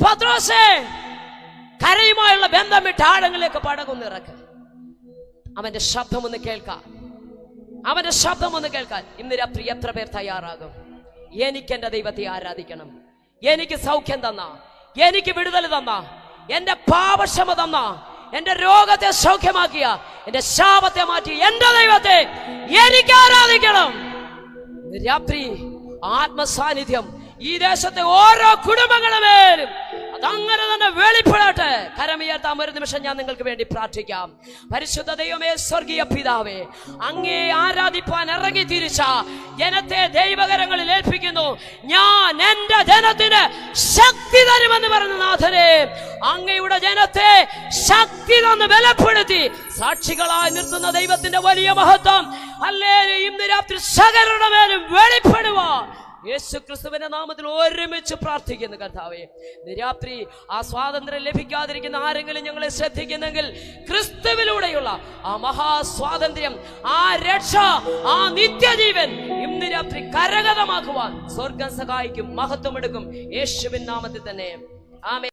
പത്രോസേ, കരയുമായുള്ള ബന്ധം വിട്ട് ആഴങ്ങളിലേക്ക് പടകൊന്ന് ഇറക്ക്. അവന്റെ ശബ്ദമൊന്ന് കേൾക്കാൻ, അവന്റെ ശബ്ദമൊന്ന് കേൾക്കാൻ ഇന്ന് രാത്രി എത്ര പേർ തയ്യാറാകും? എനിക്ക് എന്റെ ദൈവത്തെ ആരാധിക്കണം. എനിക്ക് സൗഖ്യം തന്ന, എനിക്ക് വിടുതൽ തന്ന, എന്റെ പാപക്ഷമ തന്ന, എന്റെ രോഗത്തെ സൗഖ്യമാക്കിയ, എന്റെ ശാപത്തെ മാറ്റി എന്റെ ദൈവത്തെ എനിക്ക് ആരാധിക്കണം. രാത്രി ആത്മസാന്നിധ്യം ഈ ദേശത്തെ ഓരോ കുടുംബങ്ങളുമേലും അതങ്ങനെ തന്നെ വെളിപ്പെടട്ടെ. കരമുയർത്താം. ഒരു നിമിഷം ഞാൻ നിങ്ങൾക്ക് വേണ്ടി പ്രാർത്ഥിക്കാം. പരിശുദ്ധ ദൈവമേ, സ്വർഗീയ പിതാവേ, അങ്ങേ ആരാധിപ്പാൻ ഇറങ്ങി തിരിച്ച ജനത്തെ ദൈവകരങ്ങളിൽ ഏൽപ്പിക്കുന്നു. ഞാൻ എന്റെ ജനത്തിന് ശക്തി തരുമെന്ന് പറഞ്ഞ നാഥനെ, അങ്ങയുടെ ജനത്തെ ശക്തി തന്ന് ബലപ്പെടുത്തി സാക്ഷികളായി നിർത്തുന്ന ദൈവത്തിന്റെ വലിയ മഹത്വം ഹല്ലേലൂയ ഇന്ന് രാത്രി സകലരുടെ മേലും വെളിപ്പെടുവാൻ യേശു ക്രിസ്തുവിന്റെ നാമത്തിൽ ഒരുമിച്ച് പ്രാർത്ഥിക്കുന്നു. കർത്താവേ, രാത്രി ആ സ്വാതന്ത്ര്യം ലഭിക്കാതിരിക്കുന്ന ആരെങ്കിലും ഞങ്ങളെ ശ്രദ്ധിക്കുന്നെങ്കിൽ ക്രിസ്തുവിലൂടെയുള്ള ആ മഹാസ്വാതന്ത്ര്യം, ആ രക്ഷ, ആ നിത്യജീവൻ ഇന്ന് രാത്രി കരഗതമാക്കുവാൻ സ്വർഗം സഹായിക്കും, മഹത്വമെടുക്കും. യേശുവിൻ നാമത്തിൽ തന്നെ ആമേൻ.